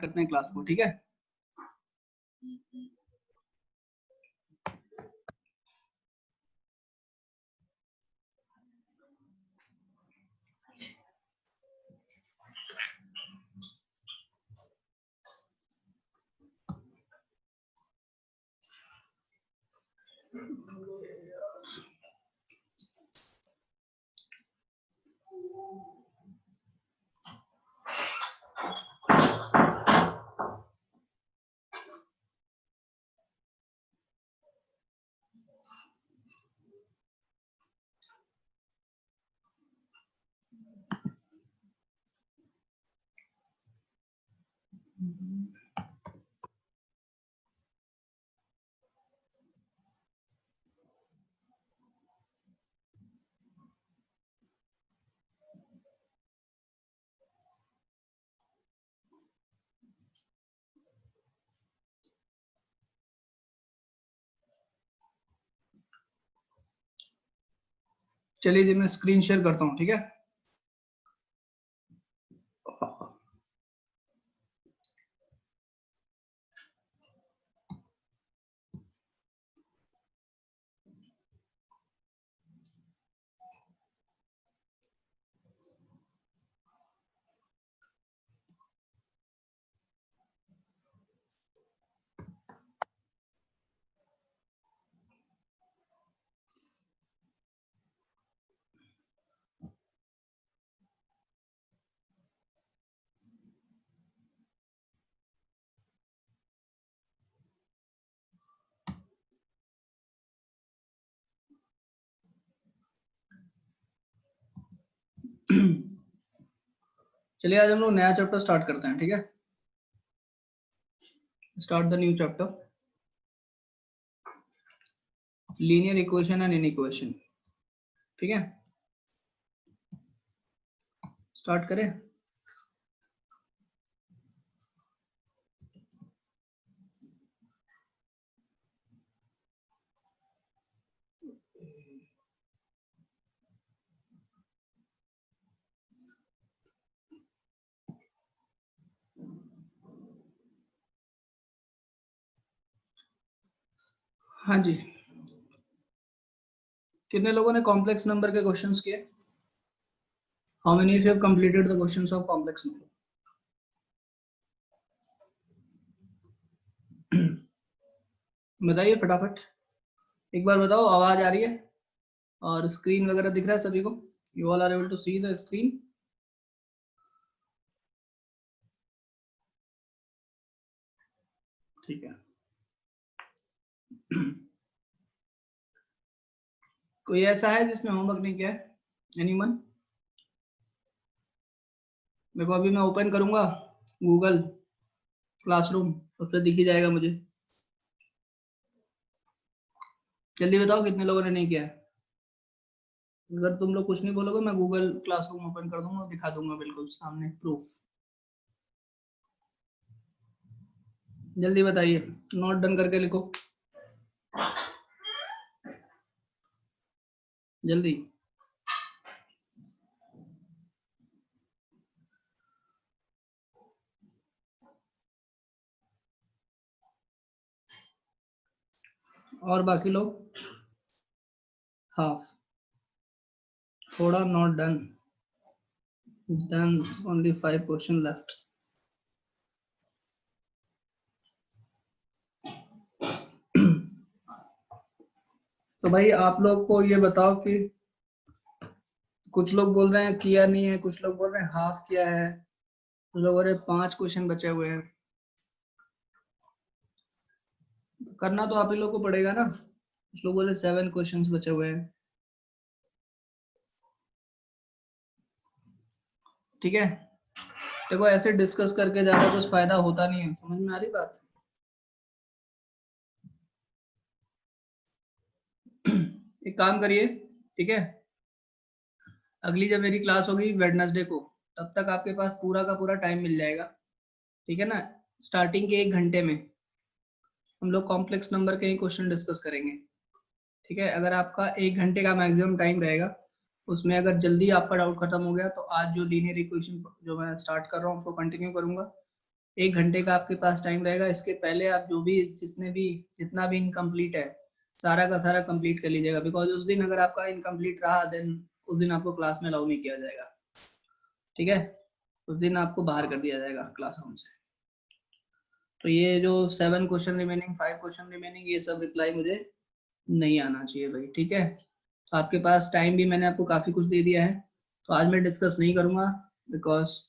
करते हैं क्लास को, ठीक है। चलिए जी मैं स्क्रीन शेयर करता हूँ, ठीक है। चलिए आज हम लोग नया चैप्टर स्टार्ट करते हैं, ठीक है। Start the new chapter, linear equation and inequation, ठीक है। स्टार्ट करें। हाँ जी, कितने लोगों ने कॉम्प्लेक्स नंबर के क्वेश्चंस किए? How many of you have completed the questions of complex number? बताइए फटाफट, एक बार बताओ। आवाज आ रही है और स्क्रीन वगैरह दिख रहा है सभी को? You all are able to see the screen? ठीक है। कोई ऐसा है जिसने होमवर्क नहीं किया है? एनीवन? देखो अभी मैं ओपन करूंगा गूगल क्लासरूम, तो फिर दिख ही जाएगा मुझे। जल्दी बताओ कितने लोगों ने नहीं किया है। अगर तुम लोग कुछ नहीं बोलोगे मैं गूगल क्लासरूम ओपन कर दूंगा और दिखा दूंगा बिल्कुल सामने प्रूफ। जल्दी बताइए, नोट डन करके लिखो जल्दी। और बाकी लोग हाफ, थोड़ा not done, done, only 5 question left. तो भाई आप लोग को ये बताओ कि कुछ लोग बोल रहे हैं किया नहीं है, कुछ लोग बोल रहे हैं हाफ किया है, कुछ लोग बोल रहे हैं 5 क्वेश्चन बचे हुए हैं। करना तो आप ही लोग को पड़ेगा ना। कुछ लोग बोल रहे 7 क्वेश्चन बचे हुए हैं, ठीक है। देखो ऐसे डिस्कस करके ज्यादा कुछ फायदा होता नहीं है, समझ में आ रही बात? एक काम करिए, ठीक है, अगली जब मेरी क्लास होगी वेडनेसडे को, तब तक आपके पास पूरा का पूरा टाइम मिल जाएगा, ठीक है ना। स्टार्टिंग के 1 घंटे में हम लोग कॉम्प्लेक्स नंबर के ही क्वेश्चन डिस्कस करेंगे, ठीक है। अगर आपका 1 घंटे का मैक्सिमम टाइम रहेगा, उसमें अगर जल्दी आपका डाउट खत्म हो गया तो आज जो लीनियर इक्वेशन जो मैं स्टार्ट कर रहा हूँ उसको कंटिन्यू करूंगा, 1 घंटे का आपके पास टाइम रहेगा। इसके पहले आप जो भी जितना भी इनकम्प्लीट है सारा का सारा कंप्लीट कर लीजिएगा, बिकॉज उस दिन अगर आपका इनकम्प्लीट रहा देन उस दिन आपको क्लास में अलाउ नहीं किया जाएगा, ठीक है। उस दिन आपको बाहर कर दिया जाएगा क्लासरूम से। तो ये जो 7 क्वेश्चन रिमेनिंग, 5 क्वेश्चन रिमेनिंग, ये सब रिप्लाई मुझे नहीं आना चाहिए भाई, ठीक है। तो आपके पास टाइम भी मैंने आपको काफी कुछ दे दिया है, तो आज मैं डिस्कस नहीं करूंगा, बिकॉज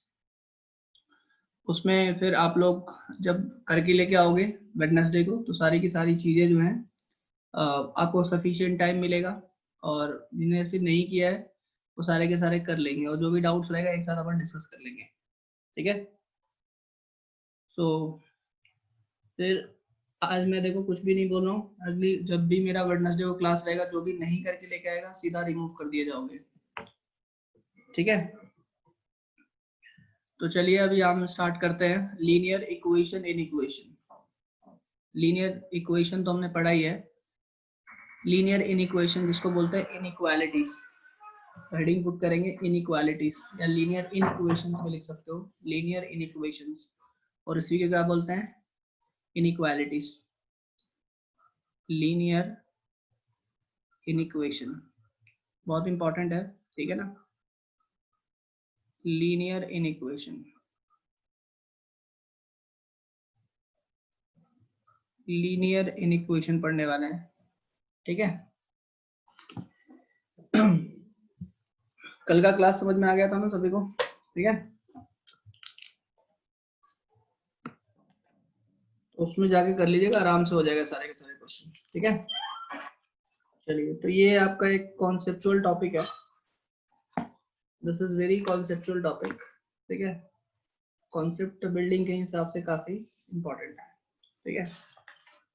उसमें फिर आप लोग जब करके लेके आओगे वेडनेसडे को तो सारी की सारी चीजें जो हैं आपको सफिशिएंट टाइम मिलेगा, और जिन्हें फिर नहीं किया है वो सारे के सारे कर लेंगे, और जो भी डाउट्स रहेगा एक साथ अपन डिस्कस कर लेंगे, ठीक है। सो फिर आज मैं देखो कुछ भी नहीं बोल रहा हूँ, अगली जब भी मेरा वेडनेसडे को क्लास रहेगा जो भी नहीं करके लेके आएगा सीधा रिमूव कर दिए जाओगे, ठीक है। तो चलिए अभी हम स्टार्ट करते हैं। Linear equation in equation, linear equation तो हमने पढ़ा ही है। लीनियर इनइक्वेशन जिसको बोलते हैं इनइक्वालिटीज, हेडिंग पुट करेंगे इनइक्वालिटीज, या लीनियर इनइक्वेशंस में लिख सकते हो, लीनियर इनइक्वेशंस, और इसी के क्या बोलते हैं, इनइक्वालिटीज, लीनियर इनइक्वेशन, बहुत इंपॉर्टेंट है, ठीक है ना। लीनियर इनइक्वेशन, लीनियर इनइक्वेशन पढ़ने वाले हैं, ठीक है। कल का क्लास समझ में आ गया था ना सभी को, ठीक है। तो उसमें जाके कर लीजिएगा, आराम से हो जाएगा सारे के सारे क्वेश्चन, ठीक है। चलिए, तो ये आपका एक कॉन्सेप्चुअल टॉपिक है, this is very conceptual topic, ठीक है। कॉन्सेप्ट बिल्डिंग के हिसाब से काफी इंपॉर्टेंट है, ठीक है।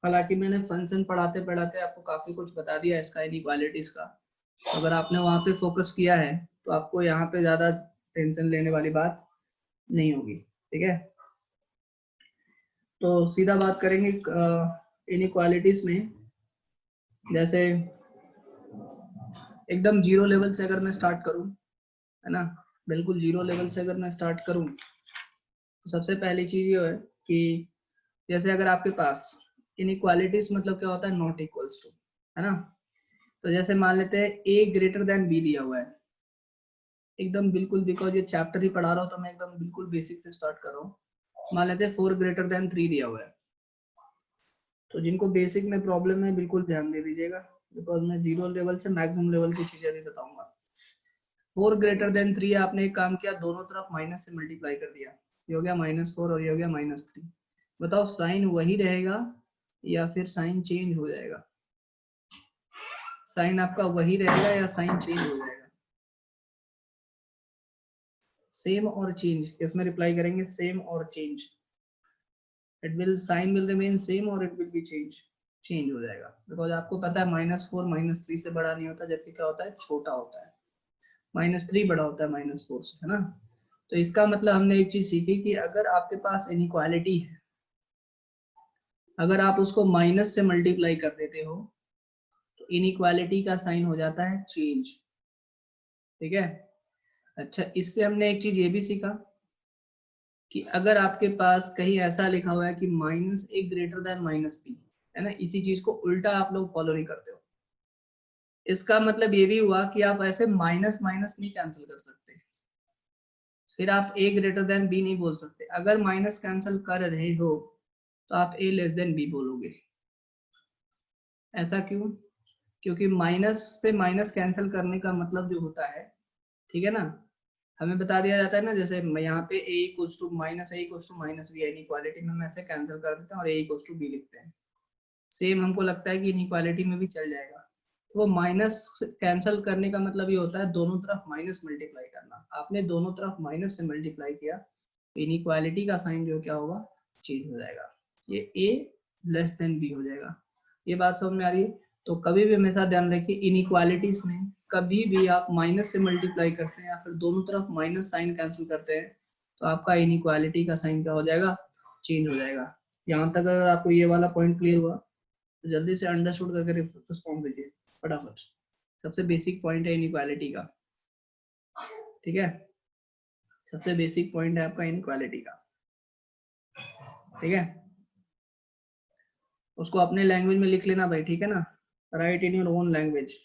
हालांकि मैंने फंक्शन पढ़ाते पढ़ाते आपको काफी कुछ बता दिया है इसका, इनइक्वालिटीज का। अगर आपने वहां पे फोकस किया है तो आपको यहाँ पे ज्यादा टेंशन लेने वाली बात नहीं होगी, ठीक है। तो सीधा बात करेंगे इनइक्वालिटीज में। जैसे एकदम जीरो लेवल से अगर मैं स्टार्ट करूं, है ना, बिल्कुल जीरो लेवल से अगर मैं स्टार्ट करूं, तो सबसे पहली चीज ये है कि जैसे अगर आपके पास इनइक्वालिटीज मतलब क्या होता है, नॉट इक्वल्स टू, है ना। तो जैसे मान लेते हैं ए ग्रेटर देन बी दिया हुआ है, एकदम बिल्कुल, बिकॉज ये चैप्टर ही पढ़ा रहा हूँ तो मैं एकदम बिल्कुल बेसिक से स्टार्ट कर रहा हूँ। मान लेते हैं 4 ग्रेटर देन 3 दिया हुआ है। तो जिनको बेसिक में प्रॉब्लम है बिल्कुल ध्यान दे दीजिएगा, बिकॉज मैं जीरो लेवल से मैक्सिमम लेवल की चीजें भी बताऊंगा। 4 ग्रेटर देन 3, आपने एक काम किया, दोनों तरफ माइनस से मल्टीप्लाई कर दिया, ये हो गया -4 और ये हो गया -3। बताओ साइन वही रहेगा या फिर साइन चेंज हो जाएगा? साइन आपका वही रहेगा या साइन चेंज हो जाएगा? सेम और चेंज, इसमें रिप्लाई करेंगे सेम और change. It will, sign will remain same और इट विल बी चेंज हो जाएगा, बिकॉज आपको पता है -4 -3 से बड़ा नहीं होता, जबकि क्या होता है, छोटा होता है। -3 बड़ा होता है -4 से, है ना। तो इसका मतलब हमने एक चीज सीखी कि अगर आपके पास इनइक्वालिटी है, अगर आप उसको माइनस से मल्टीप्लाई कर देते हो तो इनइक्वालिटी का साइन हो जाता है चेंज, ठीक है। अच्छा, इससे हमने एक चीज ये भी सीखा कि अगर आपके पास कहीं ऐसा लिखा हुआ है कि -a ग्रेटर देन -b, है ना, इसी चीज को उल्टा आप लोग फॉलो नहीं करते हो, इसका मतलब ये भी हुआ कि आप ऐसे माइनस माइनस नहीं कैंसिल कर सकते, फिर आप a ग्रेटर देन b नहीं बोल सकते। अगर माइनस कैंसिल कर रहे हो तो आप a लेस देन b बोलोगे। ऐसा क्यों? क्योंकि माइनस से माइनस कैंसिल करने का मतलब जो होता है, ठीक है ना, हमें बता दिया जाता है ना, जैसे यहाँ पे a equals to -b, inequality में हम ऐसे कैंसिल कर देते हैं और a इक्वल्स टू b लिखते हैं। सेम हमको लगता है कि इनइक्वालिटी में भी चल जाएगा। तो वो माइनस कैंसिल करने का मतलब ये होता है दोनों तरफ माइनस मल्टीप्लाई करना। आपने दोनों तरफ माइनस से मल्टीप्लाई किया तो इनइक्वालिटी का साइन जो क्या होगा, चेंज हो जाएगा, ये a लेस देन b हो जाएगा। ये बात समझ में आ रही है? तो कभी भी हमेशा ध्यान रखिए, इनइक्वालिटीज में कभी भी आप माइनस से मल्टीप्लाई करते हैं या फिर दोनों तरफ माइनस साइन कैंसिल करते हैं तो आपका इनइक्वालिटी का साइन क्या हो जाएगा, चेंज हो जाएगा। यहाँ तक अगर आपको ये वाला पॉइंट क्लियर हुआ तो जल्दी से अंडरस्टूड करके रिस्पॉन्ड दीजिए फटाफट। सबसे बेसिक पॉइंट है इनइक्वालिटी का, ठीक है, सबसे बेसिक पॉइंट है आपका इनइक्वालिटी का। ठीक है, उसको अपने लैंग्वेज में लिख लेना भाई, ठीक है ना, right in your own language,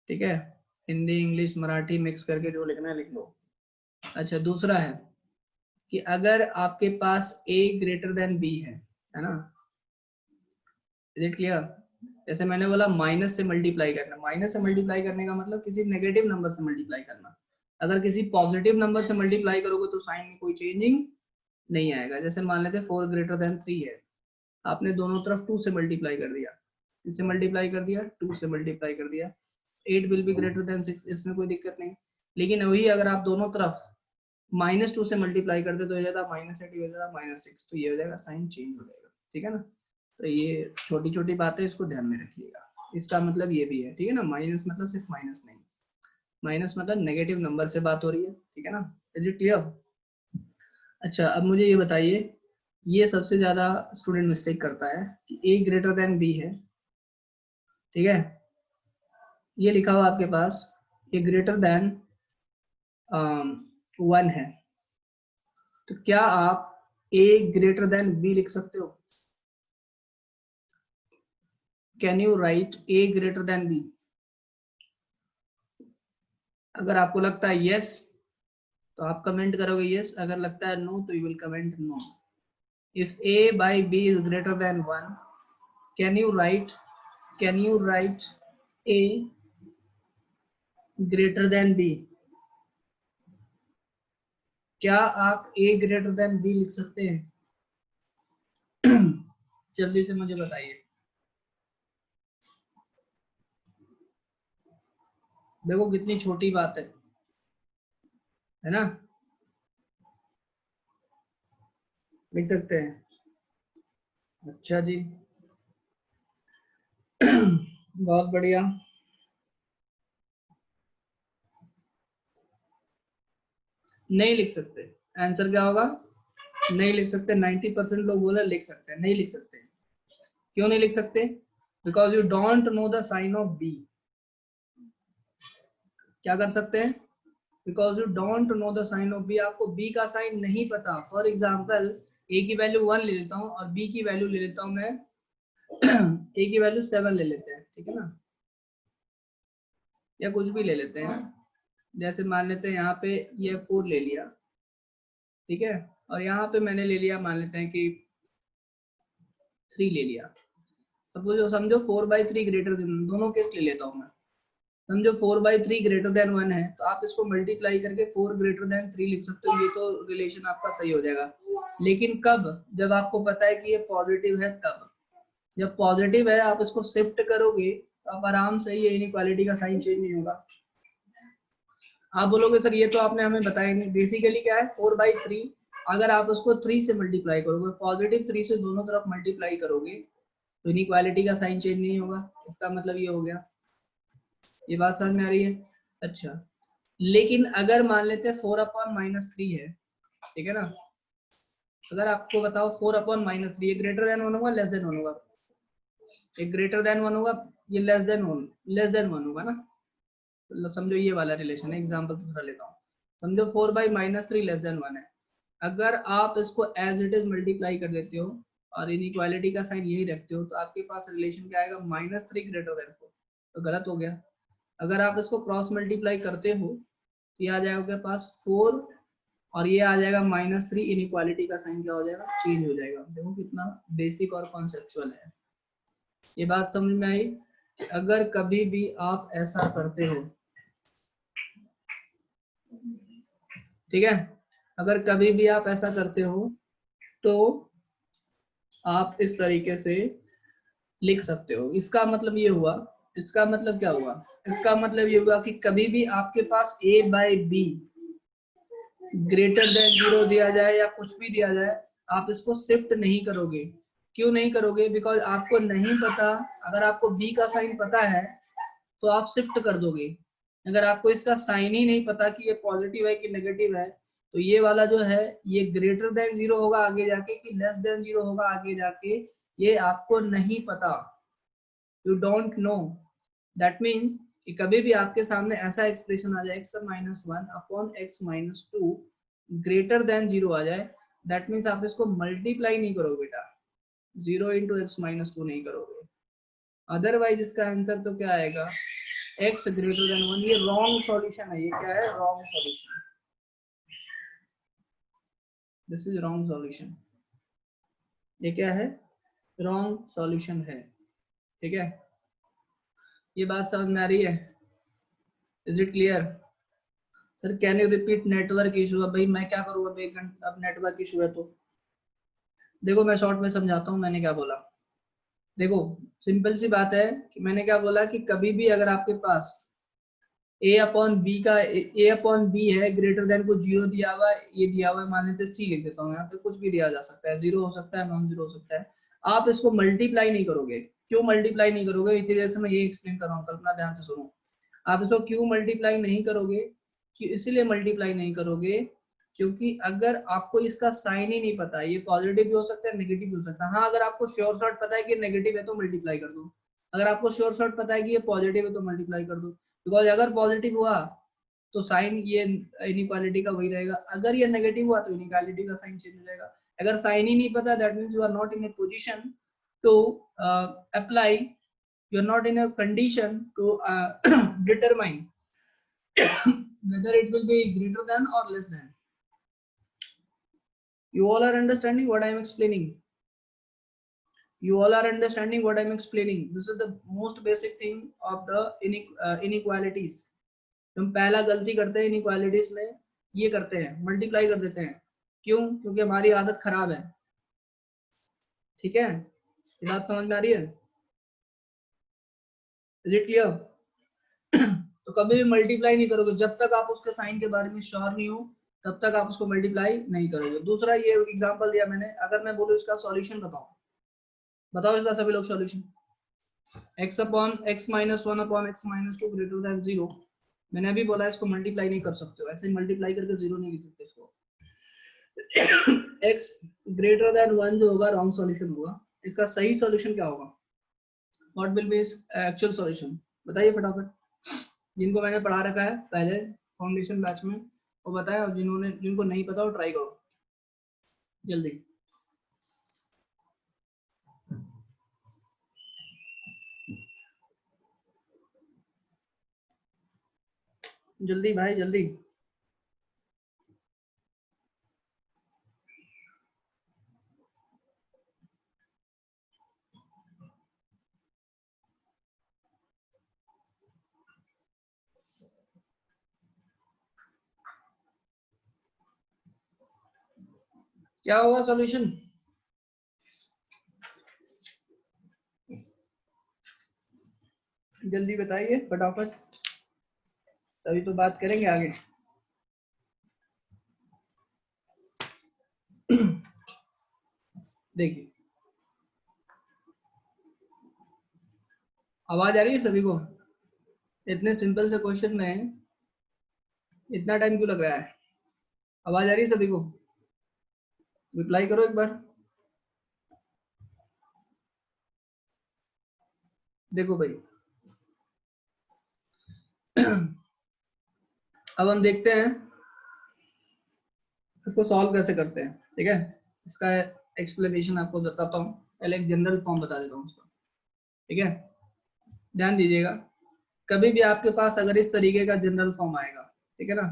ठीक है, हिंदी इंग्लिश मराठी मिक्स करके जो लिखना है लिख लो। अच्छा, दूसरा है कि अगर आपके पास a ग्रेटर देन b है ना, इज इट क्लियर? जैसे मैंने बोला माइनस से मल्टीप्लाई करना, माइनस से मल्टीप्लाई करने का मतलब किसी नेगेटिव नंबर से मल्टीप्लाई करना। अगर किसी पॉजिटिव नंबर से मल्टीप्लाई करोगे तो साइन में कोई चेंजिंग नहीं आएगा। जैसे मान लेते 4 ग्रेटर देन 3 है, आपने दोनों तरफ 2 से मल्टीप्लाई कर दिया, इससे मल्टीप्लाई कर दिया, 2 से मल्टीप्लाई कर दिया, 8 विल बी ग्रेटर देन 6, इसमें कोई दिक्कत नहीं। लेकिन वही अगर आप दोनों तरफ -2 से मल्टीप्लाई करते तो हो जाता -8 हो जाता -6, तो ये हो जाएगा, साइन चेंज हो जाएगा, ठीक है ना। तो ये छोटी छोटी बातें इसको ध्यान में रखिएगा। इसका मतलब ये भी है, ठीक है ना, माइनस मतलब सिर्फ माइनस नहीं, माइनस मतलब नेगेटिव नंबर से बात हो रही है, ठीक है ना, इज इट क्लियर? अच्छा, अब मुझे ये बताइए, ये सबसे ज्यादा स्टूडेंट मिस्टेक करता है कि a ग्रेटर देन b है, ठीक है, ये लिखा हुआ आपके पास a ग्रेटर देन 1 है, तो क्या आप a ग्रेटर देन b लिख सकते हो? Can you right a greater than b? अगर आपको लगता है यस तो आप कमेंट करोगे यस, अगर लगता है नो तो you will comment no. If a by b is greater than 1, can you write a greater than b? क्या आप a ग्रेटर देन b लिख सकते हैं? जल्दी से मुझे बताइए। देखो कितनी छोटी बात है ना, लिख सकते हैं। अच्छा जी, बहुत बढ़िया। नहीं लिख सकते, आंसर क्या होगा? नहीं लिख सकते। 90% लोग बोला लिख सकते हैं, नहीं लिख सकते। क्यों नहीं लिख सकते? Because you don't know the sign of B. क्या कर सकते हैं? Because you don't know the sign of B, आपको बी का साइन नहीं पता। फॉर एग्जाम्पल ए की वैल्यू 1 ले लेता हूँ और बी की वैल्यू ले लेता हूँ मैं ए की वैल्यू 7 ले लेते हैं, ठीक है ना, या कुछ भी ले लेते हैं। जैसे मान लेते हैं यहाँ पे ये 4 ले लिया, ठीक है, और यहाँ पे मैंने ले लिया, मान लेते हैं कि 3 ले लिया। सपोज समझो 4/3 ग्रेटर देन, दोनों केस ले लेता हूँ मैं। समझो 4/3 ग्रेटर देन 1 है, तो आप इसको मल्टीप्लाई करके 4 ग्रेटर देन 3 लिख सकते हो। ये तो रिलेशन आपका सही हो जाएगा। लेकिन कब? जब आपको पता है कि ये पॉजिटिव है तब। जब पॉजिटिव है आप इसको शिफ्ट करोगे तो आप आराम से ये इनइक्वालिटी का साइन चेंज नहीं होगा। आप बोलोगे सर ये तो आपने हमें बताया नहीं। बेसिकली क्या है, 4/3 अगर आप उसको 3 से मल्टीप्लाई करोगे, पॉजिटिव 3 से दोनों तरफ मल्टीप्लाई करोगे तो इनइक्वालिटी का साइन चेंज नहीं होगा। इसका मतलब ये हो गया। ये बात समझ में आ रही है? अच्छा, लेकिन अगर मान लेते हैं 4/-3 है, ठीक है ना, अगर आपको बताओ 4/-3 ये ग्रेटर देन 1 होगा लेस देन 1 होगा? ये ग्रेटर देन 1 होगा, ये लेस देन 1 होगा ना। तो समझो ये वाला रिलेशन है। एग्जांपल दूसरा लेता हूँ, समझो 4/-3 लेस देन 1 है। अगर आप इसको एज इट इज मल्टीप्लाई कर देते हो और इनइक्वालिटी का साइन यही रखते हो तो आपके पास रिलेशन क्या आएगा? -3 ग्रेटर देन 4। तो गलत हो गया। अगर आप इसको क्रॉस मल्टीप्लाई करते हो तो ये आ जाएगा आपके पास 4 और ये आ जाएगा -3, इनइक्वालिटी का साइन क्या हो जाएगा? चेंज हो जाएगा। देखो कितना बेसिक और कॉन्सेप्चुअल है। ये बात समझ में आई कि अगर कभी भी आप ऐसा करते हो, ठीक है, अगर कभी भी आप ऐसा करते हो तो आप इस तरीके से लिख सकते हो। इसका मतलब ये हुआ, इसका मतलब क्या हुआ? इसका मतलब ये हुआ कि कभी भी आपके पास a/b ग्रेटर देन 0 दिया जाए या कुछ भी दिया जाए, आप इसको शिफ्ट नहीं करोगे। क्यों नहीं करोगे? बिकॉज आपको नहीं पता। अगर आपको b का साइन पता है तो आप शिफ्ट कर दोगे। अगर आपको इसका साइन ही नहीं पता कि ये पॉजिटिव है कि नेगेटिव है तो ये वाला जो है ये ग्रेटर देन 0 होगा आगे जाके कि लेस देन 0 होगा आगे जाके, ये आपको नहीं पता। You don't no. That means कि कभी भी आपके सामने ऐसा एक्सप्रेशन आ जाए x-1 upon x-2 greater than 0 आ जाए, दैट मीन्स आप इसको मल्टीप्लाई नहीं करोगे बेटा, 0 इंटू एक्स माइनस 2 नहीं करोगे, अदरवाइज इसका आंसर तो क्या आएगा, x ग्रेटर देन 1। ये रॉन्ग सॉल्यूशन है, ये क्या है, wrong solution, this is wrong solution, ये क्या है, रॉन्ग सॉल्यूशन है, ठीक है। ये बात समझ में आ रही है, is it clear. Sir can you repeat, network issue. अब भाई मैं क्या करूँ, अब 1 घंटा, अब नेटवर्क इशू है तो देखो मैं शॉर्ट में समझाता हूँ मैंने क्या बोला। देखो सिंपल सी बात है कि मैंने क्या बोला कि कभी भी अगर आपके पास a अपॉन बी का a अपॉन बी है ग्रेटर देन को 0 दिया हुआ है, ये दिया हुआ है, मान लेते c लिख देता हूँ, यहाँ पे कुछ भी दिया जा सकता है, 0 हो सकता है, नॉन 0 हो सकता है। आप इसको मल्टीप्लाई नहीं करोगे, क्यों मल्टीप्लाई नहीं करोगे, इतनी देर से मैं ये एक्सप्लेन कर रहा हूँ, कल्पना ध्यान से सुनो। आप इसको क्यों मल्टीप्लाई नहीं करोगे, कि इसीलिए मल्टीप्लाई नहीं करोगे क्योंकि अगर आपको इसका साइन ही नहीं पता, ये पॉजिटिव भी हो सकता है, नेगेटिव भी हो सकता है। हाँ अगर आपको श्योर शॉर्ट पता है कि नेगेटिव है तो मल्टीप्लाई कर दो, अगर आपको श्योर शॉर्ट पता है कि ये पॉजिटिव है तो मल्टीप्लाई कर दो, बिकॉज अगर पॉजिटिव हुआ तो साइन ये इनइक्वालिटी का वही रहेगा, अगर ये नेगेटिव हुआ तो इनइक्वालिटी का साइन चेंज हो जाएगा। अगर साइन ही नहीं पता that means you are not in a position to apply, you are not in a condition to determine whether it will be greater than or less than. You all are understanding what I am explaining. You all are understanding what I am explaining. This is the most basic thing of the inequalities. हम पहला गलती करते हैं inequalities में, ये करते हैं multiply कर देते हैं, क्यों, क्योंकि हमारी आदत खराब है, ठीक है। ये बात समझ में आ रही है, इज इट क्लियर। तो कभी भी मल्टीप्लाई नहीं करोगे जब तक आप उसके साइन के बारे में श्योर नहीं हो, तब तक आप उसको मल्टीप्लाई नहीं करोगे। दूसरा ये एग्जांपल दिया मैंने, अगर मैं बोलूं इसका सॉल्यूशन बताओ, बताओ इसका सभी लोग solution, x upon x minus 1 upon x minus 2 greater than 0। मैंने अभी बोला इसको मल्टीप्लाई नहीं कर सकते हो, ऐसे ही मल्टीप्लाई करके 0 नहीं लिख सकते इसको। x ग्रेटर देन 1 जो होगा रॉन्ग सॉल्यूशन होगा, इसका सही सॉल्यूशन क्या होगा, what will B actual solution, बताइए फटाफट। जिनको मैंने पढ़ा रखा है पहले फाउंडेशन बैच में वो बताएं, और जिनको नहीं पता वो ट्राई करो जल्दी। जल्दी भाई जल्दी। क्या होगा सॉल्यूशन, जल्दी बताइए फटाफट, तभी तो बात करेंगे आगे। देखिए आवाज आ रही है सभी को, इतने सिंपल से क्वेश्चन में इतना टाइम क्यों लग रहा है, आवाज आ रही है सभी को, रिप्लाई करो एक बार। देखो भाई अब हम देखते हैं इसको सॉल्व कैसे करते हैं, ठीक है। इसका एक्सप्लेनेशन आपको बताता हूँ, पहले एक जनरल फॉर्म बता देता हूँ उसका, ठीक है। ध्यान दीजिएगा, कभी भी आपके पास अगर इस तरीके का जनरल फॉर्म आएगा, ठीक है ना,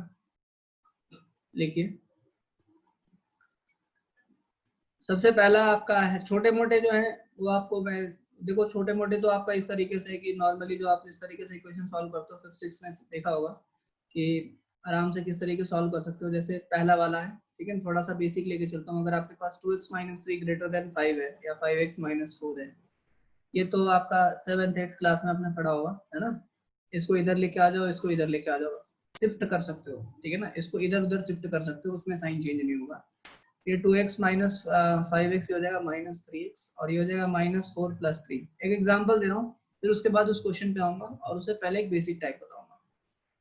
लिखिए सबसे पहला आपका है, छोटे मोटे जो है वो आपको मैं देखो, छोटे मोटे तो आपका इस तरीके से कि नॉर्मली जो आप इस तरीके से इक्वेशन सॉल्व करते हो 5th 6th में देखा होगा कि आराम से किस तरीके सॉल्व कर सकते हो। जैसे पहला वाला है, ठीक है, थोड़ा सा बेसिक लेके चलता हूँ। अगर आपके पास 2x माइनस 3 ग्रेटर देन 5 है या 5x माइनस 4 है, ये तो आपका 7th 8th क्लास में आपने पढ़ा होगा, है ना। इसको इधर लेके आ जाओ, इसको इधर लेके आ जाओ, बस शिफ्ट कर सकते हो, ठीक है ना, इसको इधर उधर शिफ्ट कर सकते हो, उसमें साइन चेंज नहीं होगा। ये 2x माइनस 5x हो जाएगा माइनस 3x, और ये हो जाएगा माइनस 4 प्लस 3। एक एग्जांपल दे रहा हूँ, फिर उसके बाद उस क्वेश्चन पे आऊंगा और उससे पहले एक बेसिक टाइप बताऊंगा।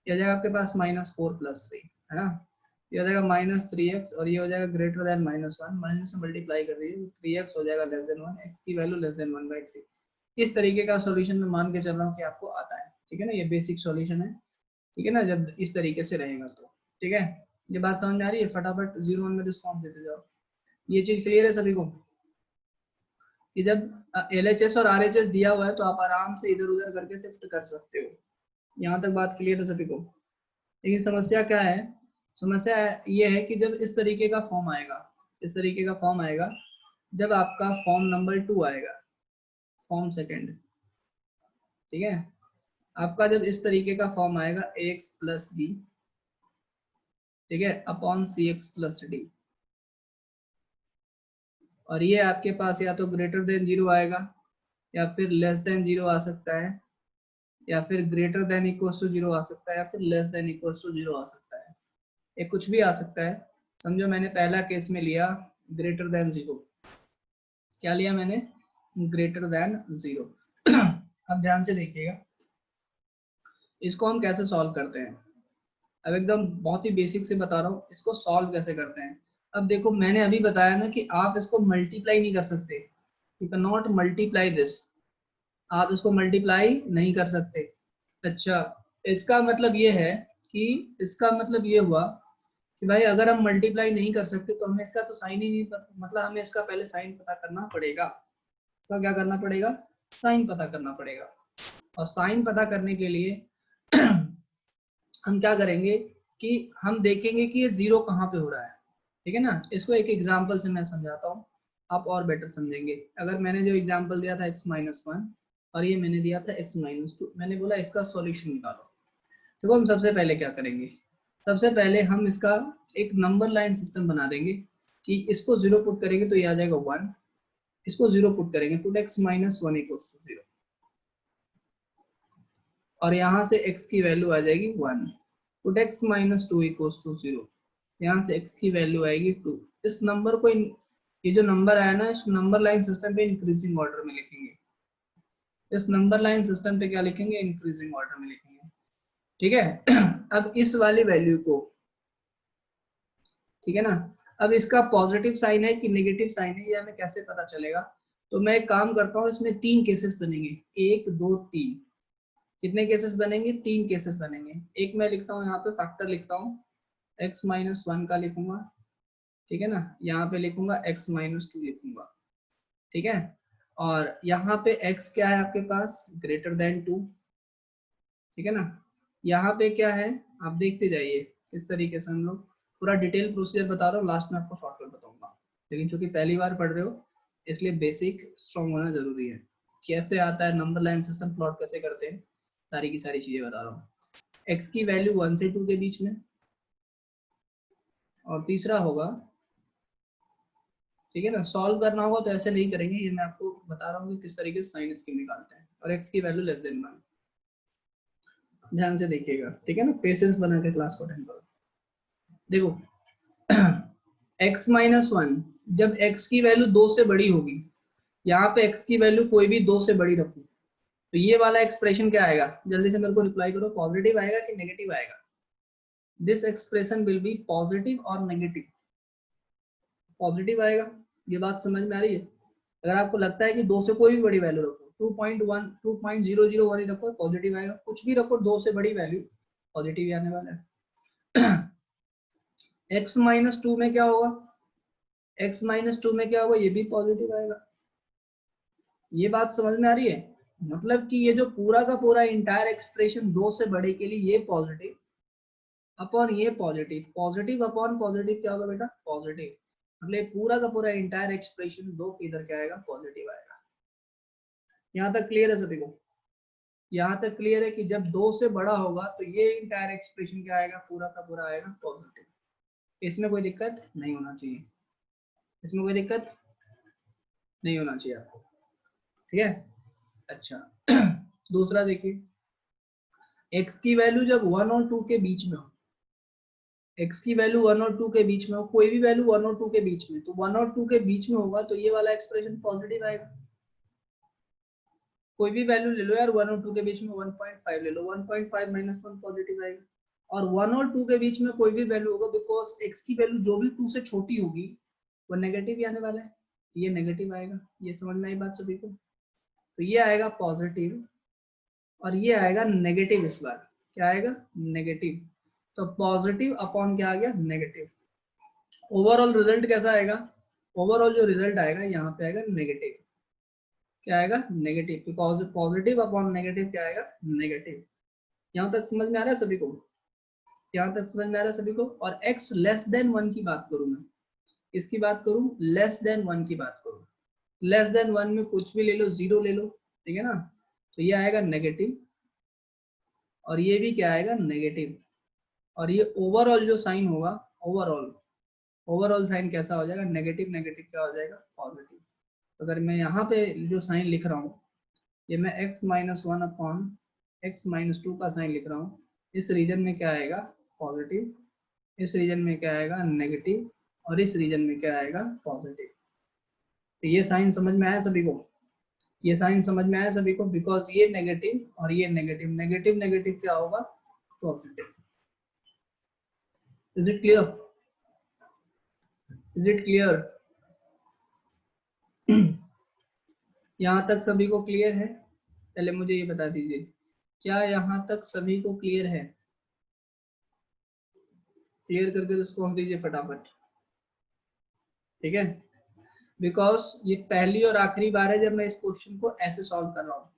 ये हो जाएगा आपके पास माइनस 4 प्लस 3, है ना, ये हो जाएगा माइनस 3x, और ये हो जाएगा ग्रेटर देन माइनस 1, माइनस से मल्टीप्लाई कर दीजिए, 3x हो जाएगा लेस देन 1, x की वैल्यू लेस देन 1/3। इस तरीके का सॉल्यूशन मैं मान के चल रहा हूँ कि आपको आता है, ठीक है ना, ये बेसिक सॉल्यूशन है, ठीक है ना, जब इस तरीके से रहेगा तो, ठीक है। ये बात समझ में आ रही है, फटाफट 0 1 में रिस्पॉन्स देते जाओ। ये चीज क्लियर है सभी को कि जब LHS और RHS दिया हुआ है तो आप आराम से इधर उधर करके शिफ्ट कर सकते हो। यहाँ तक बात क्लियर है सभी को। लेकिन समस्या क्या है, समस्या ये है कि जब इस तरीके का फॉर्म आएगा, इस तरीके का फॉर्म आएगा, जब आपका फॉर्म नंबर 2 आएगा, फॉर्म सेकंड, ठीक है, आपका जब इस तरीके का फॉर्म आएगा ax प्लस b, ठीक है, अपॉन cx प्लस d, और ये आपके पास या तो ग्रेटर देन 0 आएगा या फिर लेस देन 0 आ सकता है, या फिर ग्रेटर देन इक्वल टू 0 आ सकता है, या फिर लेस देन इक्वल टू 0 आ सकता है। ये कुछ भी आ सकता है। समझो मैंने पहला केस में लिया ग्रेटर देन 0, क्या लिया मैंने, ग्रेटर देन 0। अब ध्यान से देखिएगा इसको हम कैसे सॉल्व करते हैं। अब एकदम बहुत ही बेसिक से बता रहा हूँ इसको सॉल्व कैसे करते हैं। अब देखो मैंने अभी बताया ना कि आप इसको मल्टीप्लाई नहीं कर सकते, you can not multiply this, आप इसको मल्टीप्लाई नहीं कर सकते। अच्छा, इसका मतलब ये है कि इसका मतलब ये हुआ कि भाई अगर हम मल्टीप्लाई नहीं कर सकते तो हमें इसका तो साइन ही नहीं पता, मतलब हमें इसका पहले साइन पता करना पड़ेगा। इसका क्या करना पड़ेगा, साइन पता करना पड़ेगा। और साइन पता करने के लिए हम क्या करेंगे कि हम देखेंगे कि ये 0 कहाँ पे हो रहा है, ठीक है ना। इसको एक एग्जांपल से मैं समझाता हूँ, आप और बेटर समझेंगे। अगर मैंने जो एग्जांपल दिया था x-1 और ये मैंने दिया था x-2, मैंने बोला इसका सॉल्यूशन निकालो। देखो हम सबसे पहले क्या करेंगे, सबसे पहले हम इसका एक नंबर लाइन सिस्टम बना देंगे कि इसको 0 पुट करेंगे तो ये आ जाएगा 1, इसको 0 पुट करेंगे, पुट x-1 इक्वल्स टू 0, और यहाँ से x की वैल्यू आ जाएगी 1, पुट x-2 इक्वल्स टू 0, यहाँ से x की वैल्यू आएगी 2। इस नंबर को ये जो नंबर आया ना, इस नंबर लाइन सिस्टम पे इंक्रीजिंग ऑर्डर में लिखेंगे। इस नंबर लाइन सिस्टम पे क्या लिखेंगे, इंक्रीजिंग ऑर्डर में लिखेंगे, ठीक है। अब इस वाली वैल्यू को, ठीक है ना, अब इसका पॉजिटिव साइन है कि नेगेटिव साइन है ये हमें कैसे पता चलेगा। तो मैं एक काम करता हूँ, इसमें 3 केसेस बनेंगे, 1 2 3। कितने केसेस बनेंगे, 3 केसेस बनेंगे। एक मैं लिखता हूँ यहाँ पे फैक्टर लिखता हूँ, x-1 का लिखूंगा, ठीक है ना, यहाँ पे लिखूंगा x-2 लिखूंगा, ठीक है। और यहाँ पे x क्या है आपके पास, ग्रेटर देन 2, ठीक है ना। यहाँ पे क्या है आप देखते जाइए, इस तरीके से हम लोग पूरा डिटेल प्रोसीजर बता रहा हूँ, लास्ट में आपको शॉर्टकट बताऊंगा। लेकिन चूंकि पहली बार पढ़ रहे हो इसलिए बेसिक स्ट्रॉन्ग होना जरूरी है। कैसे आता है नंबर लाइन सिस्टम, प्लॉट कैसे करते हैं, सारी की सारी चीजें बता रहा हूँ। x की वैल्यू 1 से 2 के बीच में, और तीसरा होगा, ठीक है ना, सॉल्व करना होगा तो ऐसे नहीं करेंगे, ये मैं आपको बता रहा हूँ कि किस तरीके से साइन स्कीम निकालते हैं। और x की वैल्यू लेस देन 1, ध्यान से देखिएगा, ठीक है ना, पेशेंस बना के क्लास को अटेंड करो। देखो x-1 जब x की वैल्यू 2 से बड़ी होगी, यहाँ पे x की वैल्यू कोई भी 2 से बड़ी रखो, तो ये वाला एक्सप्रेशन क्या आएगा, जल्दी से मेरे को रिप्लाई करो, पॉजिटिव आएगा कि नेगेटिव आएगा। This expression will be positive और नेगेटिव, पॉजिटिव आएगा। ये बात समझ में आ रही है। अगर आपको लगता है कि 2 से कोई भी बड़ी वैल्यू रखो, 2.1 2.001 ही रखो, पॉजिटिव आएगा। कुछ भी रखो 2 से बड़ी वैल्यू, पॉजिटिव ही आने वाला है। x-2 में क्या होगा, x-2 में क्या होगा, ये भी पॉजिटिव आएगा। ये बात समझ में आ रही है, मतलब कि ये जो पूरा का पूरा इंटायर एक्सप्रेशन 2 से बड़े के लिए ये पॉजिटिव अपॉन ये पॉजिटिव, पॉजिटिव अपॉन पॉजिटिव क्या होगा बेटा, पॉजिटिव। मतलब पूरा का पूरा इंटायर एक्सप्रेशन 2 के इधर क्या आएगा, पॉजिटिव आएगा। यहाँ तक क्लियर है सभी को, यहाँ तक क्लियर है कि जब 2 से बड़ा होगा तो ये इंटायर एक्सप्रेशन क्या आएगा, पूरा का पूरा आएगा पॉजिटिव। इसमें कोई दिक्कत नहीं होना चाहिए, इसमें कोई दिक्कत नहीं होना चाहिए आपको, ठीक है। अच्छा दूसरा देखिए, x की वैल्यू जब 1 और 2 के बीच में हो, x की वैल्यू 1 और 2 के बीच में हो, कोई भी वैल्यू 1 और 2 के बीच में, तो 1 और 2 के बीच में होगा तो ये वाला एक्सप्रेशन पॉजिटिव आएगा। कोई भी वैल्यू ले लो यार, 1 और 2 के बीच में 1.5 ले लो, 1.5 माइनस 1 पॉजिटिव आएगा। और 1 और 2 के बीच में कोई भी वैल्यू होगा, बिकॉज x की वैल्यू जो भी 2 से छोटी होगी वो नेगेटिव ही आने वाला है, ये नेगेटिव आएगा। ये समझ में आई बात सभी को, तो ये आएगा पॉजिटिव और ये आएगा नेगेटिव। इस बार क्या आएगा, नेगेटिव। तो पॉजिटिव अपॉन क्या आ गया, नेगेटिव। ओवरऑल रिजल्ट कैसा आएगा, ओवरऑल जो रिजल्ट आएगा यहाँ पे आएगा नेगेटिव। क्या आएगा? Negative, because positive upon negative क्या आएगा? नेगेटिव। यहाँ तक समझ में आ रहा है सभी को? यहाँ तक समझ में आ रहा है सभी को? और x लेस देन 1 की बात करूं मैं, इसकी बात करूं, लेस देन 1 की बात करूं, लेस देन 1 में कुछ भी ले लो, 0 ले लो, ठीक है ना, तो ये आएगा नेगेटिव और ये भी क्या आएगा? नेगेटिव। और ये ओवरऑल जो साइन होगा, ओवरऑल साइन कैसा हो जाएगा? नेगेटिव, नेगेटिव क्या हो जाएगा? पॉजिटिव। अगर मैं यहाँ पे जो साइन लिख रहा हूँ, ये मैं x minus 1 upon x minus 2 का साइन लिख रहा हूँ, इस रीजन में क्या आएगा? पॉजिटिव, इस रीजन में क्या आएगा? नेगेटिव, और इस रीजन में क्या आएगा? पॉजिटिव। तो ये साइन समझ में आया सभी को? ये साइन समझ में आया सभी को? बिकॉज ये नेगेटिव और ये नेगेटिव, नेगेटिव नेगेटिव क्या होगा? Positive. Is it clear? Is it clear? यहाँ तक सभी को क्लियर है? पहले मुझे ये बता दीजिए, क्या यहाँ तक सभी को क्लियर है? क्लियर करके रिस्पॉन्स दीजिए फटाफट, ठीक है? बिकॉज ये पहली और आखिरी बार है जब मैं इस क्वेश्चन को ऐसे सॉल्व कर रहा हूँ।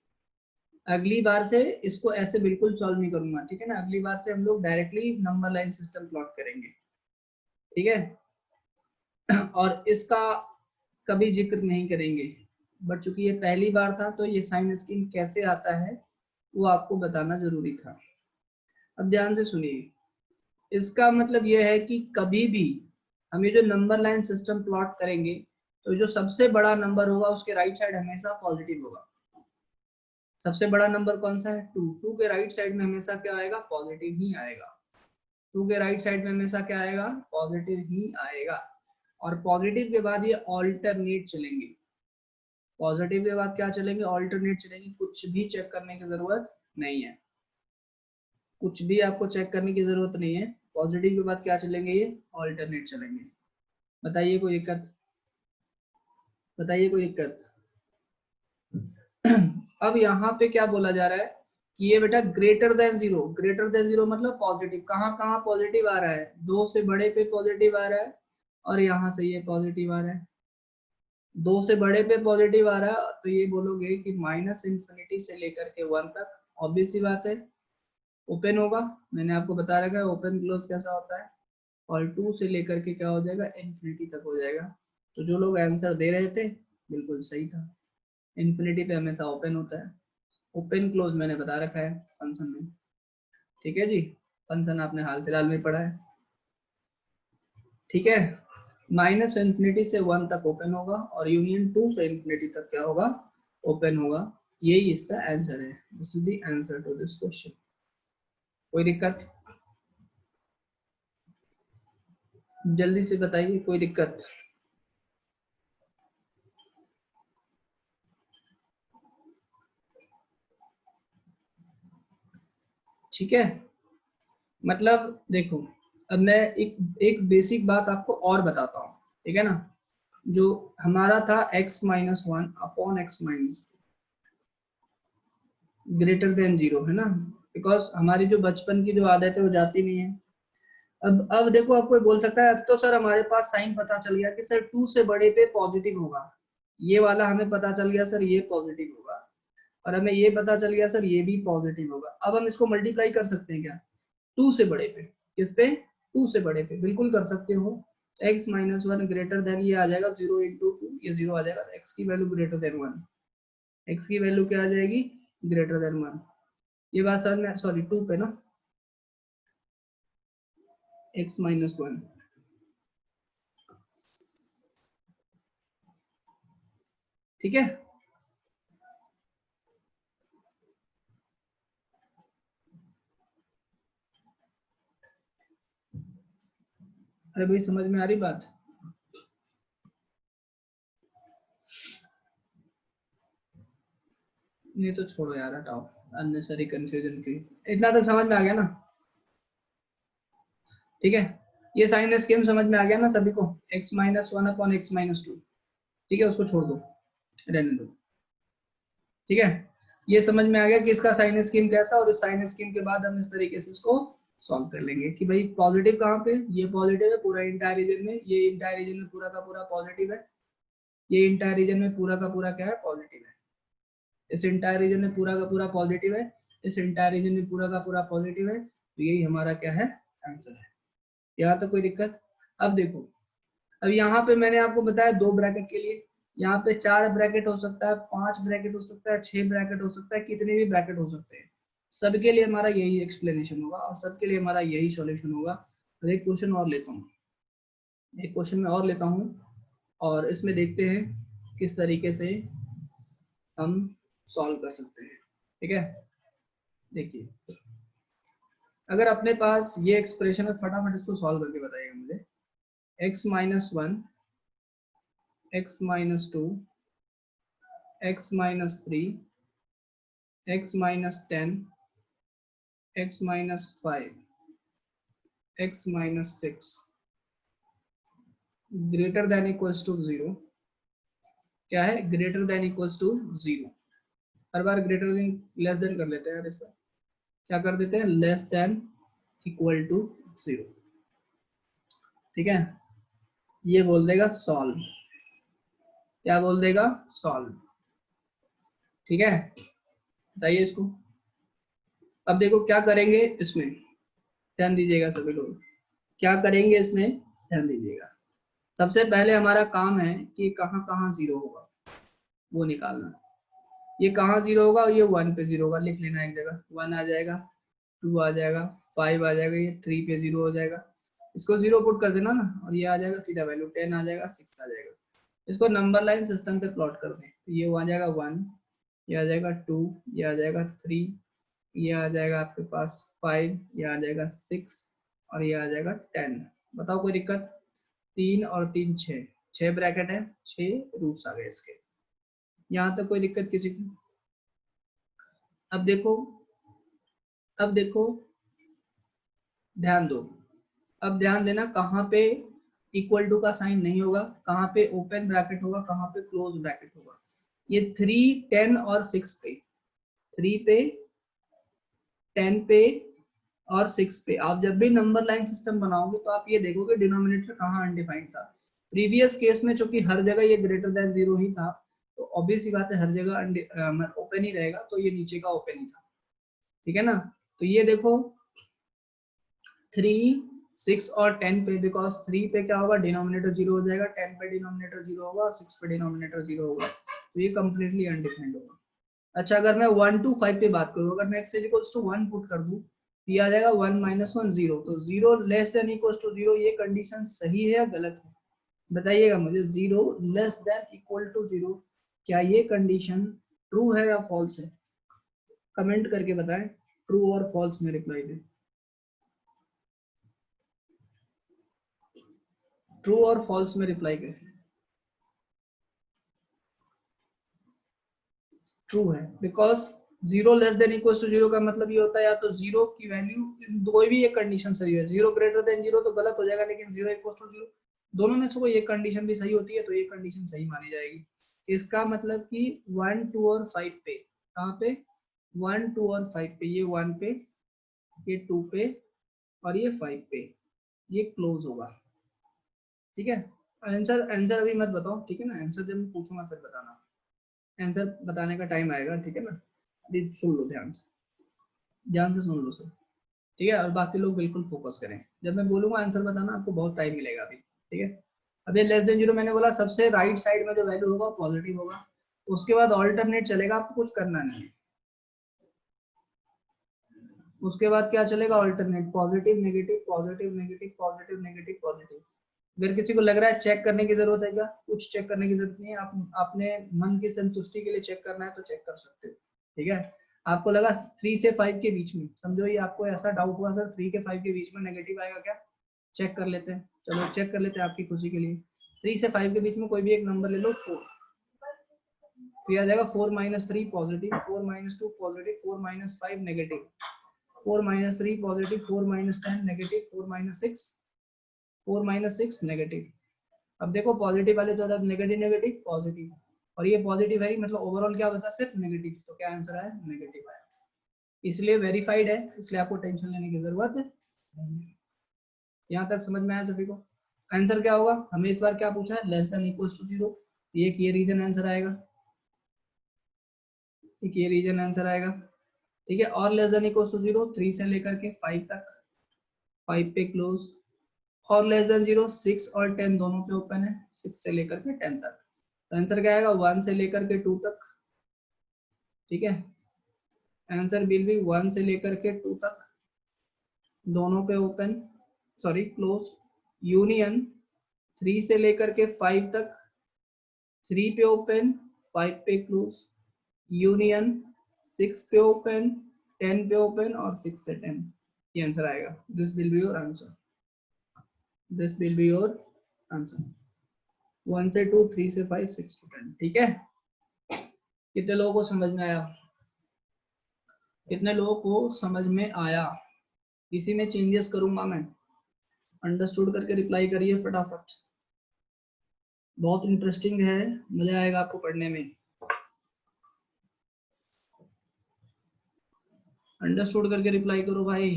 अगली बार से इसको ऐसे बिल्कुल सॉल्व नहीं करूंगा, ठीक है ना? अगली बार से हम लोग directly number line system plot करेंगे, ठीक है? और इसका कभी जिक्र नहीं करेंगे, बट चूंकि ये पहली बार था तो ये साइन स्कीम कैसे आता है वो आपको बताना जरूरी था। अब ध्यान से सुनिए, इसका मतलब यह है कि कभी भी हम ये जो नंबर लाइन सिस्टम प्लॉट करेंगे तो जो सबसे बड़ा नंबर होगा उसके राइट साइड हमेशा पॉजिटिव होगा। सबसे बड़ा नंबर कौन सा है? 2। 2 के राइट साइड में हमेशा क्या आएगा? पॉजिटिव ही आएगा। 2 के राइट साइड में हमेशा क्या आएगा? पॉजिटिव ही आएगा। और पॉजिटिव के बाद ये ऑल्टरनेट चलेंगे, पॉजिटिव के बाद क्या चलेंगे? ऑल्टरनेट चलेंगे। कुछ भी चेक करने की जरूरत नहीं है, कुछ भी आपको चेक करने की जरूरत नहीं है। पॉजिटिव के बाद क्या चलेंगे? ये ऑल्टरनेट चलेंगे। बताइए कोई दिक्कत? बताइए कोई दिक्कत? अब यहाँ पे क्या बोला जा रहा है कि ये बेटा ग्रेटर देन 0, ग्रेटर देन 0 मतलब पॉजिटिव। कहाँ कहाँ पॉजिटिव आ रहा है? 2 से बड़े पे पॉजिटिव आ रहा है और यहाँ से ये पॉजिटिव आ रहा है। 2 से बड़े पे पॉजिटिव आ रहा है तो ये बोलोगे कि माइनस इन्फिनिटी से लेकर के 1 तक, ऑब्वियस सी बात है ओपन होगा। मैंने आपको बता रखा है ओपन क्लोज कैसा होता है। और 2 से लेकर के क्या हो जाएगा? इन्फिनिटी तक हो जाएगा। तो जो लोग आंसर दे रहे थे बिल्कुल सही था, इन्फिनिटी पे हमेशा ओपन होता है। ओपन क्लोज मैंने बता रखा है फंक्शन में, ठीक है जी? फंक्शन आपने हाल फिलहाल में पढ़ा है, ठीक है? माइनस इन्फिनिटी से 1 तक ओपन होगा और यूनियन 2 से इन्फिनिटी तक क्या होगा? ओपन होगा। यही इसका आंसर है। This is the answer to this question. कोई दिक्कत? जल्दी से बताइए, कोई दिक्कत? ठीक है, मतलब देखो, अब मैं एक बेसिक बात आपको और बताता हूँ, ठीक है ना? जो हमारा था x minus 1 upon x minus 2 greater than 0, है ना? बिकॉज हमारी जो बचपन की जो आदत है वो जाती नहीं है। अब देखो, आप कोई बोल सकता है अब तो सर हमारे पास साइन पता चल गया कि सर 2 से बड़े पे पॉजिटिव होगा, ये वाला हमें पता चल गया सर ये पॉजिटिव होगा, और हमें ये पता चल गया सर ये भी पॉजिटिव होगा। अब हम इसको मल्टीप्लाई कर सकते हैं क्या? 2 से बड़े पे, किस पे? 2 से बड़े पे, बिल्कुल कर सकते हो। x माइनस 1 ग्रेटर देन, ये आ जाएगा 0 इंटू 2, ये 0 आ जाएगा। x की वैल्यू ग्रेटर देन 1, x की वैल्यू क्या आ जाएगी? Greater than 1। ये बात समझ में? सॉरी 2 पे ना, x माइनस 1, ठीक है? अरे भाई समझ में आ रही बात? नहीं तो छोड़ो यार, हटाओ अननेसेसरी कंफ्यूजन की। इतना तक समझ में आ गया ना? ठीक है, ये साइन स्कीम समझ में आ गया ना सभी को? x minus 1 upon x minus 2, ठीक है? उसको छोड़ दो, रहने दो, ठीक है? ये समझ में आ गया कि इसका साइन स्कीम कैसा, और इस साइन स्कीम के बाद हम इस तरीके से इसको सॉल्व कर लेंगे कि भाई पॉजिटिव कहाँ पे, ये पॉजिटिव है पूरा इंटायर रीजन में, ये इंटायर रीजन में पूरा का पूरा पॉजिटिव है, ये इंटायर रीजन में पूरा का पूरा क्या है, पॉजिटिव है, इस इंटायर रीजन में पूरा का पूरा पॉजिटिव है, इस इंटायर रीजन में पूरा का पूरा पॉजिटिव है, तो यही हमारा क्या है, आंसर है। यहाँ तो कोई दिक्कत। अब देखो, अब यहाँ पे मैंने आपको बताया 2 ब्रैकेट के लिए, यहाँ पे 4 ब्रैकेट हो सकता है, 5 ब्रैकेट हो सकता है, 6 ब्रैकेट हो सकता है, कितने भी ब्रैकेट हो सकते हैं, सबके लिए हमारा यही एक्सप्लेनेशन होगा और सबके लिए हमारा यही सॉल्यूशन होगा। तो एक क्वेश्चन और लेता हूँ, एक क्वेश्चन में और लेता हूँ और इसमें देखते हैं किस तरीके से हम सॉल्व कर सकते हैं। ठीक है, देखिए अगर अपने पास ये एक्सप्रेशन है, फटाफट इसको सॉल्व करके बताइएगा मुझे। x minus 1, x minus 2, x minus 3, x minus 10, x minus 5, x minus 6 greater than equals to 0। क्या है, ग्रेटर देन इक्वल्स टू 0। हर बार ग्रेटर देन लेस देन कर लेते हैं यार, इस पर क्या कर देते हैं, लेस देन इक्वल टू 0। ठीक है, ये बोल देगा सॉल्व, क्या बोल देगा, सॉल्व। ठीक है, बताइए इसको। अब देखो क्या करेंगे इसमें, ध्यान दीजिएगा सभी लोग, क्या करेंगे इसमें, ध्यान दीजिएगा। सबसे पहले हमारा काम है कि कहाँ कहाँ 0 होगा वो निकालना। ये कहाँ 0 होगा, ये 1 पे 0 होगा, लिख लेना एक जगह, 1 आ जाएगा, 2 आ जाएगा, 5 आ जाएगा, ये 3 पे 0 हो जाएगा, इसको 0 पुट कर देना ना, और ये आ जाएगा सीधा वैल्यू, 10 आ जाएगा, 6 आ जाएगा। इसको नंबर लाइन सिस्टम पे प्लॉट कर दें, तो ये आ जाएगा 1, ये आ जाएगा 2, ये आ जाएगा 3, ये आ जाएगा आपके पास 5, ये आ जाएगा 6 और ये आ जाएगा 10। बताओ कोई दिक्कत, 3 और 3 6, 6 ब्रैकेट है, 6 रूट्स आ गए इसके। यहाँ तक कोई दिक्कत किसी को। अब देखो, अब देखो, ध्यान दो, अब ध्यान देना कहाँ पे इक्वल टू का साइन नहीं होगा, कहाँ पे ओपन ब्रैकेट होगा, कहाँ पे क्लोज ब्रैकेट होगा। ये 3, 10 और 6 पे, 3 पे, 10 पे और 6 पे आप जब भी नंबर लाइन सिस्टम बनाओगे तो आप ये देखोगे डिनोमिनेटर कहाँ अनडिफाइंड था। प्रीवियस केस में चूंकि हर जगह ये ग्रेटर देन 0 ही था, तो ऑब्वियस ही बात है हर जगह ओपन ही रहेगा, तो ये नीचे का ओपन ही था। ठीक है ना, तो ये देखो 3, 6 और 10 पे, बिकॉज 3 पे क्या होगा, डिनोमिनेटर 0 हो जाएगा, 10 पे डिनोमिनेटर 0 होगा और 6 पे डिनोमिनेटर 0 होगा, तो ये कंप्लीटली अनडिफाइंड होगा। अच्छा, अगर मैं 1 to 5 पे बात करूँ, अगर मैं x इक्वल्स टू 1 पुट कर दूं, तो ये आ जाएगा 1 माइनस 1 0, तो 0 लेस देन इक्वल्स टू 0, ये कंडीशन सही है या गलत है, बताइएगा मुझे। 0 लेस देन इक्वल टू 0, क्या ये कंडीशन ट्रू है या फॉल्स है, कमेंट करके बताएं, ट्रू और फॉल्स में रिप्लाई दें। ट्रू और फॉल्स में रिप्लाई करें। ट्रू है, because 0 less than equal to 0 का मतलब ये होता है या तो 0 की वैल्यू, दो भी एक कंडीशन सही है, 0 ग्रेटर देन 0 तो गलत हो जाएगा, लेकिन 0 इक्वल टू 0 दोनों में से कोई एक कंडीशन भी सही होती है, तो ये कंडीशन सही मानी जाएगी। इसका मतलब कि 1, 2 और 5 पे, कहाँ पे, 1, 2 और 5 पे, ये 1 पे, ये 2 पे और ये 5 पे, ये क्लोज होगा। ठीक है, आंसर आंसर अभी मत बताओ, ठीक है ना, आंसर जब मैं पूछूंगा फिर बताना, आंसर बताने का टाइम आएगा, ठीक है ना। अभी सुन लो ध्यान से, ध्यान से सुन लो सर, ठीक है, और बाकी लोग बिल्कुल फोकस करें, जब मैं बोलूंगा आंसर बताना आपको बहुत टाइम मिलेगा अभी। ठीक है, अब ये लेस देन 0 मैंने बोला, सबसे राइट साइड में जो वैल्यू होगा पॉजिटिव होगा, उसके बाद ऑल्टरनेट चलेगा, आपको कुछ करना नहीं है। उसके बाद क्या चलेगा, alternate, positive negative, positive negative, positive negative, positive. अगर किसी को लग रहा है चेक करने की जरूरत है क्या, कुछ चेक करने की जरूरत नहीं है, आप अपने मन की संतुष्टि के लिए चेक करना है तो चेक कर सकते हो। ठीक है, आपको लगा 3 से 5 के बीच में, समझो ये आपको ऐसा डाउट हुआ सर 3 के 5 के बीच में नेगेटिव आएगा क्या, चेक कर लेते हैं, चलो चेक कर लेते हैं आपकी खुशी के लिए। 3 से 5 के बीच में कोई भी एक नंबर ले लो, 4, तो आ जाएगा 4 minus 3 positive, 4 minus 2 positive, 4 minus 5 negative, 4 minus 3 positive, 4 minus 10 negative, 4 minus 6, 4 minus 6 negative. अब देखो पॉजिटिव वाले जो नेगेटिव नेगेटिव पॉजिटिव, और ये पॉजिटिव है, मतलब ओवरऑल क्या बचा, सिर्फ नेगेटिव, तो क्या आंसर है, नेगेटिव है, इसलिए वेरीफाइड है, इसलिए आपको टेंशन लेने की जरूरत यहाँ तक समझ में आया सभी को? आंसर क्या होगा? हमें इस बार क्या पूछा है? Less than equals to 0। ये रीजन आंसर आएगा, ये रीजन आंसर आएगा। ठीक है, और लेस देन इक्वल्स टू 0 3 से लेकर के 5 तक, 5 पे क्लोज। और लेस देन 0 6 और 10 दोनों पे ओपन है, 6 से लेकर के 10 तक। तो आंसर क्या आएगा? 1 से लेकर के 2 तक। ठीक है, आंसर विल बी 1 से लेकर के 2 तक, दोनों पे ओपन, सॉरी क्लोज। यूनियन 3 से लेकर के 5 तक, 3 पे ओपन, 5 पे क्लोज। यूनियन 6 पे ओपन, 10 पे ओपन और 6 से 10। ये आंसर आएगा। This will be your answer, this will be your answer. 1 से 2, 3 से 5, 6 to 10। ठीक है, कितने लोगों को समझ में आया? कितने लोगों को समझ में आया? इसी में चेंजेस करूंगा मैं। अंडरस्टूड करके रिप्लाई करिए फटाफट, बहुत इंटरेस्टिंग है, मजा आएगा आपको पढ़ने में। अंडरस्टूड करके रिप्लाई करो भाई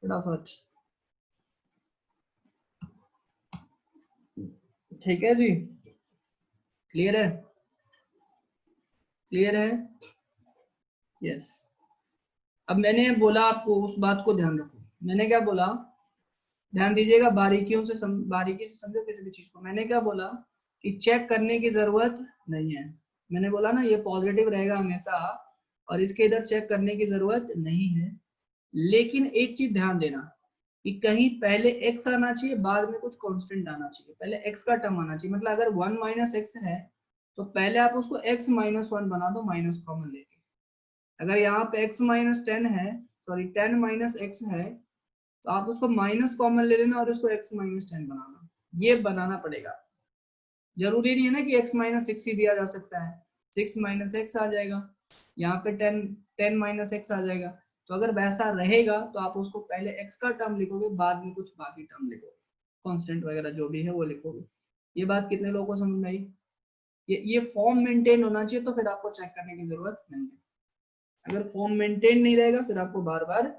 फटाफट। ठीक है जी, क्लियर है? क्लियर है? यस। अब मैंने बोला आपको, उस बात को ध्यान रखो। मैंने क्या बोला? ध्यान दीजिएगा, बारीकी से समझो किसी भी चीज को। मैंने क्या बोला कि चेक करने की जरूरत नहीं है। मैंने बोला ना ये पॉजिटिव रहेगा हमेशा, और इसके इधर चेक करने की जरूरत नहीं है। लेकिन एक चीज ध्यान देना कि कहीं पहले x आना चाहिए, बाद में कुछ कांस्टेंट आना चाहिए। पहले x का टर्म आना चाहिए, मतलब अगर 1 माइनस एक्स है तो पहले आप उसको x माइनस 1 बना दो, माइनस कॉमन लेके। अगर यहाँ पे x माइनस 10 है, सॉरी 10 माइनस एक्स है, तो आप उसको माइनस कॉमन ले लेना और उसको x माइनस 10 बनाना। ये बनाना पड़ेगा। जरूरी नहीं है ना कि x माइनस 6 ही दिया जा सकता है, 6 माइनस एक्स आ जाएगा, यहाँ पे 10 माइनस एक्स आ जाएगा। तो अगर वैसा रहेगा तो आप उसको पहले x का टर्म लिखोगे, बाद में कुछ बाकी टर्म लिखोगे, कांस्टेंट वगैरह जो भी है वो लिखोगे। ये बात कितने लोगों को समझ में आई? ये फॉर्म मेंटेन होना चाहिए, तो फिर आपको चेक करने की जरूरत नहीं है। अगर फॉर्म मेंटेन नहीं रहेगा फिर आपको बार बार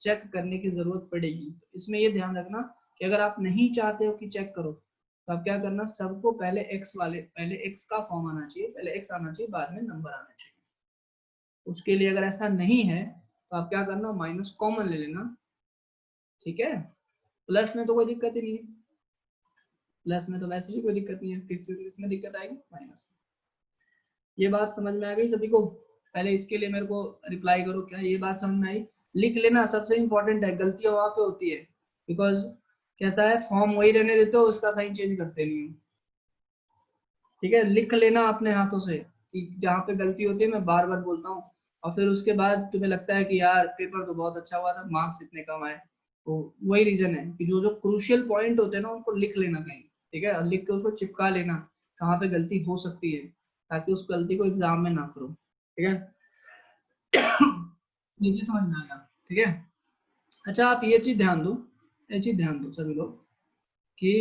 चेक करने की जरूरत पड़ेगी। इसमें ये ध्यान रखना कि अगर आप नहीं चाहते हो कि चेक करो, तो आप क्या करना, सबको पहले पहले x का फॉर्म आना चाहिए, पहले x आना चाहिए, बाद में नंबर आना चाहिए। उसके लिए अगर ऐसा नहीं है तो आप क्या करना, माइनस कॉमन ले लेना। ठीक है, प्लस में तो कोई दिक्कत ही नहीं है, प्लस में तो वैसे भी कोई दिक्कत नहीं है, किसमें दिक्कत आएगी? माइनस। ये बात समझ में आ गई सभी को? पहले इसके लिए मेरे को रिप्लाई करो, क्या ये बात समझ में आई? लिख लेना, सबसे इंपॉर्टेंट है। गलतियां वहां पे होती है, बिकॉज कैसा है, फॉर्म वही रहने देते हो, उसका साइन चेंज करते नहीं हो। ठीक है, लिख लेना अपने हाथों से कि जहाँ पे गलती होती है मैं बार बार बोलता हूँ, और फिर उसके बाद तुम्हें लगता है कि यार पेपर तो बहुत अच्छा हुआ था, मार्क्स इतने कम आए। तो वही रीजन है कि जो जो क्रूशियल पॉइंट होते हैं ना, उनको लिख लेना कहीं। ठीक है, और लिख के उसको चिपका लेना कहाँ पे गलती हो सकती है, ताकि उस गलती को एग्जाम में ना करो। ठीक है, ये चीज समझ में आ गया? ठीक है, अच्छा आप ये चीज ध्यान दो, ये चीज ध्यान दो सभी लोग कि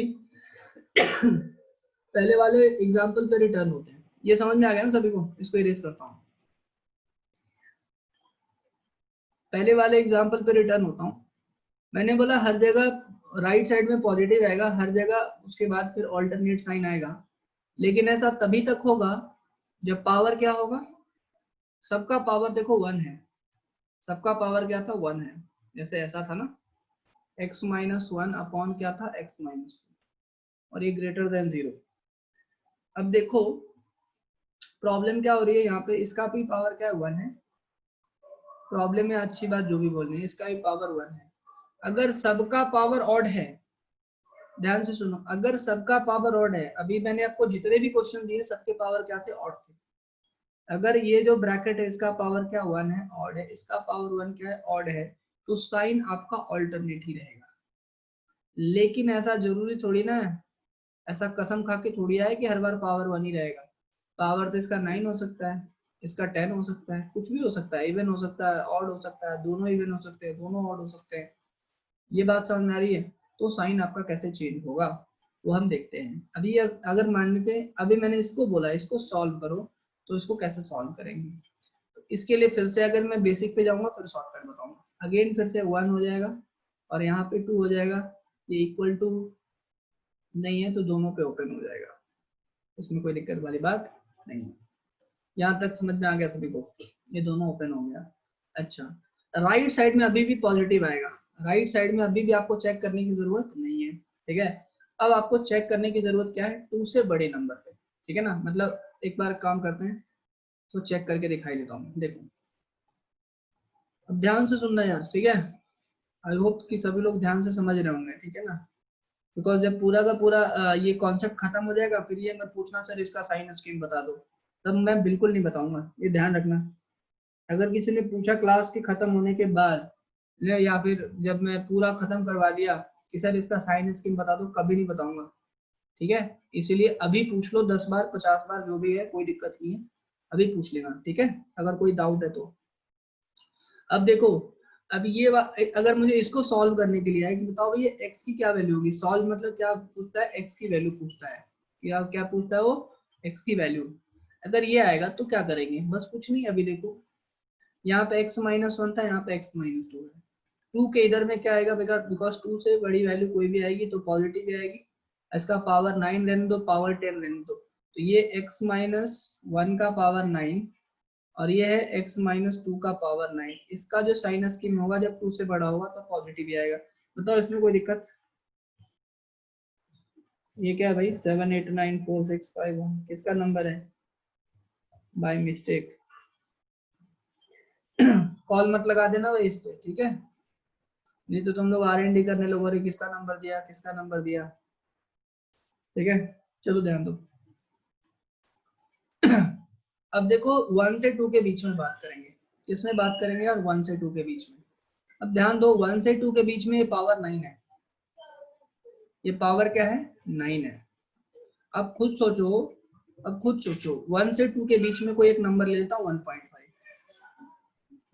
पहले वाले एग्जाम्पल पे रिटर्न होते हैं। ये समझ में आ गया ना सभी को? इसको इरेज करता हूँ। पहले वाले एग्जाम्पल पे रिटर्न होता हूँ। मैंने बोला हर जगह राइट साइड में पॉजिटिव आएगा, हर जगह उसके बाद फिर ऑल्टरनेट साइन आएगा। लेकिन ऐसा तभी तक होगा जब पावर क्या होगा, सबका पावर देखो 1 है, सबका पावर क्या था? 1 है। जैसे ऐसा था ना, x माइनस 1 अपॉन क्या था? x माइनस 1, और ये ग्रेटर देन 0। अब देखो प्रॉब्लम क्या हो रही है यहाँ पे, इसका भी पावर क्या है? 1 है। प्रॉब्लम में अच्छी बात जो भी बोल रही है, इसका भी पावर 1 है। अगर सबका पावर ऑड है, ध्यान से सुनो, अगर सबका पावर ऑड है, अभी मैंने आपको जितने भी क्वेश्चन दिए सबके पावर क्या थे? ऑड थे। अगर ये जो ब्रैकेट है इसका पावर क्या 1 है, ऑड है, इसका पावर 1 क्या है? ऑड है, तो साइन आपका ऑल्टरनेट ही रहेगा। लेकिन ऐसा जरूरी थोड़ी ना है, ऐसा कसम खा के थोड़ी है कि हर बार पावर 1 ही रहेगा। पावर तो इसका 9 हो सकता है, इसका 10 हो सकता है, कुछ भी हो सकता है, इवन हो सकता है, ऑड हो सकता है, दोनों इवन हो सकते हैं, दोनों ऑड हो सकते हैं। ये बात समझ में आ रही है? तो साइन आपका कैसे चेंज होगा वो हम देखते हैं। अभी अगर मान लेते हैं, अभी मैंने इसको बोला इसको सॉल्व करो, तो इसको कैसे सॉल्व करेंगे? तो इसके लिए फिर से अगर मैं बेसिक पे जाऊंगा, फिर शॉर्टकट बताऊंगा। अगेन फिर से 1 हो जाएगा, और यहाँ पे 2 हो जाएगा, ये इक्वल टू नहीं है तो दोनों पे ओपन हो जाएगा, इसमें कोई दिक्कत वाली बात नहीं है। यहाँ तक समझ में आ गया सभी को, ये दोनों ओपन हो गया। अच्छा, राइट साइड में अभी भी पॉजिटिव आएगा, राइट साइड में अभी भी आपको चेक करने की जरूरत नहीं है, ठीक है। अब आपको चेक करने की जरूरत क्या है, 2 से बड़े नंबर पे, ठीक है ना। मतलब एक बार काम करते हैं तो चेक करके दिखाई देता हूँ, देखो अब ध्यान से सुनना यार, ठीक है। आई होप कि सभी लोग ध्यान से समझ रहे होंगे, ठीक है ना। बिकॉज जब पूरा का पूरा ये कॉन्सेप्ट खत्म हो जाएगा फिर ये मत पूछना सर इसका साइन स्कीम बता दो, तब मैं बिल्कुल नहीं बताऊंगा, ये ध्यान रखना। अगर किसी ने पूछा क्लास के खत्म होने के बाद या फिर जब मैं पूरा खत्म करवा दिया कि सर इसका साइन स्कीम बता दो, कभी नहीं बताऊंगा, ठीक है। इसीलिए अभी पूछ लो 10 बार 50 बार जो भी है, कोई दिक्कत नहीं है, अभी पूछ लेना, ठीक है, अगर कोई डाउट है तो। अब देखो, अब ये अगर मुझे इसको सॉल्व करने के लिए है कि बताओ ये x की क्या वैल्यू होगी, सॉल्व मतलब क्या पूछता है, x की वैल्यू पूछता है, क्या क्या पूछता है वो, x की वैल्यू। अगर ये आएगा तो क्या करेंगे, बस कुछ नहीं, अभी देखो यहाँ पे x माइनस 1 था, यहाँ पे x माइनस 2 है, 2 के इधर में क्या आएगा, बिकॉज 2 से बड़ी वैल्यू कोई भी आएगी तो पॉजिटिव ही आएगी। इसका पावर 9 लेने दो, पावर 10 लेने दो, तो ये x माइनस 1 का पावर 9 और ये है x माइनस 2 का पावर 9, इसका जो साइन स्कीम होगा जब 2 से बड़ा होगा तो पॉजिटिव ही आएगा। बताओ इसमें कोई दिक्कत, ये क्या है भाई, 7894651 किसका नंबर है, बाय मिस्टेक कॉल मत लगा देना भाई इस पे, ठीक है, नहीं तो तुम लोग R&D करने लोगों, किसका नंबर दिया किसका नंबर दिया, ठीक है। चलो ध्यान दो अब देखो 1 से 2 के बीच में बात करेंगे, किसमें बात करेंगे यार, 1 से 2 के बीच में। अब ध्यान दो 1 से 2 के बीच में ये पावर 9 है, ये पावर क्या है 9 है। अब खुद सोचो, अब खुद सोचो 1 से 2 के बीच में कोई एक नंबर ले लेता हूँ 1.5,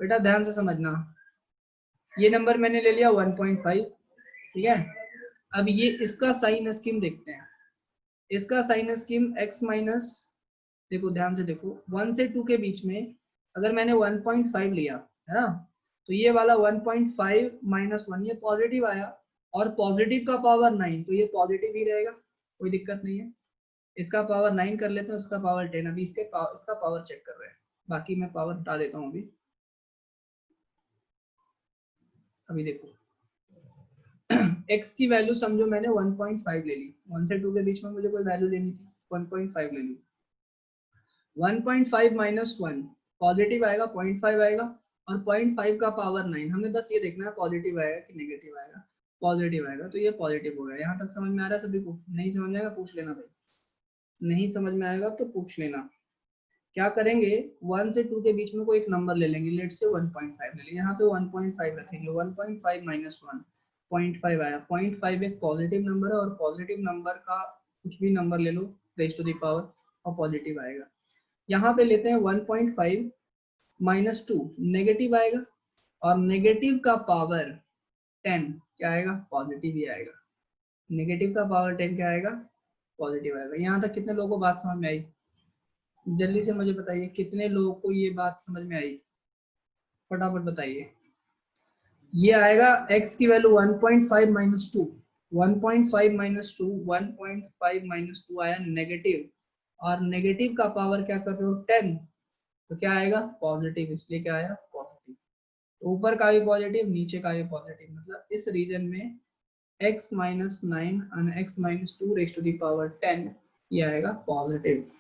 बेटा ध्यान से समझना, ये नंबर मैंने ले लिया 1.5, ठीक है। अब ये इसका साइन स्कीम देखते हैं, इसका साइन स्कीम x माइनस, देखो ध्यान से देखो 1 से 2 के बीच में अगर मैंने 1.5 लिया है ना, तो ये वाला 1.5 माइनस 1 ये पॉजिटिव आया, और पॉजिटिव का पावर 9 तो ये पॉजिटिव ही रहेगा, कोई दिक्कत नहीं है। इसका पावर 9 कर लेते हैं, उसका पावर 10, अभी इसका पावर चेक कर रहे हैं, बाकी मैं पावर बता देता हूँ अभी देखो x की वैल्यू समझो मैंने 1.5 ले ली, 1 से 2 के बीच में मुझे कोई वैल्यू लेनी थी, 1.5 ले ली, 1.5 माइनस 1 पॉजिटिव आएगा, 0.5 आएगा, और 0.5 का पावर 9, हमें बस ये देखना है पॉजिटिव आएगा कि नेगेटिव आएगा, पॉजिटिव आएगा तो ये पॉजिटिव हो गया। यहाँ तक समझ में आ रहा है सभी को, नहीं समझ में आएगा पूछ लेना भाई, नहीं समझ में आएगा तो पूछ लेना। क्या करेंगे 1 से 2 के बीच में कोई एक नंबर ले लेंगे, लेट से 1.5 ले लेंगे, यहाँ पे 1.5 रखेंगे, 1.5 माइनस 1 0.5 आया, 0.5 एक पॉजिटिव नंबर है, और पॉजिटिव नंबर का कुछ भी नंबर ले लो रेज टू द पावर और पॉजिटिव आएगा। यहाँ पे लेते हैं 1.5 माइनस 2 नेगेटिव आएगा, और नेगेटिव का पावर 10 क्या आएगा, पॉजिटिव ही आएगा, नेगेटिव का पावर 10 क्या आएगा, पॉजिटिव आएगा। यहाँ तक कितने लोगों को बात समझ में आई, जल्दी से मुझे बताइए कितने लोगों को ये बात समझ में आई, फटाफट बताइए। ये आएगा x की वैल्यू 1.5 माइनस 2, 1.5 माइनस 2, 1.5 माइनस 2 आया नेगेटिव, और नेगेटिव का पावर क्या कर रहे हो 10, तो क्या आएगा पॉजिटिव, इसलिए क्या आया पॉजिटिव, तो ऊपर का भी पॉजिटिव नीचे का भी पॉजिटिव, मतलब इस रीजन में x माइनस 9 और x minus 2 raise to the power 10 ये आएगा पॉजिटिव,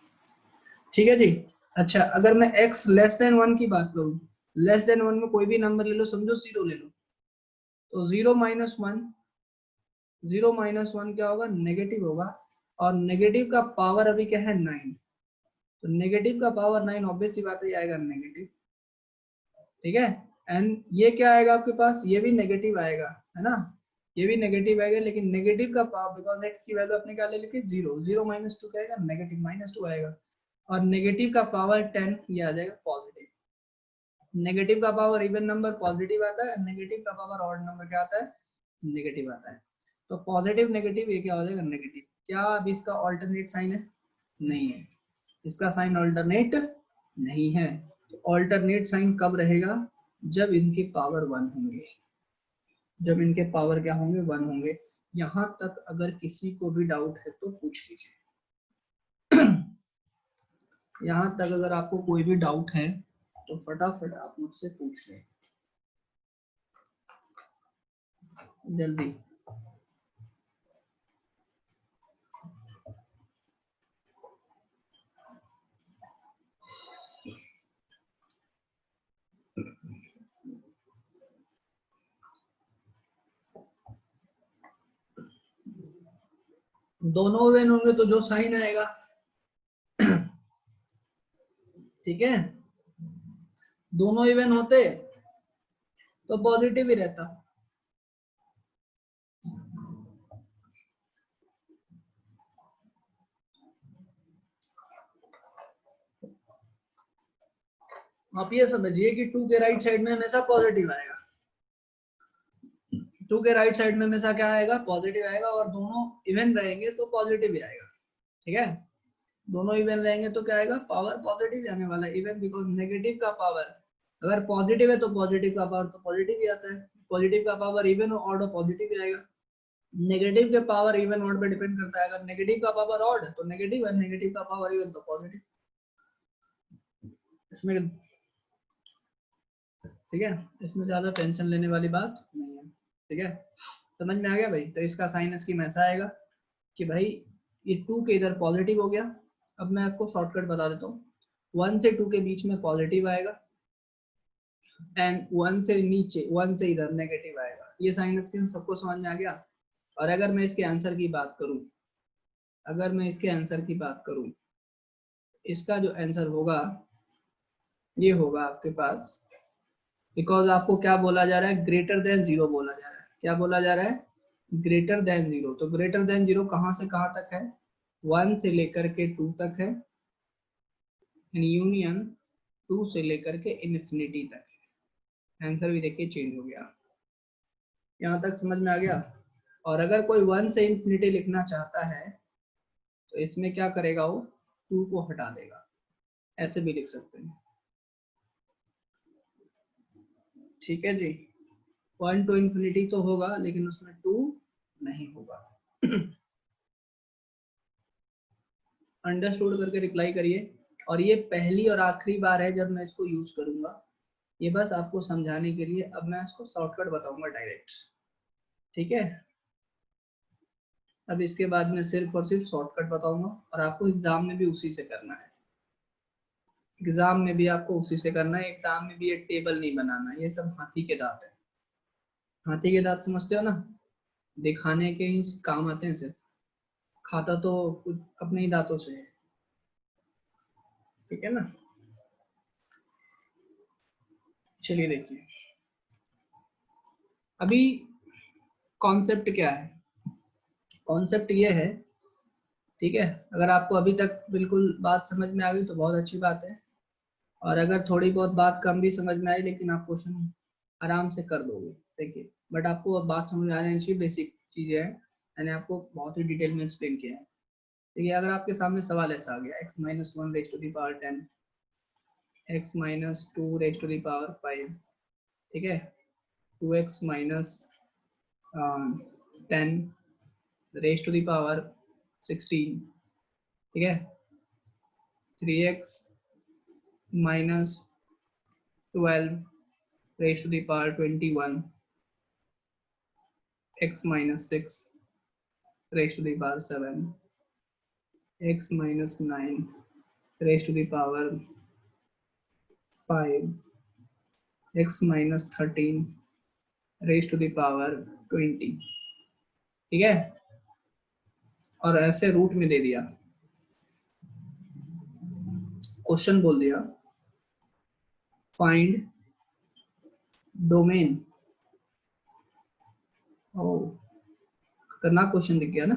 ठीक है जी। अच्छा अगर मैं x लेस देन 1 की बात करूं, लेस देन 1 में कोई भी नंबर ले लो, समझो 0 ले लो, तो 0 माइनस 1, 0 माइनस 1 क्या होगा नेगेटिव होगा, और नेगेटिव का पावर अभी क्या है 9, तो नेगेटिव का पावर 9 ऑब्वियस सी बात है आएगा नेगेटिव, ठीक है। एंड ये क्या आएगा आपके पास, ये भी नेगेटिव आएगा है ना, ये भी नेगेटिव आएगा, लेकिन नेगेटिव का पावर बिकॉज x की वैल्यू अपने क्या ले लिखी 0, 0 माइनस 2 क्या आएगा नेगेटिव माइनस 2 आएगा, और नेगेटिव का पावर 10 ये आ जाएगा पॉजिटिव। नेगेटिव का पावर इवन नंबर पॉजिटिव आता है, नेगेटिव का पावर ऑड नंबर क्या आता है नेगेटिव आता है, तो पॉजिटिव नेगेटिव ये क्या हो जाएगा नेगेटिव। क्या अब इसका ऑल्टरनेट साइन है, नहीं है, इसका साइन ऑल्टरनेट नहीं है, तो ऑल्टरनेट साइन कब रहेगा, जब इनके पावर 1 होंगे, जब इनके पावर क्या होंगे 1 होंगे। यहाँ तक अगर किसी को भी डाउट है तो पूछ लीजिए। यहाँ तक अगर आपको कोई भी डाउट है तो फटाफट आप मुझसे पूछ लें जल्दी। दोनों इवन होंगे तो जो साइन आएगा, ठीक है, दोनों इवन होते तो पॉजिटिव ही रहता। आप ये समझिए कि 2 के राइट साइड में हमेशा पॉजिटिव आएगा, 2 के राइट साइड में हमेशा क्या आएगा, पॉजिटिव आएगा, और दोनों इवन रहेंगे तो पॉजिटिव ही आएगा, ठीक है। दोनों इवन रहेंगे तो क्या आएगा, पावर पॉजिटिव आने वाला है, इवन, बिकॉज नेगेटिव का पावर अगर पॉजिटिव है तो पॉजिटिव का पावर तो पॉजिटिव ही आता है, पॉजिटिव का पावर इवन ऑड और पॉजिटिव ही आएगा। नेगेटिव के पावर इवन ऑड पे डिपेंड करता है, अगर नेगेटिव का पावर ऑड तो नेगेटिव है, नेगेटिव का पावर इवन तो पॉजिटिव। इसमें ठीक है, इसमें ज्यादा टेंशन लेने वाली बात नहीं है, ठीक है, समझ में आ गया भाई। तो इसका साइन स्कीम ऐसा आएगा कि भाई ये 2 के इधर पॉजिटिव हो गया। अब मैं आपको शॉर्टकट बता देता हूँ, 1 से 2 के बीच में पॉजिटिव आएगा एंड 1 से नीचे 1 से इधर नेगेटिव आएगा। ये साइन स्कीम सबको समझ में आ गया। और अगर मैं इसके आंसर की बात करूं, अगर मैं इसके आंसर की बात करूं, इसका जो आंसर होगा ये होगा आपके पास, बिकॉज आपको क्या बोला जा रहा है, ग्रेटर देन 0 बोला जा रहा है। क्या बोला जा रहा है, ग्रेटर देन 0। तो ग्रेटर देन 0 कहां से कहां तक है, 1 से लेकर के 2 तक है, यूनियन 2 से लेकर के इन्फिनिटी तक है। आंसर भी देखिए चेंज हो गया, यहाँ तक समझ में आ गया। और अगर कोई 1 से इन्फिनिटी लिखना चाहता है तो इसमें क्या करेगा, वो 2 को हटा देगा, ऐसे भी लिख सकते हैं, ठीक है जी। 1 टू इन्फिनिटी तो होगा लेकिन उसमें 2 नहीं होगा। अंडरस्टूड करके रिप्लाई करिए। और ये पहली और आखिरी बार है जब मैं इसको यूज करूंगा, ये बस आपको समझाने के लिए। अब मैं इसको शॉर्टकट बताऊंगा डायरेक्ट, ठीक है। अब इसके बाद मैं सिर्फ और सिर्फ शॉर्टकट बताऊंगा, और आपको एग्जाम में भी उसी से करना है, एग्जाम में भी आपको उसी से करना है। एग्जाम में भी ये टेबल नहीं बनाना, ये सब हाथी के दांत है। हाथी के दांत समझते हो ना, दिखाने के ही काम आते हैं सिर्फ, खाता तो कुछ अपने ही दांतों से है, ठीक है ना। चलिए देखिए, अभी कॉन्सेप्ट क्या है, कॉन्सेप्ट ये है, ठीक है। अगर आपको अभी तक बिल्कुल बात समझ में आ गई तो बहुत अच्छी बात है, और अगर थोड़ी बहुत बात कम भी समझ में आई लेकिन आप क्वेश्चन आराम से कर दोगे, देखिए। बट आपको अब बात समझ में आ जानी चाहिए, बेसिक चीजें हैं, मैंने आपको बहुत ही डिटेल में एक्सप्लेन किया है। देखिए, अगर आपके सामने सवाल ऐसा आ गया, x-1 raise to the power 10, x-2 raise to the power 5, ठीक है, 2x minus 10 raise to the power 16, ठीक है, 3x minus 12 raise to the power 21, x minus 6 raise to the power 7, x minus 9 raise to the power 5, x minus 13 raise to the power 20, ठीक है। और ऐसे root में दे दिया, question बोल दिया फाइंड डोमेन। ओ, खतरनाक क्वेश्चन दिख गया ना,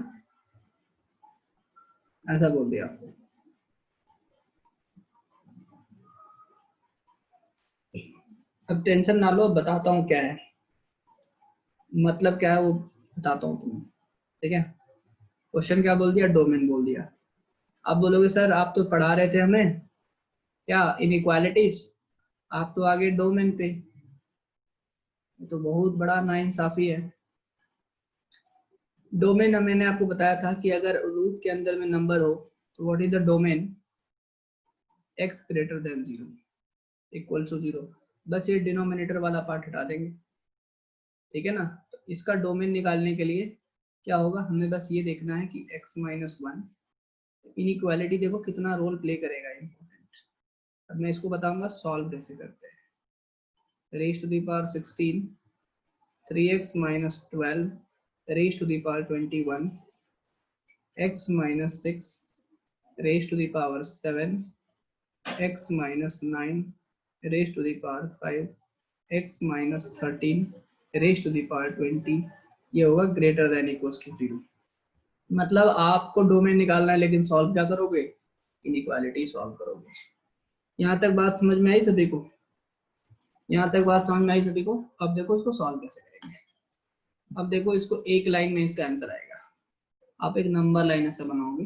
ऐसा बोल दिया आपको। अब टेंशन ना लो, बताता हूँ क्या है, मतलब क्या है वो बताता हूँ तुम्हें, ठीक है। क्वेश्चन क्या बोल दिया, डोमेन बोल दिया। आप बोलोगे सर आप तो पढ़ा रहे थे हमें क्या, इनइक्वालिटीज, आप तो आगे डोमेन पे। ये तो बहुत बड़ा नाइंसाफी है। डोमेन मैंने आपको बताया था कि अगर रूट के अंदर में नंबर हो तो what is the domain, x greater than 0 equal to 0। बस ये डिनोमिनेटर वाला पार्ट हटा देंगे, ठीक है ना। तो इसका डोमेन निकालने के लिए क्या होगा, हमें बस ये देखना है कि x माइनस वन, इनइक्वालिटी देखो कितना रोल प्ले करेगा इम्पोर्टेंट। अब मैं इसको बताऊंगा सॉल्व कैसे करते हैं। Raise to the power 16, 3x minus 12 raise to the power 21, x minus 6 raise to the power 7, x minus 9 raised to the power 5, x minus 13 raised to the power 20, ये होगा ग्रेटर देन इक्वल्स टू 0। मतलब आपको domain निकालना है, लेकिन solve क्या करोगे, inequality solve करोगे। यहाँ तक बात समझ में आई सभी को? यहाँ तक बात समझ में आई सभी को? अब देखो इसको सॉल्व कैसे करेंगे। अब देखो इसको एक लाइन में इसका आंसर आएगा। आप एक नंबर लाइन ऐसा बनाओगे,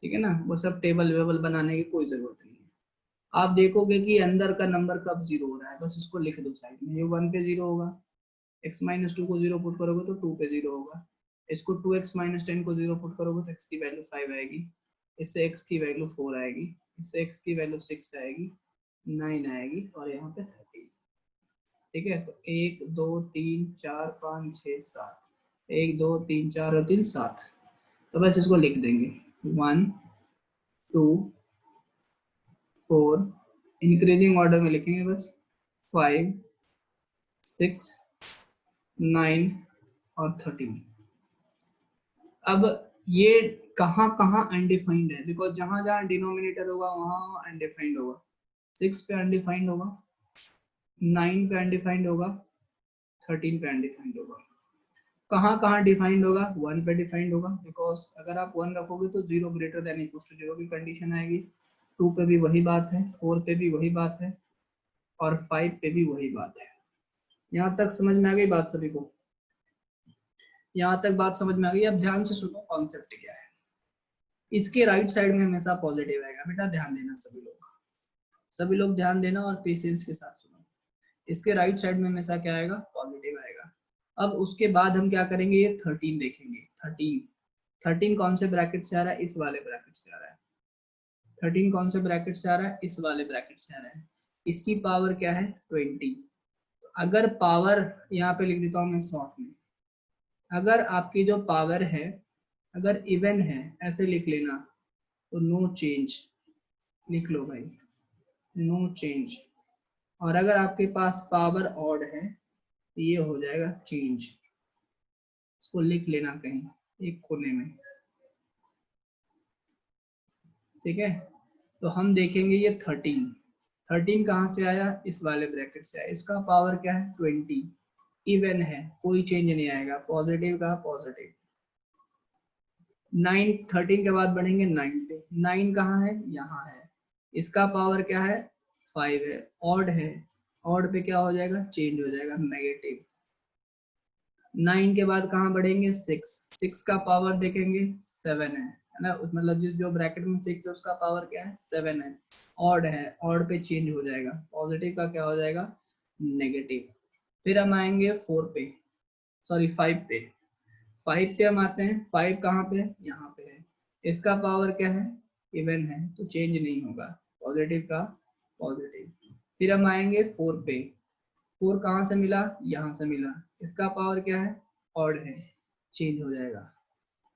ठीक है ना, वो सब टेबल वेबल बनाने की कोई जरूरत नहीं है। आप देखोगे कि अंदर का नंबर कब जीरो हो रहा है, बस इसको लिख दो साइड में। ये 1 पे जीरो होगा, x माइनस 2 को जीरो पुट करोगे तो 2 पे जीरो होगा। इसको 2x माइनस 10 को जीरो पुट करोगे तो x की वैल्यू 5 आएगी, इससे x की वैल्यू 4 आएगी, इससे x की वैल्यू 6 आएगी, 9 आएगी और यहाँ पे 13। ठीक है, तो 1 2 3 4 5 6 7, 1 2 3 4 और 3 7। तो बस इसको लिख देंगे 1 2 4, इंक्रीजिंग ऑर्डर में लिखेंगे बस 5 6 9 और 13। अब ये कहाँ कहाँ अनडिफाइंड है, बिकॉज जहां जहां डिनोमिनेटर होगा वहां अनडिफाइंड होगा। 6 पे अनडिफाइंड होगा, 9 पे अनडिफाइंड होगा, 13 पे अनडिफाइंड होगा। कहाँ कहाँ डिफाइंड होगा, 1 पे डिफाइंड होगा, बिकॉज अगर आप 1 रखोगे तो 0 ग्रेटर देन इक्वल टू 0 की कंडीशन आएगी। 2 पे भी वही बात है, 4 पे भी वही बात है और 5 पे भी वही बात है। यहाँ तक समझ में आ गई बात सभी को? यहाँ तक बात समझ में आ गई? अब ध्यान से सुनो कॉन्सेप्ट क्या है। इसके राइट साइड में हमेशा पॉजिटिव आएगा, बेटा ध्यान देना सभी लोग, सभी लोग ध्यान देना और पेशेंस के साथ सुनो। इसके राइट साइड में हमेशा क्या आएगा, पॉजिटिव आएगा। अब उसके बाद हम क्या करेंगे, ये 13 देखेंगे। 13 कौन से ब्रैकेट से आ रहा है, इस वाले ब्रैकेट से आ रहा है। 13 कौन से ब्रैकेट से आ रहा है, इस वाले ब्रैकेट से आ रहा है। इसकी पावर क्या है, 20। अगर पावर यहाँ पे लिख देता हूँ मैं शॉर्ट में, अगर आपकी जो पावर है अगर इवन है ऐसे लिख लेना, तो नो चेंज लिख लो भाई, नो चेंज। और अगर आपके पास पावर ऑड है तो ये हो जाएगा चेंज। इसको लिख लेना कहीं एक कोने में, ठीक है। तो हम देखेंगे ये 13 कहाँ से आया, इस वाले ब्रैकेट से आया। इसका पावर क्या है, 20, इवन है, कोई चेंज नहीं आएगा, पॉजिटिव का पॉजिटिव। 9 13 के बाद बढ़ेंगे 9 पे, 9 कहाँ है, यहाँ है। इसका पावर क्या है, 5 है, ऑड है, ऑड पे क्या हो जाएगा, चेंज हो जाएगा नेगेटिव। 9 के बाद कहाँ बढ़ेंगे, 6 का पावर देखेंगे 7 है ना, मतलब जिस जो ब्रैकेट में 6 है उसका पावर क्या है, 7 है, ऑड पे चेंज हो जाएगा, पॉजिटिव का क्या हो जाएगा, नेगेटिव। फिर हम आएंगे 4 पे, सॉरी 5 पे। 5 पे हम आते हैं, 5 कहाँ पे है, यहाँ पे है। इसका पावर क्या है, इवन है, तो चेंज नहीं होगा, पॉजिटिव का पॉजिटिव। फिर हम आएंगे 4 पे, 4 कहाँ से मिला, यहाँ से मिला। इसका पावर क्या है, ऑड है, चेंज हो जाएगा।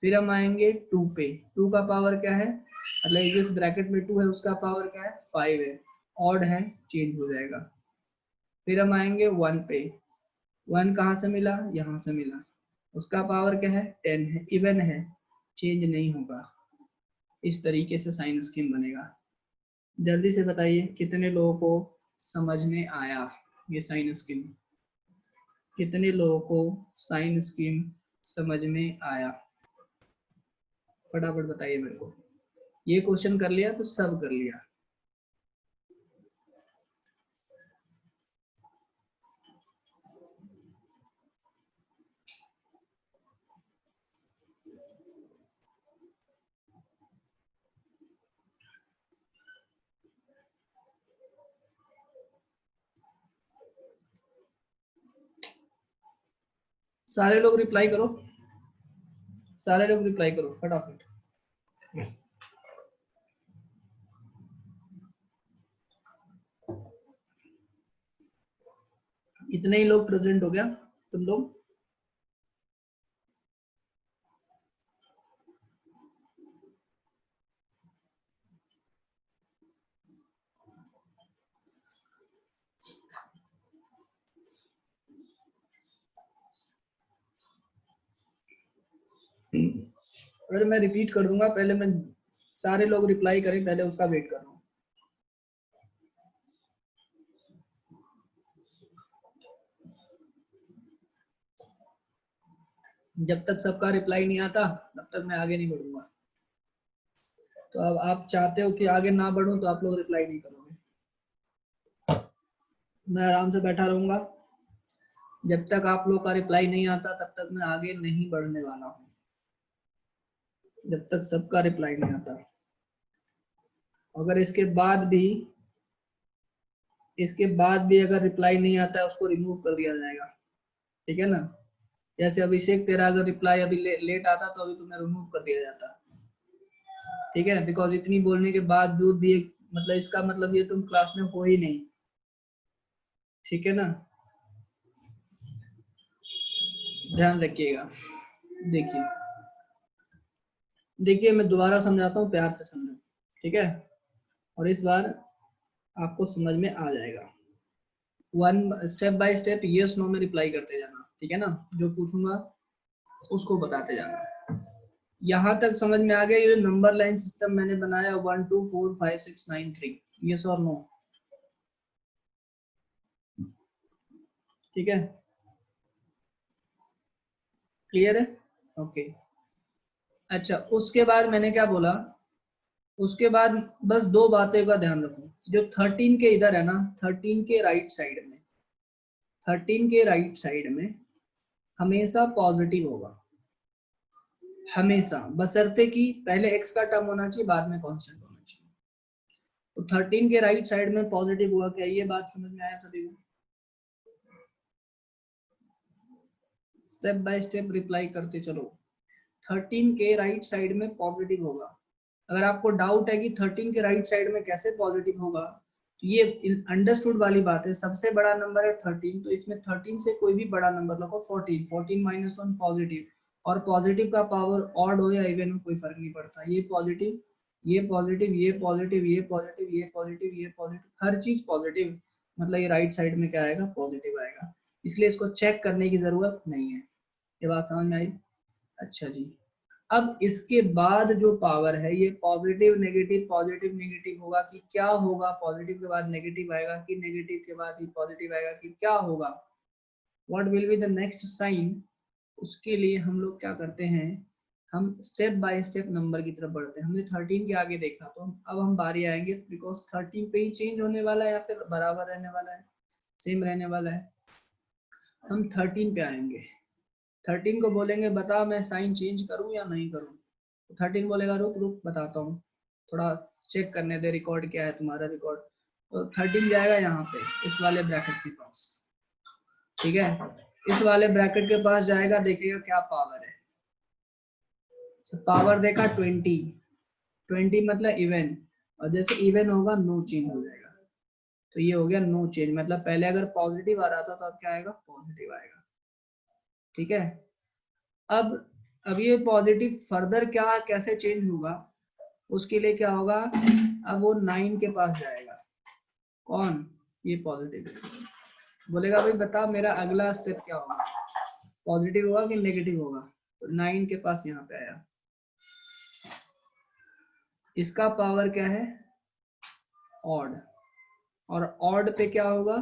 फिर हम आएंगे 2 पे, 2 का पावर क्या है, मतलब जिस ब्रैकेट में 2 है उसका पावर क्या है, 5 है, ऑड है, चेंज हो जाएगा। फिर हम आएंगे 1 पे, 1 कहाँ से मिला, यहाँ से मिला। उसका पावर क्या है, 10 है, इवन है, चेंज नहीं होगा। इस तरीके से साइन स्कीम बनेगा। जल्दी से बताइए कितने लोगों को समझ में आया ये साइन स्कीम, कितने लोगों को साइन स्कीम समझ में आया, फटाफट बताइए मेरे को। ये क्वेश्चन कर लिया तो सब कर लिया। सारे लोग रिप्लाई करो, सारे लोग रिप्लाई करो फटाफट। इतने ही लोग प्रेजेंट हो गया तुम लोग। अरे मैं रिपीट कर दूंगा, पहले मैं सारे लोग रिप्लाई करें, पहले उसका वेट कर रहा हूँ। जब तक सबका रिप्लाई नहीं आता तब तक मैं आगे नहीं बढ़ूंगा। तो अब आप चाहते हो कि आगे ना बढ़ूं तो आप लोग रिप्लाई नहीं करोगे, मैं आराम से बैठा रहूंगा। जब तक आप लोग का रिप्लाई नहीं आता तब तक मैं आगे नहीं बढ़ने वाला हूँ, जब तक सबका रिप्लाई नहीं आता। अगर इसके बाद भी अगर रिप्लाई नहीं आता है उसको रिमूव कर दिया जाएगा, ठीक है ना। जैसे अभिषेक तेरा अगर रिप्लाई अभी लेट आता तो अभी तुम्हें रिमूव कर दिया जाता, ठीक है। बिकॉज इतनी बोलने के बावजूद भी मतलब इसका मतलब ये तुम क्लास में हो ही नहीं, ठीक है ना। ध्यान रखिएगा। देखिए देखिए मैं दोबारा समझाता हूँ, प्यार से समझो, ठीक है। और इस बार आपको समझ में आ जाएगा। One step by step yes no में रिप्लाई करते जाना, ठीक है ना। जो पूछूंगा उसको बताते जाना। यहाँ तक समझ में आ गया। ये नंबर लाइन सिस्टम मैंने बनाया 1 2 4 5 6 9 3, यस और नो, ठीक है। क्लियर है? ओके। अच्छा उसके बाद मैंने क्या बोला, उसके बाद बस दो बातें का ध्यान रखो। जो 13 के इधर है ना, 13 के राइट साइड में, 13 के राइट साइड में हमेशा पॉजिटिव होगा, हमेशा, बशर्ते कि पहले x का टर्म होना चाहिए, बाद में कांस्टेंट होना चाहिए। तो 13 के राइट साइड में पॉजिटिव हुआ, क्या ये बात समझ में आया सभी को? स्टेप बाय स्टेप रिप्लाई करते चलो। 13 के राइट साइड में पॉजिटिव होगा। अगर आपको डाउट है कि 13 के राइट साइड में कैसे पॉजिटिव होगा, तो ये अंडरस्टूड वाली बात है। सबसे बड़ा नंबर है 13, तो इसमें 13 से कोई भी बड़ा नंबर लो, 14, 14 माइनस 1 पॉजिटिव। और पॉजिटिव का पावर ऑड हो या इवन हो कोई फर्क नहीं पड़ता। ये पॉजिटिव, ये पॉजिटिव, ये पॉजिटिव, ये पॉजिटिव, ये पॉजिटिव, ये पॉजिटिव, हर चीज पॉजिटिव, मतलब ये राइट साइड में क्या आएगा, पॉजिटिव आएगा। इसलिए इसको चेक करने की जरूरत नहीं है। ये बात समझ में आई? अच्छा जी। अब इसके बाद जो पावर है ये पॉजिटिव नेगेटिव होगा कि क्या होगा, पॉजिटिव के बाद नेगेटिव आएगा कि नेगेटिव के बाद ही पॉजिटिव आएगा कि क्या होगा, what will be the next sign. उसके लिए हम लोग क्या करते हैं, हम स्टेप बाय स्टेप नंबर की तरफ बढ़ते हैं। हमने 13 के आगे देखा, तो अब हम बारी आएंगे, बिकॉज 13 पे ही चेंज होने वाला है या फिर बराबर रहने वाला है, सेम रहने वाला है। हम 13 पे आएंगे। 13 को बोलेंगे बता मैं साइन चेंज करूं या नहीं करूं, तो 13 बोलेगा रुक रुक बताता हूँ, थोड़ा चेक करने दे रिकॉर्ड क्या है तुम्हारा रिकॉर्ड। तो 13 जाएगा यहाँ पे इस वाले ब्रैकेट के पास, ठीक है। इस वाले ब्रैकेट के पास जाएगा, देखिएगा क्या पावर है। पावर देखा 20, 20 मतलब इवन, और जैसे इवन होगा नो चेंज हो जाएगा। तो ये हो गया नो चेंज, मतलब पहले अगर पॉजिटिव आ रहा था तो अब क्या आएगा, पॉजिटिव आएगा, ठीक है। अब ये पॉजिटिव फर्दर क्या कैसे चेंज होगा, उसके लिए क्या होगा, अब वो 9 के पास जाएगा। कौन? ये पॉजिटिव बोलेगा भाई बता मेरा अगला स्टेप क्या होगा, पॉजिटिव होगा कि नेगेटिव होगा। तो 9 के पास यहाँ पे आया, इसका पावर क्या है, ऑड, और ऑड पे क्या होगा,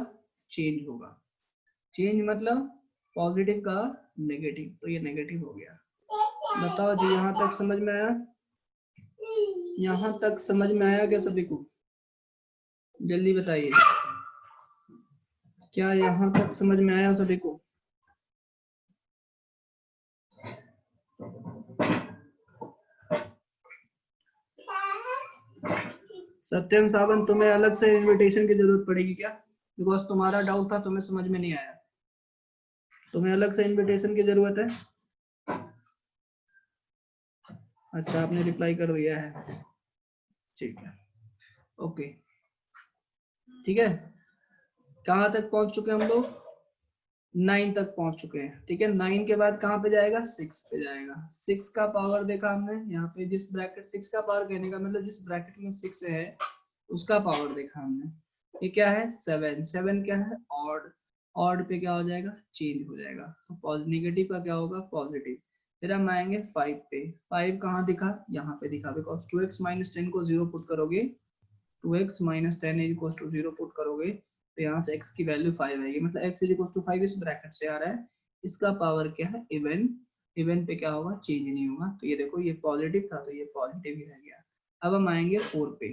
चेंज होगा। चेंज मतलब पॉजिटिव का नेगेटिव, तो ये नेगेटिव हो गया। बताओ जी यहाँ तक समझ में आया? यहाँ तक समझ में आया क्या सभी को? जल्दी बताइए, क्या यहाँ तक समझ में आया सभी को? सत्यम सावन, तुम्हें अलग से इनविटेशन की जरूरत पड़ेगी क्या? बिकॉज तुम्हारा डाउट था, तुम्हें समझ में नहीं आया। तुम्हें अलग से इनविटेशन की जरूरत है? अच्छा, आपने रिप्लाई कर दिया है, ठीक है, ओके, ठीक है। कहाँ तक पहुंच चुके हम लोग? 9 तक पहुंच चुके हैं, ठीक है। 9 के बाद कहाँ पे जाएगा? 6 पे जाएगा। 6 का पावर देखा हमने यहाँ पे, जिस ब्रैकेट 6 का पावर कहने का मतलब जिस ब्रैकेट में 6 है उसका पावर देखा हमने। ये क्या है? 7। 7 क्या है? ऑड। ऑड पे क्या हो जाएगा? चेंज हो जाएगा। तो नेगेटिव का क्या होगा? पॉजिटिव। फिर हम आएंगे 5 पे। 5 कहाँ दिखा? यहाँ पे दिखा, बिकॉज 2x - 10 को 0 पुट करोगे, 2x - 10 = 0 पुट करोगे तो यहाँ से x की वैल्यू 5 आएगी, मतलब x = 5 इस ब्रैकेट से आ रहा है। इसका पावर क्या है? इवन। इवन पे क्या होगा? चेंज नहीं होगा। तो ये देखो, ये पॉजिटिव था तो ये पॉजिटिव ही रह गया। अब हम आएंगे 4 पे।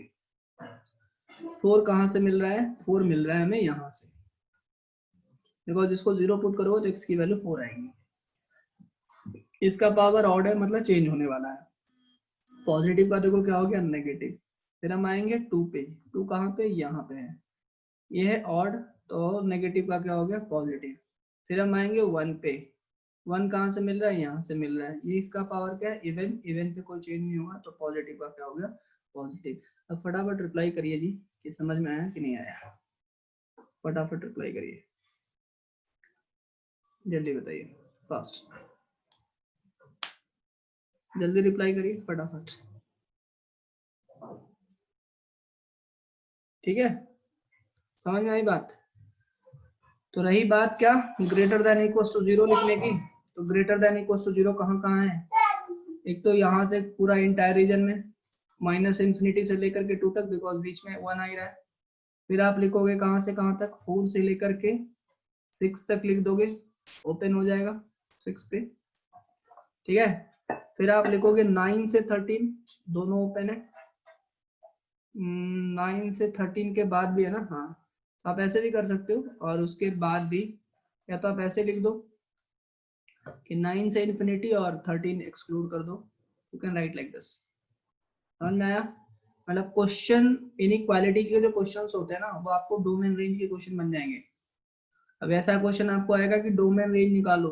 4 कहाँ से मिल रहा है? 4 मिल रहा है हमें यहाँ से, बिकॉज इसको 0 पुट करोगे तो x की वैल्यू 4 आएगी। इसका पावर ऑड है, मतलब चेंज होने वाला है। पॉजिटिव का देखो क्या हो गया? नेगेटिव। फिर हम आएंगे 2 पे। 2 कहाँ पे? यहाँ पे है। ये है ऑड, तो नेगेटिव का क्या हो गया? पॉजिटिव। फिर हम आएंगे 1 पे। 1 कहाँ से मिल रहा है? यहाँ से मिल रहा है। ये इसका पावर क्या है? इवन। इवन पे कोई चेंज नहीं होगा तो पॉजिटिव का क्या हो गया? पॉजिटिव। अब फटाफट रिप्लाई करिए जी कि समझ में आया कि नहीं आया। फटाफट रिप्लाई करिए, जल्दी बताइए, फास्ट, जल्दी रिप्लाई करिए फटाफट, ठीक है। समझ में आई बात? तो रही बात क्या? ग्रेटर देन इक्वल टू 0 लिखने की। तो ग्रेटर देन इक्वल टू 0 कहाँ कहाँ है? एक तो यहाँ से पूरा इंटायर रीजन में, -∞ से लेकर के 2 तक, बिकॉज बीच में 1 आ ही रहा है। फिर आप लिखोगे कहाँ से कहाँ तक? 4 से लेकर के 6 तक लिख दोगे, ओपन हो जाएगा 6 पे, ठीक है। फिर आप लिखोगे 9 से 13, दोनों ओपन है। 9 से 13 के बाद भी है ना? हाँ, आप ऐसे भी कर सकते हो, और उसके बाद भी, या तो आप ऐसे लिख दो कि 9 से इन्फिनिटी और 13 एक्सक्लूड कर दो। You can write like this. समझ में आया? मतलब क्वेश्चन इनइक्वालिटी के जो क्वेश्चंस होते हैं ना, वो आपको डोमेन रेंज के क्वेश्चन बन जाएंगे। अब ऐसा क्वेश्चन आपको आएगा कि डोमेन रेंज निकालो,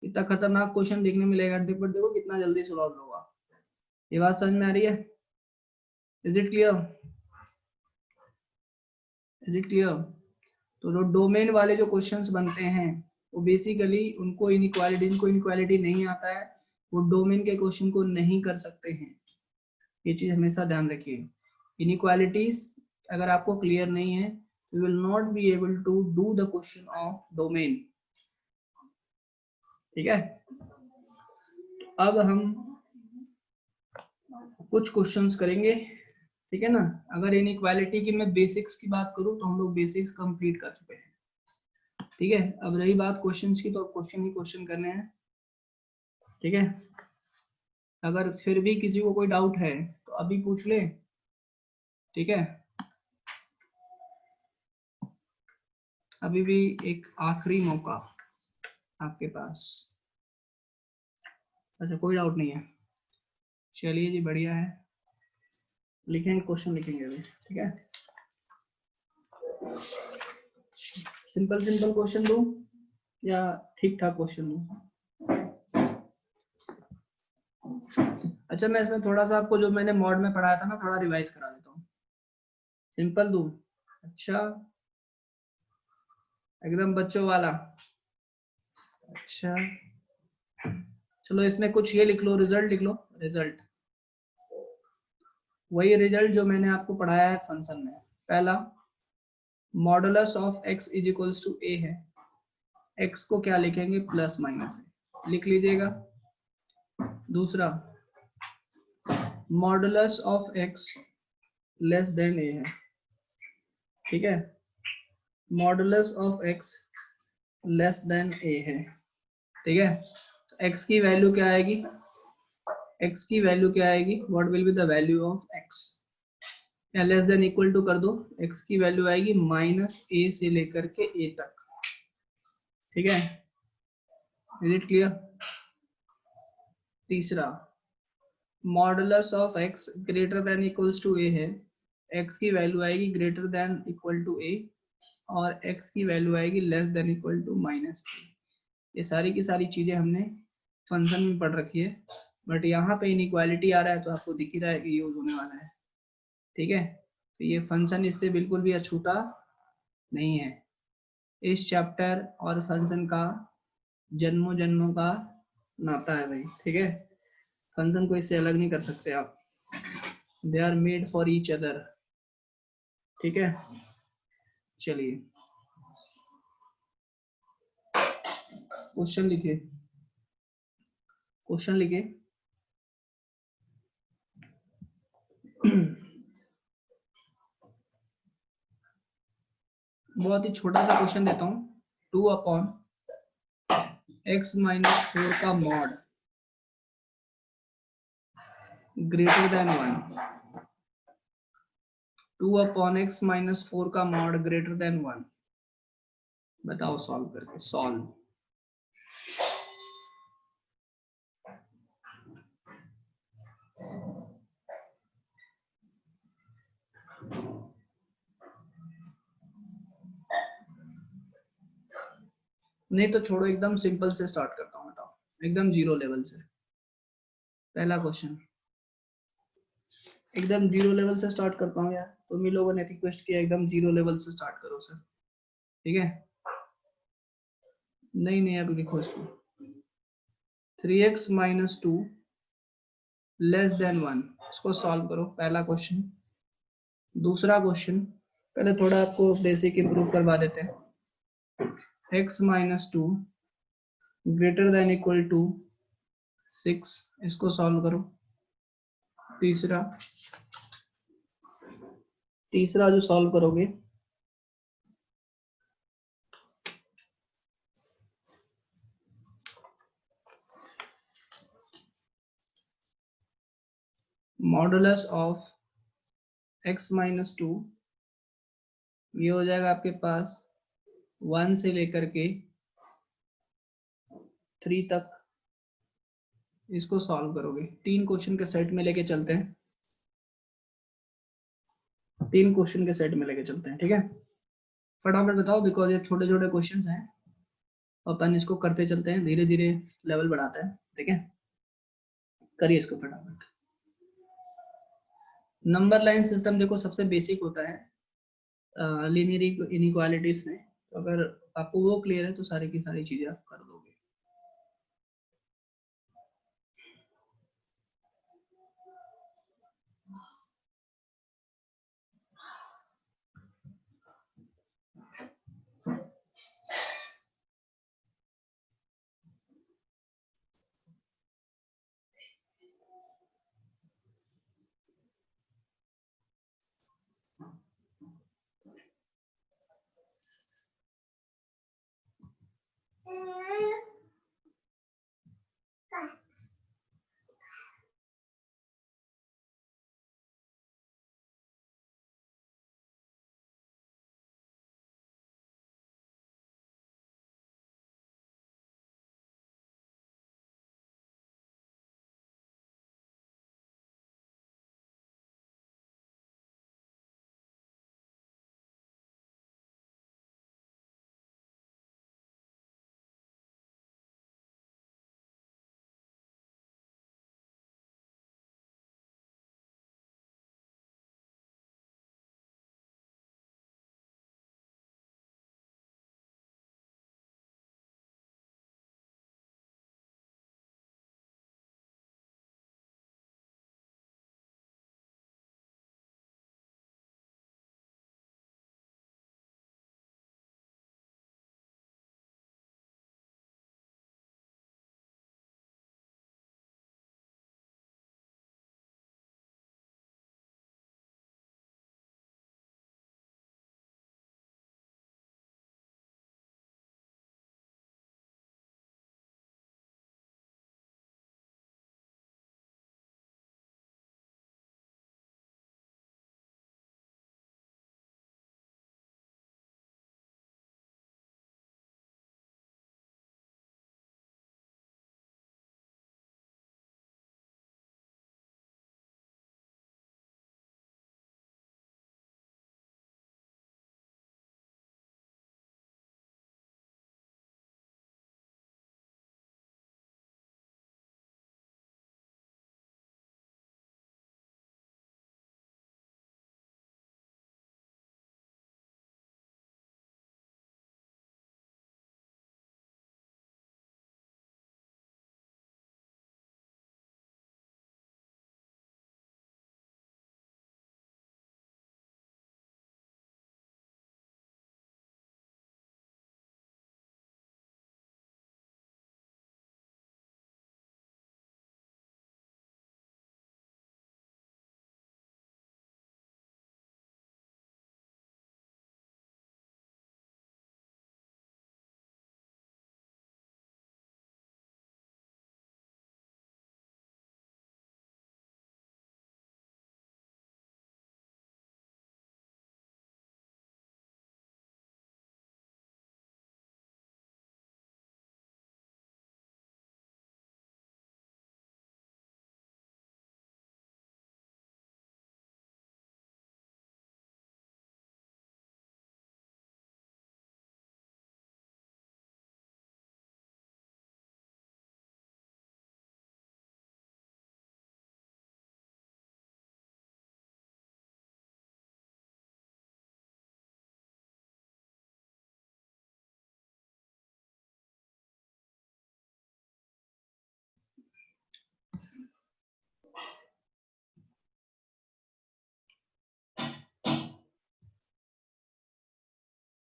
इतना खतरनाक क्वेश्चन देखने मिलेगा, पर देखो कितना जल्दी सॉल्व होगा। ये बात समझ में आ रही है? Is it clear? Is it clear? तो जो डोमेन वाले जो क्वेश्चंस बनते हैं वो बेसिकली इनको इनइक्वालिटी नहीं आता है, वो डोमेन के क्वेश्चन को नहीं कर सकते हैं। ये चीज हमेशा ध्यान रखिए। इनइक्वालिटीज अगर आपको क्लियर नहीं है, you will not be able to do the question of domain, ठीक है। अब हम कुछ क्वेश्चंस करेंगे, ठीक है ना। अगर इनइक्वालिटी की मैं बेसिक्स की बात करूं तो हम लोग बेसिक्स कंप्लीट कर चुके हैं, ठीक है। अब रही बात क्वेश्चंस की, तो क्वेश्चन ही क्वेश्चन करने हैं, ठीक है। अगर फिर भी किसी को कोई डाउट है तो अभी पूछ ले, ठीक है। अभी भी एक आखिरी मौका आपके पास। अच्छा, कोई डाउट नहीं है, चलिए जी, बढ़िया है। लिखेंगे, क्वेश्चन लिखेंगे अभी, ठीक है। सिंपल सिंपल क्वेश्चन दूं या ठीक ठाक क्वेश्चन दूं? अच्छा, मैं इसमें थोड़ा सा आपको जो मैंने मॉड में पढ़ाया था ना, थोड़ा रिवाइज करा देता हूँ। सिंपल दूं? अच्छा, एकदम बच्चों वाला। अच्छा, चलो इसमें कुछ ये लिख लो, रिजल्ट लिख लो, रिजल्ट वही रिजल्ट जो मैंने आपको पढ़ाया है फंक्शन में। पहला, modulus of x is equals to a है, x को क्या लिखेंगे? प्लस माइनस है, लिख लीजिएगा। दूसरा, modulus of x less than a है, ठीक है। Modulus of x less than a है, ठीक है। तो x की वैल्यू क्या आएगी? x की वैल्यू क्या आएगी? What will be the value of x? या लेस देन इक्वल टू कर दो, x की वैल्यू आएगी -a से लेकर के a तक, ठीक है। Is it clear? तीसरा, modulus of x greater than equals to a है, x की वैल्यू आएगी greater than equal to a, और x की वैल्यू आएगी less than equal to -a। ये सारी की सारी चीजें हमने फंक्शन में पढ़ रखी है, बट यहाँ पे इनइक्वालिटी आ रहा है तो आपको दिख ही रहा है कि यूज होने वाला है। ठीक है, तो ये फंक्शन इससे बिल्कुल भी अछूता नहीं है। इस चैप्टर और फंक्शन का जन्मों जन्मों का नाता है भाई। ठीक है, फंक्शन को इससे अलग नहीं कर सकते आप, they are made for each other. ठीक है, चलिए क्वेश्चन लिखिए, क्वेश्चन लिखिए। बहुत ही छोटा सा क्वेश्चन देता हूँ। 2/x-4 का मॉड ग्रेटर देन 1। 2/x-4 का मॉड ग्रेटर देन 1। बताओ सॉल्व करके, सॉल्व। नहीं तो छोड़ो, एकदम सिंपल से स्टार्ट करता हूँ। बताओ, एकदम जीरो लेवल से। पहला क्वेश्चन एकदम जीरो लेवल से स्टार्ट करता हूँ यार, तुम ही लोगों ने रिक्वेस्ट किया एकदम जीरो लेवल से स्टार्ट करो सर। ठीक है, नहीं नहीं अब लिखो इसको। 3x-2 लेस देन 1, इसको सॉल्व करो, पहला क्वेश्चन। दूसरा क्वेश्चन, पहले थोड़ा आपको बेसिक इंप्रूव करवा देते हैं। x-2 greater than equal to 6, इसको सॉल्व करो। तीसरा जो सॉल्व करोगे, मॉडुलस ऑफ x-2 ये हो जाएगा आपके पास 1 से लेकर के 3 तक। इसको सॉल्व करोगे, 3 क्वेश्चन के सेट में लेके चलते हैं, 3 क्वेश्चन के सेट में लेके चलते हैं। ठीक है, फटाफट बताओ, बिकॉज ये छोटे छोटे क्वेश्चन हैं, अपन इसको करते चलते हैं, धीरे धीरे लेवल बढ़ाते हैं। ठीक है, करिए इसको फटाफट। नंबर लाइन सिस्टम देखो सबसे बेसिक होता है लीनियर इनइक्वालिटीज में, तो अगर आपको वो क्लियर है तो सारी की सारी चीजें आप कर दोगे।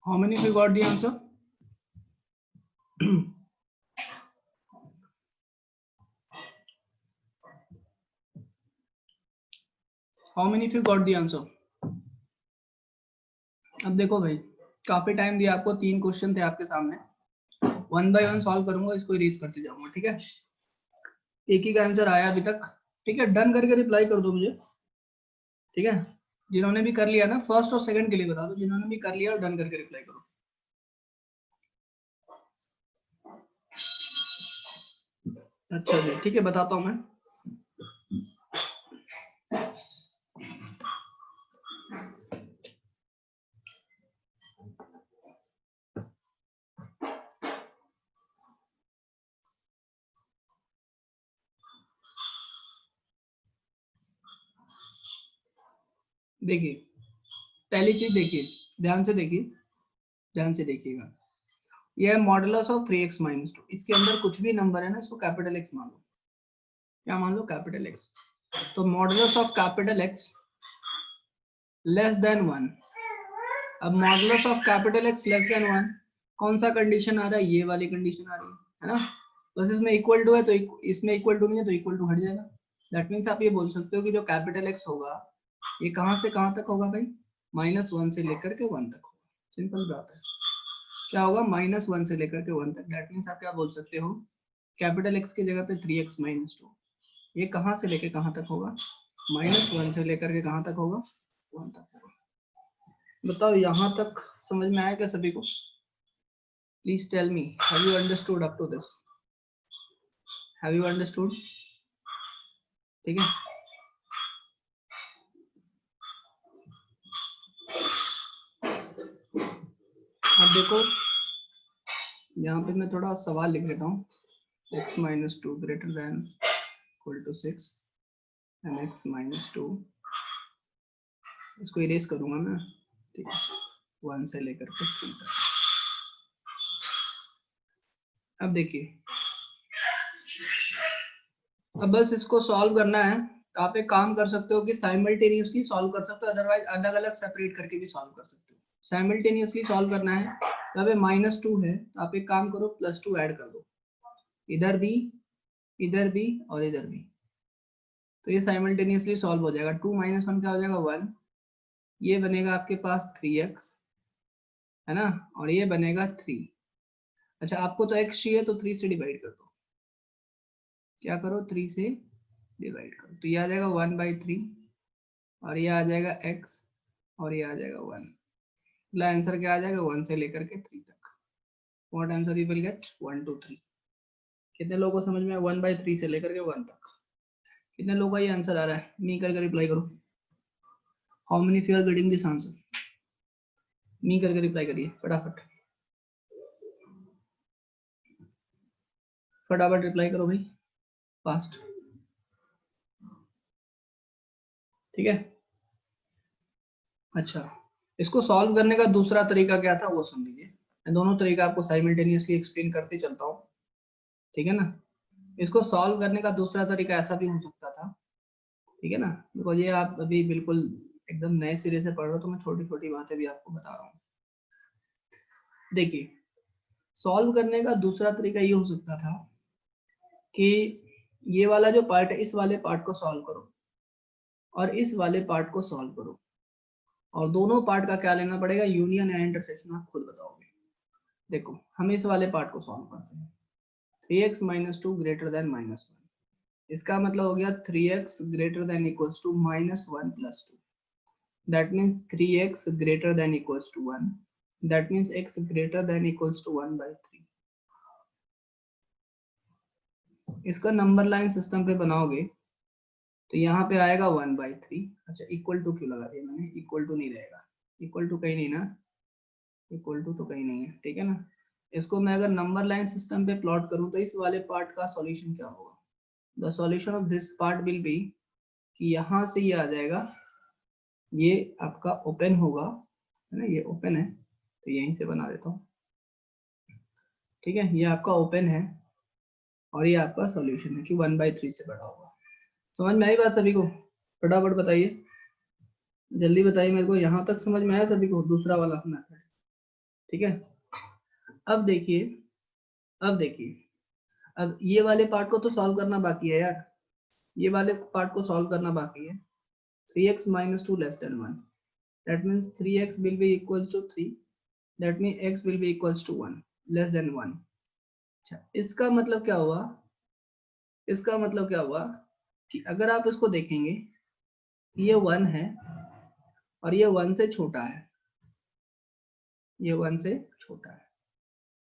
How many of you got the answer? How many of you got the answer? अब देखो भाई, काफी टाइम दिया आपको, 3 क्वेश्चन थे आपके सामने, 1 बाय 1 सॉल्व करूंगा, इसको इरेज करते जाऊंगा, ठीक है? एक ही का आंसर आया अभी तक, ठीक है? डन करके रिप्लाई कर दो मुझे, ठीक है? जिन्होंने भी कर लिया ना, फर्स्ट और सेकंड के लिए बता दो, जिन्होंने भी कर लिया और डन करके रिप्लाई करो। अच्छा जी, ठीक है, बताता हूँ मैं। देखिए, पहली चीज देखिए, ध्यान से देखिए, ध्यान से देखिएगा, ये है मॉडुलस ऑफ 3x माइनस 2। इसके अंदर कुछ भी नंबर है ना, इसको कैपिटल एक्स मान लो। क्या मान लो? Capital X. तो modulus of capital X less than 1। अब modulus of capital X less than 1, कौन सा कंडीशन आ रहा है? ये वाली कंडीशन आ रही है ना? बस इसमें इक्वल टू है तो इसमें इक्वल टू नहीं है तो इक्वल टू हट जाएगा। दैट मीन्स आप ये बोल सकते हो कि जो कैपिटल एक्स होगा ये कहाँ से कहाँ तक होगा भाई? -1 से लेकर के 1 तक होगा। सिंपल बात है। क्या होगा? -1 से लेकर के 1 तक। दैट मीन्स आप क्या बोल सकते हो? कैपिटल एक्स की जगह पे 3x माइनस 2, ये कहाँ से लेके कहाँ तक होगा? -1 से लेकर के कहाँ तक होगा? 1 तक होगा। बताओ यहाँ तक समझ में आया क्या सभी को? Please tell me, have you understood up to this? Have you understood? ठीक है, अब देखो यहाँ पे मैं थोड़ा सवाल लिख लेता हूँ। x minus 2 greater than equal to 6 and x minus 2, इसको इरेज करूंगा मैं, ठीक है, 1 से लेकर के 3 तक। अब देखिए, अब बस इसको सॉल्व करना है। आप एक काम कर सकते हो कि साइमल्टेनियसली सॉल्व कर सकते हो, अदरवाइज अलग अलग सेपरेट करके भी सॉल्व कर सकते हो। साइमल्टेनियसली सॉल्व करना है तो अब -2 है, तो आप एक काम करो, +2 ऐड कर दो, इधर भी और इधर भी, तो ये साइमल्टेनियसली सॉल्व हो जाएगा। 2 - 1 क्या हो जाएगा? 1। ये बनेगा आपके पास 3x, है ना, और ये बनेगा 3। अच्छा, आपको तो x चाहिए तो 3 से डिवाइड कर दो। क्या करो? 3 से डिवाइड करो, तो ये आ जाएगा 1/3, और ये आ जाएगा x, और ये आ जाएगा 1। अगला आंसर क्या आ जाएगा? 1 से लेकर के 3 तक। What answer you will get? 1 2 3। कितने लोगों को समझ में? 1/3 से लेकर के 1 तक। कितने लोगों का ये आंसर आ रहा है? मी करके रिप्लाई करो। How many of you are getting this answer? मी करके रिप्लाई करिए फटाफट, फटाफट रिप्लाई करो भाई, फास्ट, ठीक है? अच्छा, इसको सॉल्व करने का दूसरा तरीका क्या था वो सुन लीजिए। मैं दोनों तरीका आपको साइमल्टेनियसली एक्सप्लेन करते चलता हूँ, ठीक है ना? इसको सॉल्व करने का दूसरा तरीका ऐसा भी हो सकता था, ठीक है ना? बिकॉज ये आप अभी बिल्कुल एकदम नए सिरे से पढ़ रहे हो, तो मैं छोटी छोटी बातें भी आपको बता रहा हूँ। देखिए, सॉल्व करने का दूसरा तरीका ये हो सकता था कि ये वाला जो पार्ट है, इस वाले पार्ट को सॉल्व करो और इस वाले पार्ट को सॉल्व करो, और दोनों पार्ट का क्या लेना पड़ेगा? यूनियन या इंटरसेक्शन आप खुद बताओगे। देखो, हम इस वाले पार्ट को सॉल्व करते हैं। 3x माइनस 2 ग्रेटर देन -1, इसका मतलब हो गया 3x greater than equals to -1 + 2। That means 3x greater than equals to 1। That means x greater than equals to 1/3। इसका नंबर लाइन सिस्टम पे बनाओगे तो यहाँ पे आएगा 1/3। अच्छा, इक्वल टू क्यों लगा दिया मैंने? इक्वल टू नहीं रहेगा, इक्वल टू कहीं नहीं ना, इक्वल टू तो कहीं नहीं है, ठीक है ना? इसको मैं अगर नंबर लाइन सिस्टम पे प्लॉट करूं तो इस वाले पार्ट का सॉल्यूशन क्या होगा? The solution of this part will be कि यहाँ से ये आ जाएगा, ये आपका ओपन होगा, है ना? ये ओपन है तो यहीं से बना देता हूँ, ठीक है? ये आपका ओपन है और ये आपका सॉल्यूशन है कि 1/3 से बड़ा होगा। समझ में आई बात सभी को? फटाफट बताइए, जल्दी बताइए मेरे को, यहाँ तक समझ में आया सभी को दूसरा वाला मेथड? ठीक है। अब देखिए, अब ये वाले पार्ट को तो सॉल्व करना बाकी है यार, ये वाले पार्ट को सॉल्व करना बाकी है। 3x minus 2 less than 1, that means 3x will be equals to 3, that means x will be equals to 1 less than 1। अच्छा, इसका मतलब क्या हुआ, इसका मतलब क्या हुआ कि अगर आप इसको देखेंगे, ये 1 है और ये 1 से छोटा है, ये 1 से छोटा है।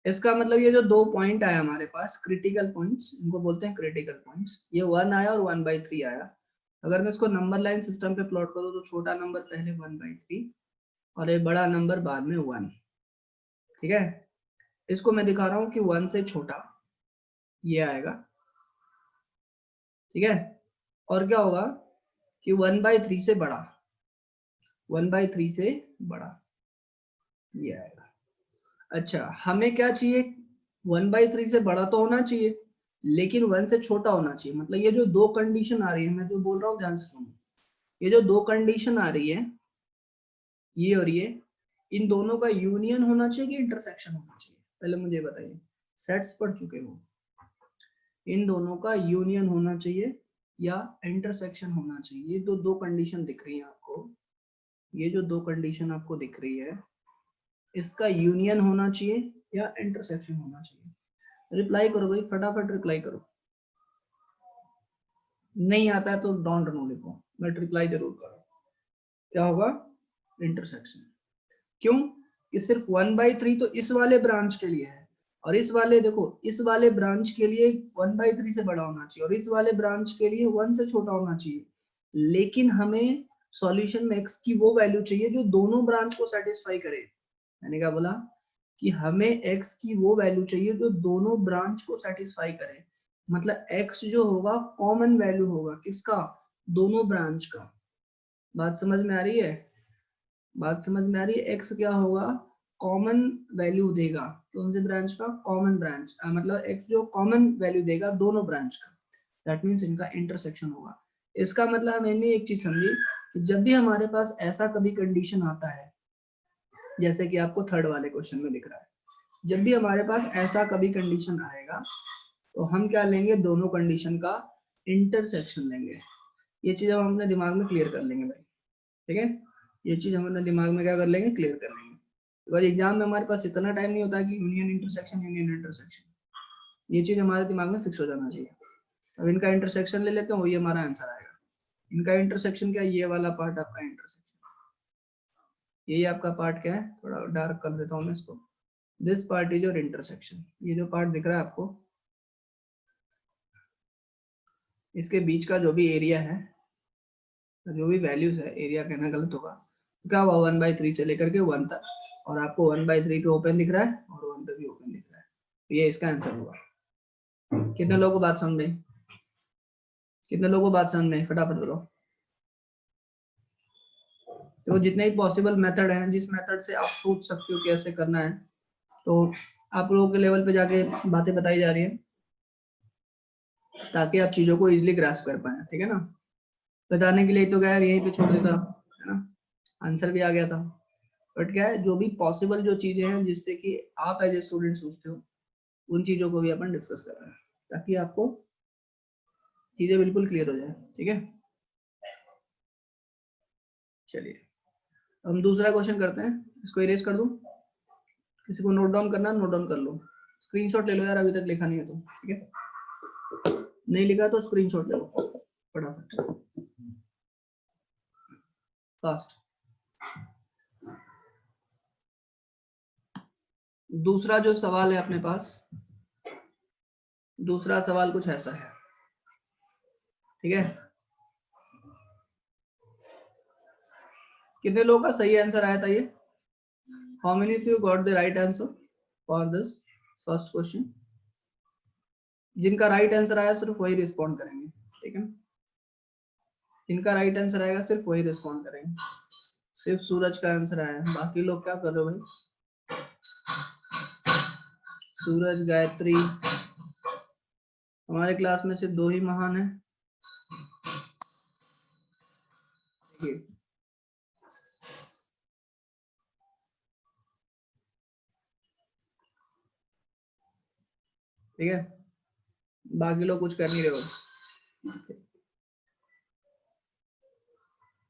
इसका मतलब ये जो दो पॉइंट आया हमारे पास, क्रिटिकल पॉइंट्स, इनको बोलते हैं क्रिटिकल पॉइंट्स, ये 1 आया और 1/3 आया। अगर मैं इसको नंबर लाइन सिस्टम पे प्लॉट करूँ तो छोटा नंबर पहले 1/3 और ये बड़ा नंबर बाद में 1। ठीक है, इसको मैं दिखा रहा हूँ कि 1 से छोटा ये आएगा। ठीक है, और क्या होगा कि 1/3 से बड़ा, 1/3 से बड़ा ये आएगा। अच्छा, हमें क्या चाहिए, 1/3 से बड़ा तो होना चाहिए लेकिन 1 से छोटा होना चाहिए। मतलब ये जो दो कंडीशन आ रही है, मैं जो बोल रहा हूँ ध्यान से सुनो, ये जो दो कंडीशन आ रही है, ये और ये, इन दोनों का यूनियन होना चाहिए कि इंटरसेक्शन होना चाहिए, पहले मुझे बताइए। सेट्स पढ़ चुके हो, इन दोनों का यूनियन होना चाहिए या इंटरसेक्शन होना चाहिए। ये तो दो कंडीशन दिख रही है आपको, ये जो दो कंडीशन आपको दिख रही है, इसका यूनियन होना चाहिए या इंटरसेक्शन होना चाहिए। रिप्लाई करो भाई, फटाफट रिप्लाई करो। नहीं आता है तो डोंट नो लिखो, बट रिप्लाई जरूर करो। क्या होगा, इंटरसेक्शन। क्यों कि सिर्फ 1/3 तो इस वाले ब्रांच के लिए है, और इस वाले देखो, इस वाले ब्रांच के लिए 1/3 से बड़ा होना चाहिए और इस वाले ब्रांच के लिए 1 से छोटा होना चाहिए। लेकिन हमें सॉल्यूशन में x की वो वैल्यू चाहिए जो दोनों ब्रांच को सेटिस्फाई करे। मैंने क्या बोला कि हमें x की वो वैल्यू चाहिए जो दोनों ब्रांच को सेटिस्फाई करे। मतलब x जो होगा कॉमन वैल्यू होगा किसका, दोनों ब्रांच का। बात समझ में आ रही है, बात समझ में आ रही है। x क्या होगा, कॉमन वैल्यू देगा कौन से ब्रांच का, कॉमन ब्रांच, मतलब x जो कॉमन वैल्यू देगा दोनों ब्रांच का, दैट मींस इनका इंटरसेक्शन होगा। इसका मतलब मैंने एक चीज समझी कि जब भी हमारे पास ऐसा कभी कंडीशन आता है, जैसे कि आपको थर्ड वाले क्वेश्चन में दिख रहा है, जब भी हमारे पास ऐसा कभी कंडीशन आएगा तो हम क्या लेंगे, दोनों कंडीशन का इंटरसेक्शन लेंगे। ये चीज हम अपने दिमाग में क्लियर कर लेंगे भाई। ठीक है, ये चीज हम अपने दिमाग में क्या कर लेंगे, क्लियर कर लेंगे। बिकॉज एग्जाम में हमारे पास इतना टाइम नहीं होता कि यूनियन इंटरसेक्शन, यूनियन इंटरसेक्शन, ये चीज हमारे दिमाग में फिक्स हो जाना चाहिए। अब इनका इंटरसेक्शन ले लेते हैं, वही हमारा आंसर आएगा। इनका इंटरसेक्शन क्या, ये वाला पार्ट आपका इंटरसेक्शन, यही आपका पार्ट क्या है, थोड़ा डार्क कर देता हूँ मैं इसको। This part is your intersection. ये जो पार्ट दिख रहा है आपको, इसके बीच का जो भी एरिया है, जो भी वैल्यूज है, एरिया कहना गलत होगा, क्या हुआ 1/3 से लेकर के 1 तक, और आपको 1/3 पे ओपन दिख रहा है और 1 पे भी ओपन दिख रहा है, तो ये इसका आंसर होगा। कितने लोगों को बात समझ में, कितने लोगों को बात समझ में, फटाफट बोलो। तो जितने भी पॉसिबल मेथड हैं, जिस मेथड से आप पूछ सकते हो कैसे करना है, तो आप लोगों के लेवल पे जाके बातें बताई जा रही है ताकि आप चीजों को इजीली ग्रास्प कर पाए। ठीक है ना, बताने के लिए तो क्या यहीं पे छोड़ देता है ना, आंसर भी आ गया था। बट क्या है, जो भी पॉसिबल जो चीजें हैं जिससे कि आप एज ए स्टूडेंट सोचते हो, उन चीजों को भी अपन डिस्कस कर रहे हैं ताकि आपको चीजें बिल्कुल क्लियर हो जाए। ठीक है, चलिए हम दूसरा क्वेश्चन करते हैं। इसको इरेज कर दूं, किसी को नोट डाउन करना नोट डाउन कर लो, स्क्रीनशॉट ले लो यार, अभी तक लिखा नहीं है तो। ठीक है, नहीं लिखा तो स्क्रीनशॉट ले लो फटाफट, फास्ट। दूसरा जो सवाल है अपने पास, दूसरा सवाल कुछ ऐसा है। ठीक है, कितने लोगों का सही आंसर आया था ये, how many of you got the right answer for this first question. जिनका राइट आंसर आया सिर्फ वही रिस्पॉन्ड करेंगे। ठीक है, जिनका राइट आंसर आएगा सिर्फ वही रिस्पॉन्ड करेंगे। सिर्फ सूरज का आंसर आया, बाकी लोग क्या कर रहे हो भाई, सूरज, गायत्री, हमारे क्लास में सिर्फ 2 ही महान है। ठीक है, बाकी लोग कुछ कर नहीं रहे हो।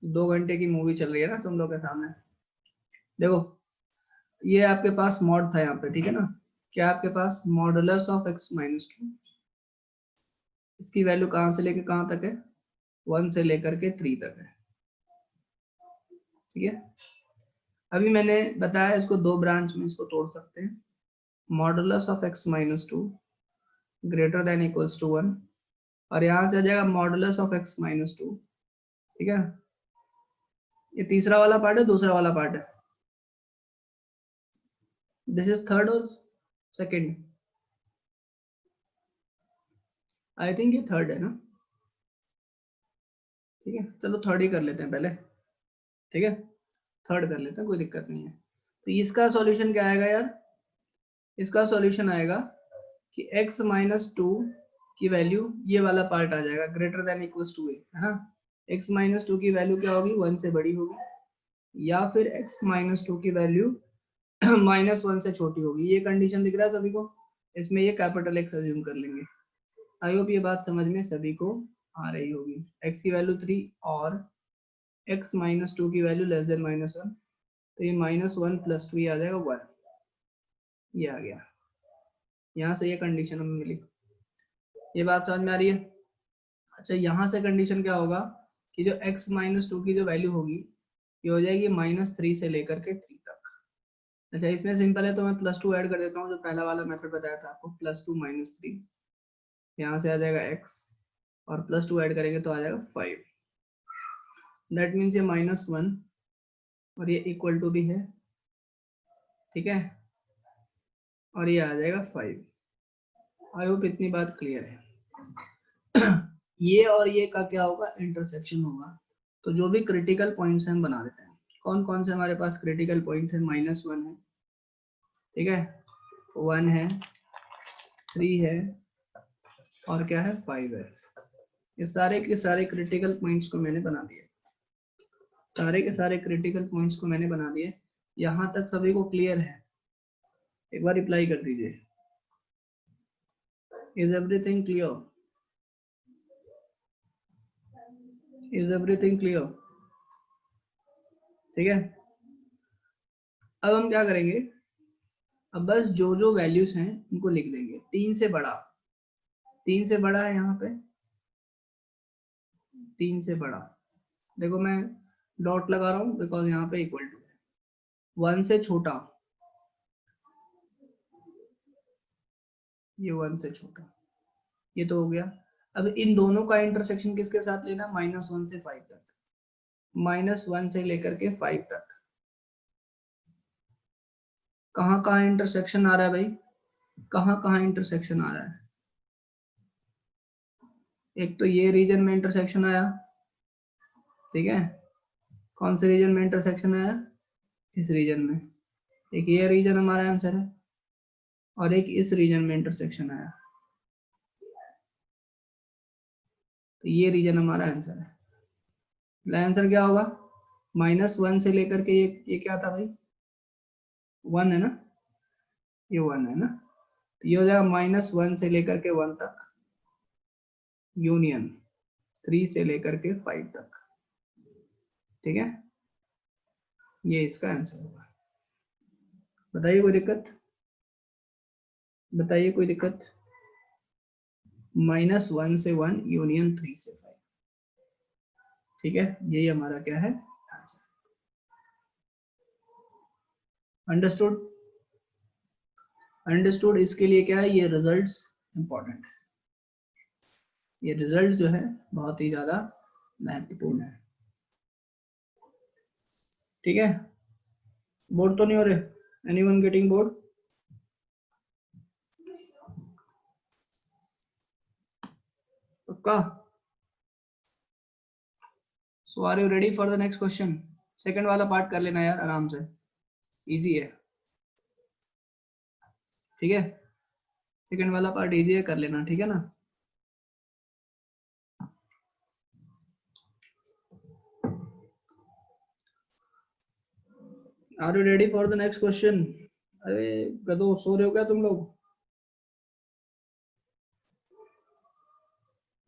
2 घंटे की मूवी चल रही है ना तुम लोग के सामने। देखो ये आपके पास मॉड था यहाँ पे, ठीक है ना, क्या आपके पास मॉडुलस ऑफ x माइनस 2, इसकी वैल्यू कहाँ से लेके कहाँ तक है, 1 से लेकर के 3 तक है, ठीक है। अभी मैंने बताया इसको 2 ब्रांच में इसको तोड़ सकते हैं, modulus of x minus 2 greater than equals to 1, और यहाँ से आ जाएगा मॉडुलस ऑफ x माइनस 2, ठीक है। ये तीसरा वाला पार्ट है, दूसरा वाला पार्ट है, दिस इज थर्ड और सेकेंड, आई थिंक ये थर्ड है ना, ठीक है। चलो थर्ड ही कर लेते हैं पहले, ठीक है, थर्ड कर लेते हैं, कोई दिक्कत नहीं है। तो इसका सॉल्यूशन क्या आएगा यार, इसका सॉल्यूशन आएगा कि x माइनस 2 की वैल्यू, ये वाला पार्ट आ जाएगा ग्रेटर देन इक्वल्स टू है ना, x माइनस 2 की वैल्यू क्या होगी, 1 से बड़ी होगी, या फिर x माइनस 2 की वैल्यू माइनस 1 से छोटी होगी। ये कंडीशन दिख रहा है सभी को, इसमें ये कैपिटल X अज्यूम कर लेंगे। आई होप ये बात समझ में सभी को आ रही होगी। x की वैल्यू 3 और x माइनस 2 की वैल्यू लेस देन माइनस 1, तो ये माइनस 1 प्लस 2 आ जाएगा 1, ये आ गया। यहाँ से ये कंडीशन हमें मिली, ये बात समझ में आ रही है। अच्छा यहाँ से कंडीशन क्या होगा कि जो x माइनस 2 की जो वैल्यू होगी ये हो जाएगी माइनस 3 से लेकर के 3 तक। अच्छा इसमें सिंपल है तो मैं प्लस 2 ऐड कर देता हूँ, जो पहला वाला मेथड बताया था आपको, प्लस 2 माइनस 3, यहाँ से आ जाएगा x और प्लस 2 ऐड करेंगे तो आ जाएगा 5, दैट मीन्स ये माइनस 1 और ये इक्वल टू भी है, ठीक है, और ये आ जाएगा 5। आई होप इतनी बात क्लियर है। ये और ये का क्या होगा, इंटरसेक्शन होगा। तो जो भी क्रिटिकल पॉइंट्स हम बना देते हैं, कौन कौन से हमारे पास क्रिटिकल पॉइंट है, माइनस 1 है, ठीक है, 1 है, 3 है, और क्या है, 5 है। ये सारे के सारे क्रिटिकल पॉइंट्स को मैंने बना दिए, सारे के सारे क्रिटिकल पॉइंट्स को मैंने बना दिए। यहाँ तक सभी को क्लियर है, एक बार रिप्लाई कर दीजिए, is everything clear, is everything clear, ठीक है। अब हम क्या करेंगे, अब बस जो जो वैल्यूज हैं उनको लिख देंगे, 3 से बड़ा, 3 से बड़ा है यहाँ पे, 3 से बड़ा, देखो मैं डॉट लगा रहा हूँ बिकॉज यहाँ पे इक्वल टू है, 1 से छोटा, ये 1 से छोटा, ये तो हो गया। अब इन दोनों का इंटरसेक्शन किसके साथ लेना, माइनस 1 से 5 तक, माइनस 1 से लेकर के 5 तक, कहाँ कहाँ इंटरसेक्शन आ रहा है भाई, कहाँ कहाँ इंटरसेक्शन आ रहा है, एक तो ये रीजन में इंटरसेक्शन आया, ठीक है, कौन से रीजन में इंटरसेक्शन आया, इस रीजन में, एक ये रीजन हमारा आंसर है, और एक इस रीजन में इंटरसेक्शन आया, तो ये रीजन हमारा आंसर है। आंसर क्या होगा, माइनस 1 से लेकर के ये क्या था भाई, 1 है ना, ये 1 है ना, तो ये हो जाएगा माइनस 1 से लेकर के 1 तक, यूनियन 3 से लेकर के 5 तक, ठीक है, ये इसका आंसर होगा। बताइए कोई दिक्कत, बताइए कोई दिक्कत, माइनस 1 से 1 यूनियन 3 से 5, ठीक है, यही हमारा क्या है, आंसर। Understood, understood. इसके लिए क्या है, ये रिजल्ट्स इंपॉर्टेंट है, ये रिजल्ट जो है बहुत ही ज्यादा महत्वपूर्ण है, ठीक है। बोर्ड तो नहीं हो रहे, एनीवन गेटिंग बोर्ड, पक्का। So are you ready for the next question, second वाला पार्ट कर लेना यार आराम से, इजी है, ठीक है, सेकंड वाला पार्ट इजी है, कर लेना, ठीक है ना। Are you ready for the next question, अरे गधो सो रहे हो क्या तुम लोग,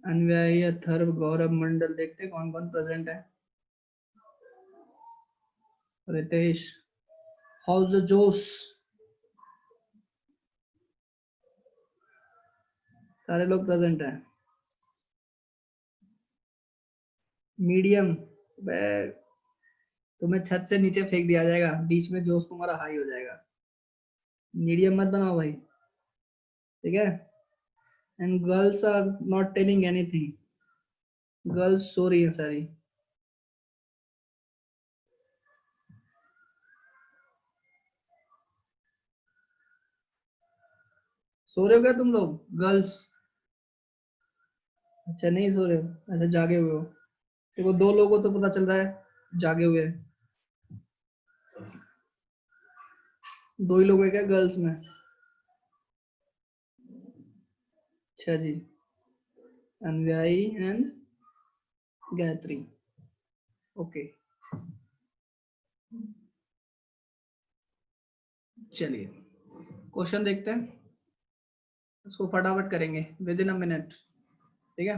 अन्वयी, अथर्व, गौरव, मंडल, देखते कौन कौन प्रेजेंट है। रितेश, हाउस द जोश, सारे लोग प्रेजेंट हैं। मीडियम, तुम्हें छत से नीचे फेंक दिया जाएगा, बीच में जोश तुम्हारा हाई हो जाएगा। मीडियम मत बनाओ भाई, ठीक है। And girls are not telling anything, girls सो रही है सारी। सो रहे हो क्या तुम लोग गर्ल्स? अच्छा नहीं सो रहे हो, अच्छा जागे हुए हो। देखो दो लोगों को तो पता चल रहा है जागे हुए हैं, दो ही लोग हैं क्या गर्ल्स में? अच्छा जी, अनव्यायी एंड गायत्री, ओके। चलिए क्वेश्चन देखते हैं, इसको फटाफट करेंगे विद इन अ मिनट, ठीक है।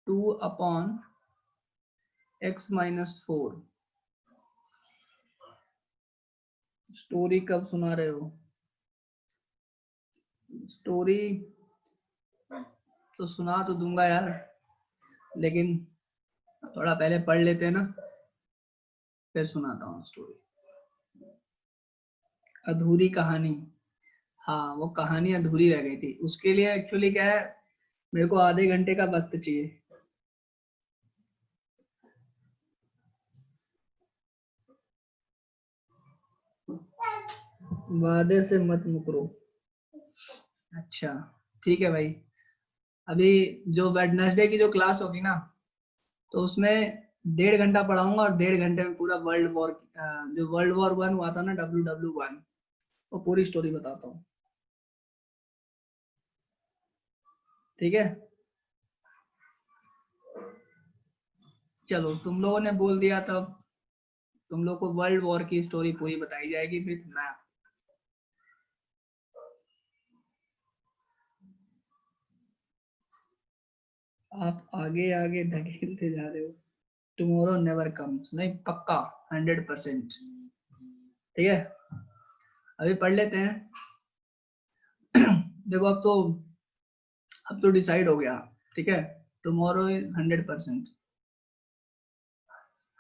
2/x-4, स्टोरी कब सुना रहे हो? स्टोरी तो सुना तो दूंगा यार, लेकिन थोड़ा पहले पढ़ लेते हैं ना, फिर सुनाता हूँ स्टोरी। अधूरी कहानी, हाँ वो कहानी अधूरी रह गई थी, उसके लिए एक्चुअली क्या है, मेरे को आधे घंटे का वक्त चाहिए। वादे से मत मुकरो, अच्छा ठीक है भाई। अभी जो वेडनेसडे की जो क्लास होगी ना, तो उसमें 1.5 घंटा पढ़ाऊंगा और 1.5 घंटे में पूरा जो वर्ल्ड वॉर 1 हुआ था ना, WW1, वो पूरी स्टोरी बताता हूँ, ठीक है। चलो तुम लोगों ने बोल दिया, तब तुम लोग को वर्ल्ड वॉर की स्टोरी पूरी बताई जाएगी विथ मैप। आप आगे आगे ढकेलते जा रहे हो, टुमारो नेवर कम्स, नहीं पक्का 100%, ठीक है। अभी पढ़ लेते हैं। देखो अब तो डिसाइड हो गया, ठीक है। टुमारो इज 100%,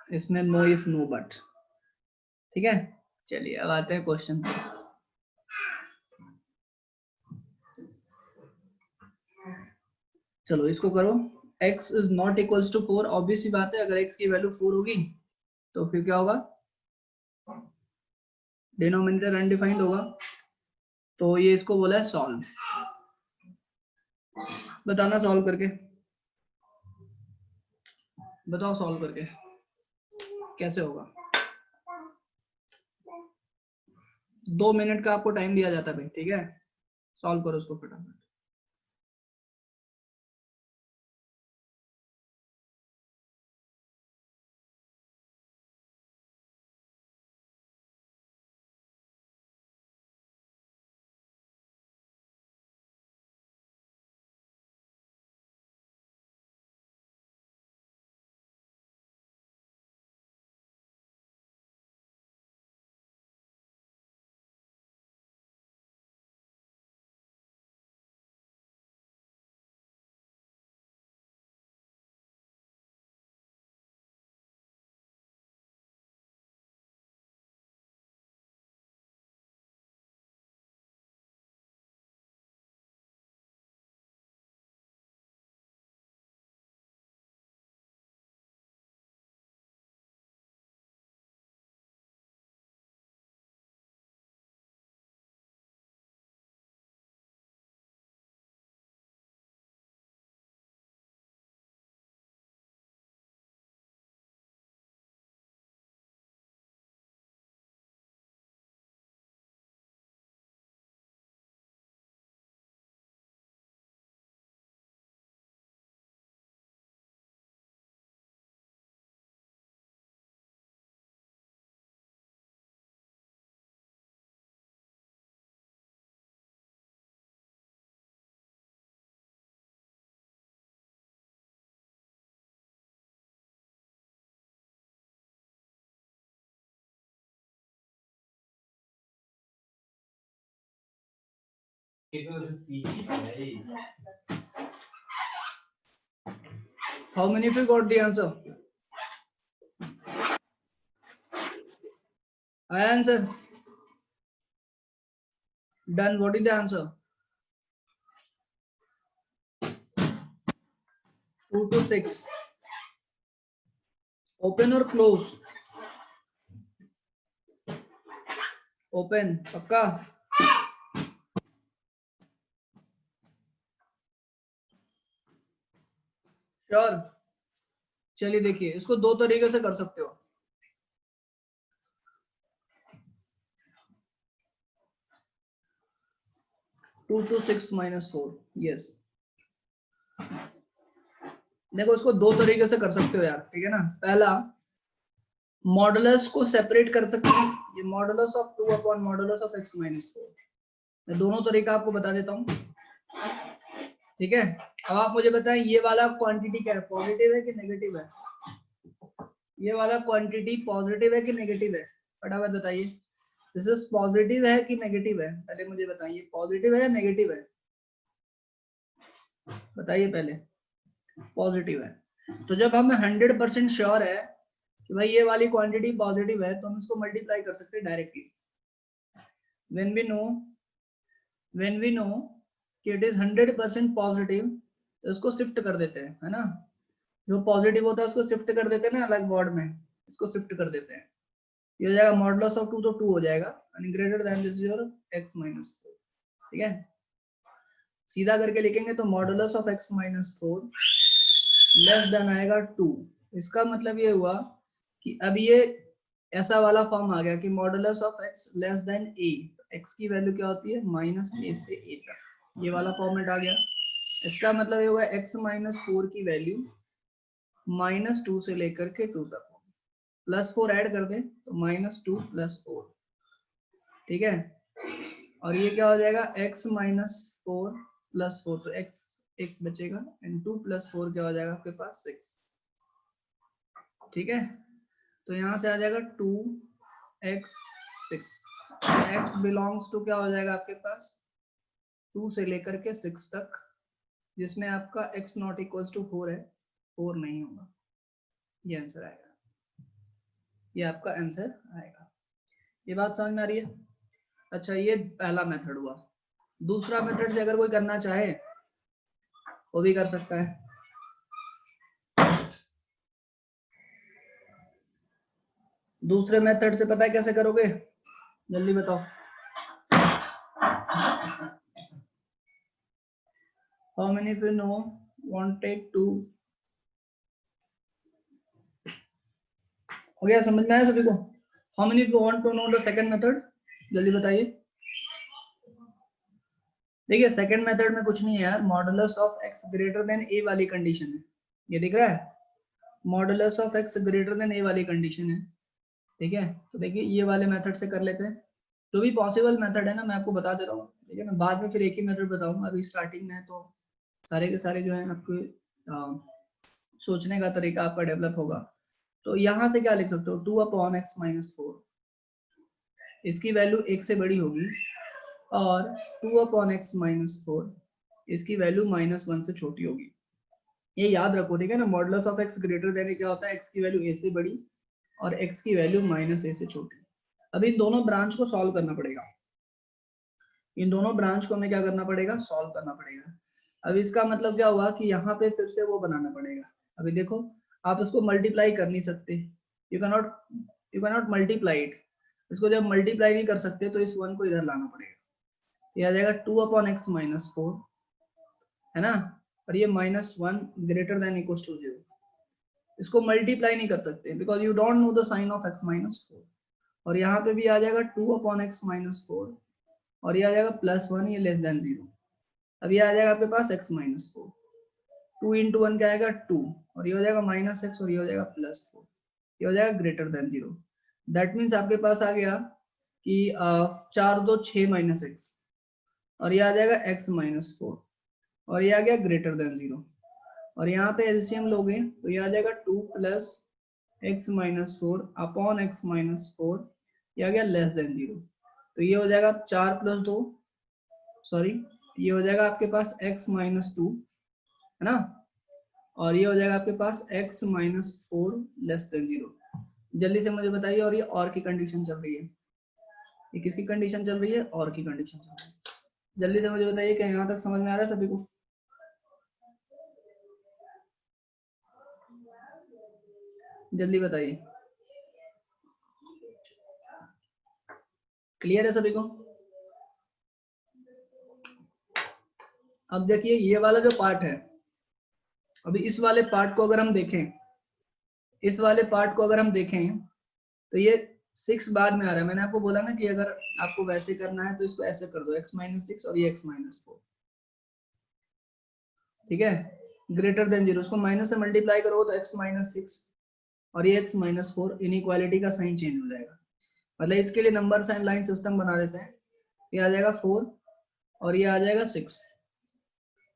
इसमें नो इफ नो बट, ठीक है। चलिए अब आते हैं क्वेश्चन पे। चलो इसको करो। x is not equals to 4, obvious सी बात है, अगर x की वैल्यू 4 होगी तो फिर क्या होगा, डिनोमिनेटर अनडिफाइंड होगा। तो ये इसको बोला है सॉल्व, बताना सॉल्व करके, बताओ सॉल्व करके कैसे होगा। 2 मिनट का आपको टाइम दिया जाता है भाई, ठीक है। सॉल्व करो उसको फटाफट। How many of you got the answer? I answer. Done. What is the answer? 2 to 6. Open or close? Open. पक्का? श्योर? चलिए देखिए, इसको दो तरीके से कर सकते हो. 2 to 6 minus 4. Yes. देखो, इसको दो तरीके से कर सकते हो यार, ठीक है ना. पहला, मॉडुलस को सेपरेट कर सकते हैं. ये modulus of 2 upon modulus of x minus 4. मैं दोनों तरीका आपको बता देता हूँ, ठीक है. अब आप मुझे बताएं, ये वाला क्वांटिटी क्या है, पॉजिटिव है कि नेगेटिव है? ये वाला क्वांटिटी पॉजिटिव है कि नेगेटिव है? फटाफट बताइए. दिस इज पॉजिटिव है कि नेगेटिव है? पहले मुझे बताइए, पॉजिटिव है या नेगेटिव है? बताइए पहले. पॉजिटिव है. तो जब हमें 100% श्योर है कि भाई ये वाली क्वांटिटी पॉजिटिव है, तो हम इसको मल्टीप्लाई कर सकते हैं डायरेक्टली. when we know कि इट इज 100% पॉजिटिव, तो इसको शिफ्ट कर देते हैं, है ना. जो पॉजिटिव होता है उसको शिफ्ट कर देते हैं ना अलग बोर्ड में, इसको शिफ्ट कर देते हैं. ये हो जाएगा मॉडुलस ऑफ 2, तो 2 हो जाएगा, and greater than this your x minus 4. ठीक है, सीधा करके लिखेंगे तो modulus of x minus 4 less than आएगा 2. इसका मतलब ये हुआ कि अब ये ऐसा वाला फॉर्म आ गया कि modulus of x less than a. x की वैल्यू क्या होती है, माइनस a से a तक. ये वाला फॉर्मेट आ गया. इसका मतलब ये होगा x माइनस 4 की वैल्यू माइनस 2 से लेकर के 2 तक. प्लस 4 ऐड कर दें तो माइनस 2 प्लस 4. ठीक है, और ये क्या हो जाएगा, x माइनस 4 प्लस 4, तो x बचेगा, एंड 2 प्लस 4 क्या हो जाएगा आपके पास, 6. ठीक है, तो यहाँ से आ जाएगा 2x 6. x बिलोंग्स टू क्या हो जाएगा आपके पास, 2 से लेकर के 6 तक, जिसमें आपका x नॉट इक्वल्स टू 4 है, 4 नहीं होगा. ये आंसर आएगा, ये आपका आंसर आएगा. ये बात समझ में आ रही है? अच्छा, ये पहला मेथड हुआ. दूसरा मेथड से अगर कोई करना चाहे वो भी कर सकता है. दूसरे मेथड से पता है कैसे करोगे, जल्दी बताओ. How many of you know wanted to? हो गया, समझ में आया सभी को? How many of you want to know the second method? जल्दी बताइए. देखिए, सेकंड मेथड में कुछ नहीं है यार, modulus of x greater then a वाली कंडीशन है. ये दिख रहा है, modulus of x greater then a वाली कंडीशन है. ठीक है, तो देखिए ये वाले मेथड से कर लेते हैं. जो भी पॉसिबल मेथड है ना, मैं आपको बता दे रहा हूँ. ठीक है, मैं बाद में फिर एक ही मेथड बताऊंगा. अभी स्टार्टिंग में तो सारे के सारे जो है आपको सोचने का तरीका आपका डेवलप होगा. तो यहाँ से क्या लिख सकते हो, 2 अपॉन एक्स माइनस 4. इसकी वैल्यू 1 से बड़ी होगी, और 2 अपॉन एक्स माइनस 4 इसकी वैल्यू -1 से छोटी होगी. ये याद रखो, ठीक है ना. Modulus of x greater than क्या होता है, एक्स की वैल्यू a से बड़ी और x की वैल्यू -a से छोटी. अब इन दोनों ब्रांच को सॉल्व करना पड़ेगा. इन दोनों ब्रांच को हमें क्या करना पड़ेगा, सॉल्व करना पड़ेगा. अब इसका मतलब क्या हुआ कि यहाँ पे फिर से वो बनाना पड़ेगा. अभी देखो, आप इसको मल्टीप्लाई कर नहीं सकते. You can not multiply it. इसको जब मल्टीप्लाई नहीं कर सकते तो इस 1 को इधर लाना पड़ेगा. तो यह आ जाएगा 2 अपॉन एक्स माइनस 4, है ना. और ये -1 ग्रेटर देन इक्वल टू 0. इसको मल्टीप्लाई नहीं कर सकते because you don't know the sign of x minus 4. और यहाँ पे भी आ जाएगा 2 अपॉन एक्स माइनस 4, और ये आ जाएगा +1, ये लेस देन 0. अब ये आ जाएगा आपके पास x माइनस 4. 2 इंटू 1 क्या आएगा, 2, और ये हो जाएगा -x, और ये हो जाएगा +4. ये हो जाएगा ग्रेटर देन 0. दैट मीन्स आपके पास आ गया कि 4 2 6 -x, और ये आ जाएगा x माइनस 4, और ये आ गया ग्रेटर देन 0. और यहाँ पे एलसीएम लोगे तो ये आ जाएगा 2 plus x minus 4 upon x minus 4, ये आ गया लेस देन 0. तो ये हो जाएगा 4 + 2, सॉरी ये हो जाएगा आपके पास x माइनस 2, है ना, और ये हो जाएगा आपके पास x माइनस 4 लेस देन 0। जल्दी से मुझे बताइए, और ये और की कंडीशन चल रही है, ये किसकी कंडीशन चल रही है, और की कंडीशन चल रही है। जल्दी से मुझे बताइए, क्या यहाँ तक समझ में आ रहा है सभी को? जल्दी बताइए, क्लियर है सभी को? अब देखिए ये वाला जो पार्ट है, अभी इस वाले पार्ट को अगर हम देखें, इस वाले पार्ट को अगर हम देखें तो ये 6 बाद में आ रहा है। मैंने आपको बोला ना कि अगर आपको वैसे करना है तो इसको ऐसे कर दो, x माइनस 6 और ये x माइनस 4, ठीक है, ग्रेटर देन 0, उसको माइनस से मल्टीप्लाई करो तो x माइनस 6 और ये x माइनस 4, इनइक्वालिटी का साइन चेंज हो जाएगा। मतलब इसके लिए नंबर साइन लाइन सिस्टम बना देते हैं, ये आ जाएगा 4 और ये आ जाएगा 6,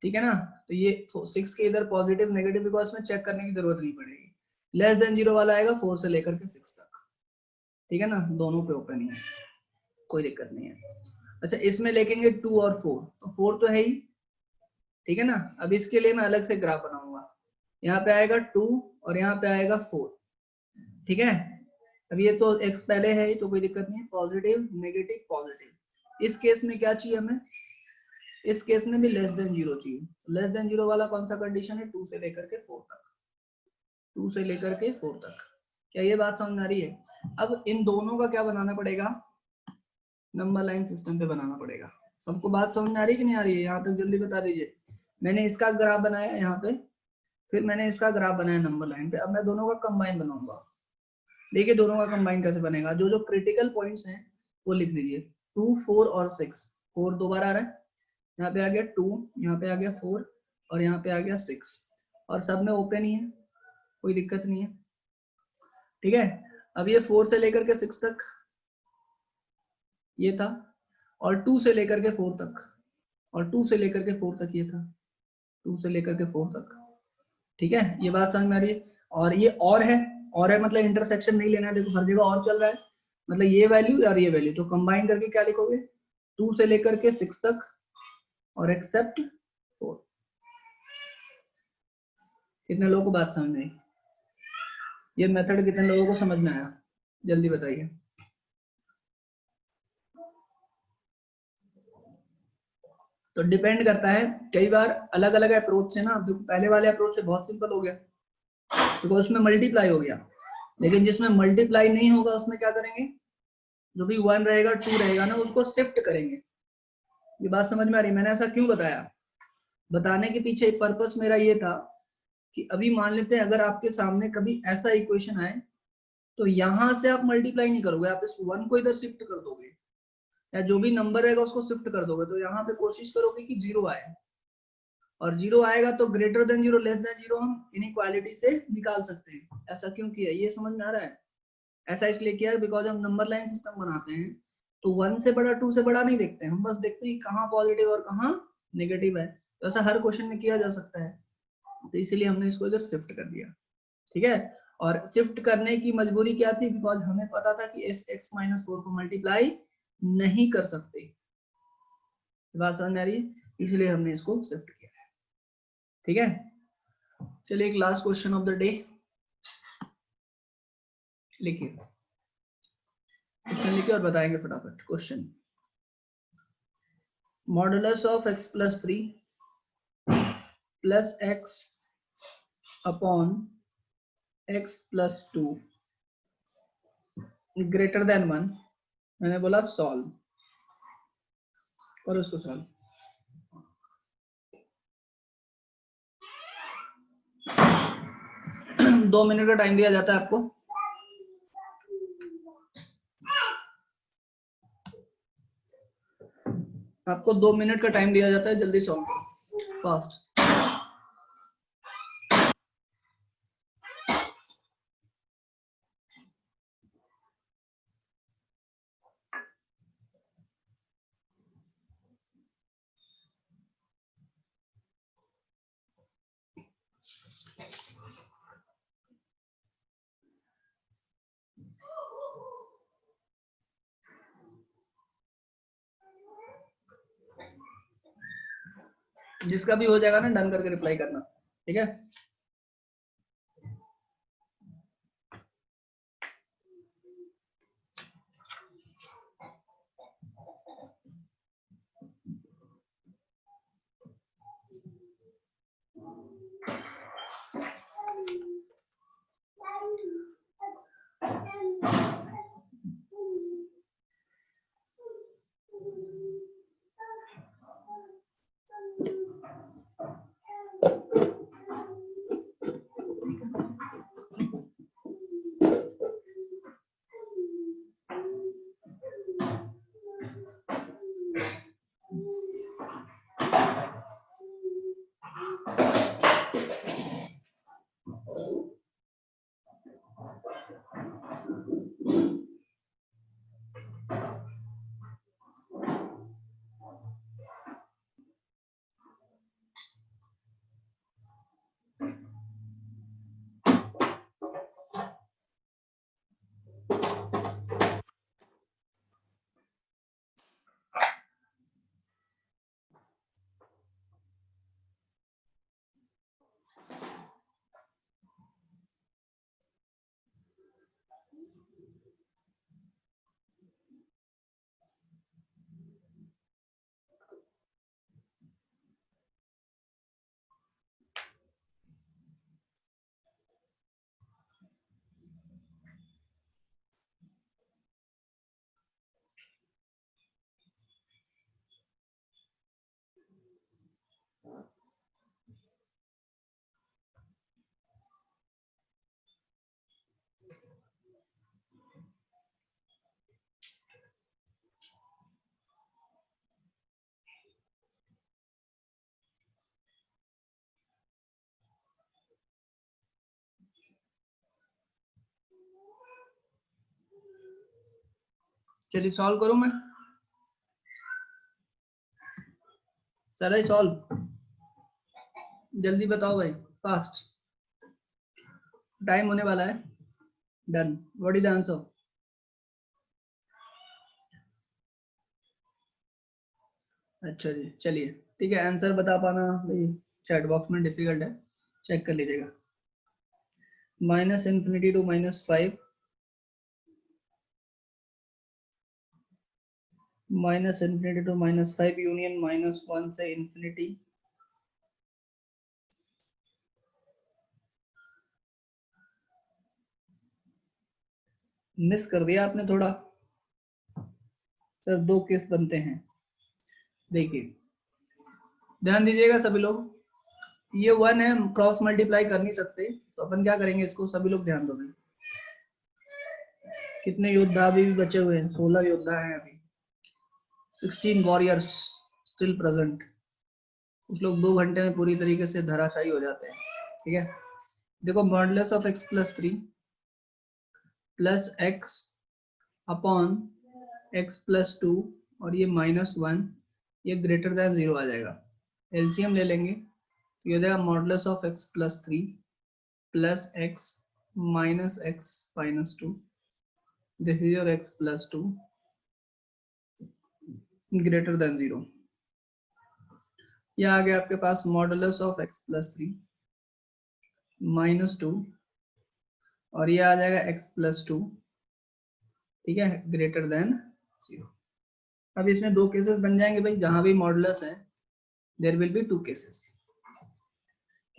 ठीक है ना। तो ये 6 के इधर पॉजिटिव नेगेटिव बिकॉज में चेक करने की जरूरत नहीं पड़ेगी। लेस देन 0 वाला आएगा 4 से लेकर के 6 तक, ठीक है ना, दोनों पे ओपन ही है, कोई दिक्कत नहीं है। अच्छा इसमें लिखेंगे 2 और 4, तो 4 तो है ही, ठीक है ना। अब इसके लिए मैं अलग से ग्राफ बनाऊंगा, यहाँ पे आएगा 2 और यहाँ पे आएगा 4, ठीक है। अब ये तो x पहले है ही तो कोई दिक्कत नहीं है, पॉजिटिव नेगेटिव पॉजिटिव। इस केस में क्या चाहिए हमें, इस केस में भी लेस देन 0 चाहिए। लेस देन 0 वाला कौन सा कंडीशन है, 2 से लेकर के 4 तक, 2 से लेकर के 4 तक। क्या ये बात समझ में आ रही है? अब इन दोनों का क्या बनाना पड़ेगा, नंबर लाइन सिस्टम पे बनाना पड़ेगा। सबको बात समझ में आ रही है कि नहीं आ रही है? यहाँ तक जल्दी बता दीजिए। मैंने इसका ग्राफ बनाया यहाँ पे, फिर मैंने इसका ग्राफ बनाया नंबर लाइन पे, अब मैं दोनों का कंबाइन बनाऊंगा। देखिए दोनों का कंबाइन कैसे बनेगा, जो जो क्रिटिकल पॉइंट्स हैं वो लिख दीजिए, 2 4 और 6। 4 दो बार आ रहा है, यहाँ पे आ गया 2, यहाँ पे आ गया 4 और यहाँ पे आ गया 6, और सब में ओपन ही है, कोई दिक्कत नहीं है, ठीक है। अब ये 4 से लेकर के 6 तक ये था, और 2 से लेकर के 4 तक, और 2 से लेकर के 4 तक ये था, 2 से लेकर के 4 तक, ठीक है। ये बात समझ में आ रही है? और ये और है, और है मतलब इंटरसेक्शन नहीं लेना है, देखो हर जगह और चल रहा है, मतलब ये वैल्यू और ये वैल्यू, तो कंबाइन करके क्या लिखोगे, 2 से लेकर के 6 तक और एक्सेप्ट 4। कितने लोगों को बात समझ में आई? ये मेथड कितने लोगों को समझ में आया, जल्दी बताइए। तो डिपेंड करता है, कई बार अलग अलग अप्रोच से ना, पहले वाले अप्रोच से बहुत सिंपल हो गया बिकॉज उसमें मल्टीप्लाई हो गया, लेकिन जिसमें मल्टीप्लाई नहीं होगा उसमें क्या करेंगे, जो भी 1 रहेगा 2 रहेगा ना उसको शिफ्ट करेंगे। ये बात समझ में आ रही है? मैंने ऐसा क्यों बताया, बताने के पीछे पर्पस मेरा ये था कि अभी मान लेते हैं अगर आपके सामने कभी ऐसा इक्वेशन आए तो यहां से आप मल्टीप्लाई नहीं करोगे, आप इस 1 को इधर शिफ्ट कर दोगे, या जो भी नंबर रहेगा उसको शिफ्ट कर दोगे, तो यहाँ पे कोशिश करोगे कि 0 आए, और 0 आएगा तो ग्रेटर देन 0 लेस देन 0 हम इनइक्वालिटी से निकाल सकते हैं। ऐसा क्यों किया, ये समझ में आ रहा है? ऐसा इसलिए किया है बिकॉज हम नंबर लाइन सिस्टम बनाते हैं तो 1 से बड़ा 2 से बड़ा नहीं देखते हैं, हम बस देखते हैं कहाँ पॉजिटिव और कहाँ नेगेटिव है, तो ऐसा हर क्वेश्चन में किया जा सकता है, तो इसीलिए हमने इसको इधर शिफ्ट कर दिया, ठीक है। और शिफ्ट करने की मजबूरी क्या थी, बिकॉज हमें पता था कि इस x माइनस 4 को मल्टीप्लाई नहीं कर सकते, बात समझ में आ रही है, इसलिए हमने इसको शिफ्ट किया है, ठीक है। चलिए एक last question of the day लिखिए, क्वेश्चन लिखिए और बताएंगे फटाफट। Question, modulus of x plus 3 plus x upon x plus 2 greater then 1, मैंने बोला सॉल्व, और उसको सॉल्व। दो मिनट का टाइम दिया जाता है आपको, आपको 2 मिनट का टाइम दिया जाता है, जल्दी सॉल्व करो फास्ट। जिसका भी हो जाएगा ना डन करके रिप्लाई करना, ठीक है। चलिए सॉल्व करूं मैं, सर आई सॉल्व, जल्दी बताओ भाई, फास्ट, टाइम होने वाला है। Done, what is the answer? अच्छा जी, चलिए ठीक है, आंसर बता पाना भाई चैट बॉक्स में डिफिकल्ट है, चेक कर लीजिएगा। Minus infinity to -5, minus infinity to -5 union -1 से इन्फिनिटी, मिस कर दिया आपने थोड़ा सर, दो केस बनते हैं। देखिए ध्यान दीजिएगा सभी लोग, ये 1 है, क्रॉस मल्टीप्लाई कर नहीं सकते, तो अपन क्या करेंगे, इसको सभी लोग ध्यान दोगे। कितने योद्धा अभी भी बचे हुए हैं? 16 योद्धा हैं अभी, 16 वॉरियर्स स्टिल प्रेजेंट। कुछ लोग 2 घंटे में पूरी तरीके से धराशायी हो जाते हैं, ठीक है। देखो modulus of x + 3 plus x upon x + 2 और ये -1, ये ग्रेटर देन 0 आ जाएगा। एलसीएम ले लेंगे तो ये हो जाएगा modulus of x + 3 plus x minus x -2, this is your x + 2 greater than 0। यह आ गया आपके पास मॉडुलस ऑफ x + 3 -2 और ये आ जाएगा x + 2, ठीक है, ग्रेटर देन 0। अब इसमें 2 केसेस बन जाएंगे भाई, जहां भी मॉडुलस है देयर विल बी 2 केसेस।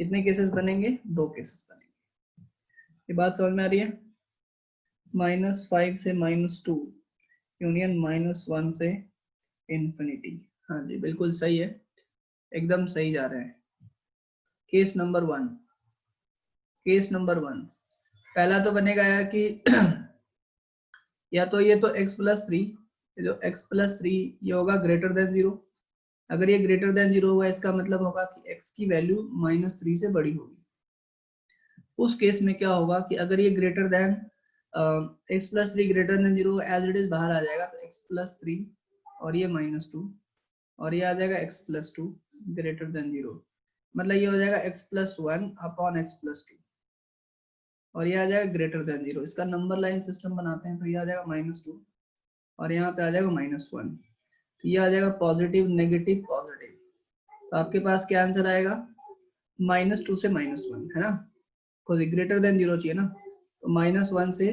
कितने केसेस बनेंगे? 2 केसेस बनेंगे। ये बात समझ में आ रही है? -5 से -2 यूनियन -1 से इन्फिनिटी। हाँ जी बिल्कुल सही है, एकदम सही जा रहे हैं। केस नंबर 1, केस नंबर 1 पहला तो बनेगा यार कि या तो ये तो x + 3, जो x + 3 ये होगा ग्रेटर देन 0। अगर ये ग्रेटर देन 0 होगा इसका मतलब होगा कि x की वैल्यू -3 से बड़ी होगी। उस केस में क्या होगा कि अगर ये greater than x + 3 greater than 0 as it is बाहर आ जाएगा, तो x + 3 और ये -2 और ये आ जाएगा x + 2 ग्रेटर देन 0, मतलब ये हो जाएगा x + 1 अपॉन x + 2 और ये आ जाएगा ग्रेटर देन 0। इसका नंबर लाइन सिस्टम बनाते हैं तो ये आ जाएगा -2 और यहाँ पे आ जाएगा -1, तो ये आ जाएगा पॉजिटिव नेगेटिव पॉजिटिव, तो आपके पास क्या आंसर आएगा, -2 से -1 है ना, बिकॉज ग्रेटर देन 0 चाहिए ना, तो -1 से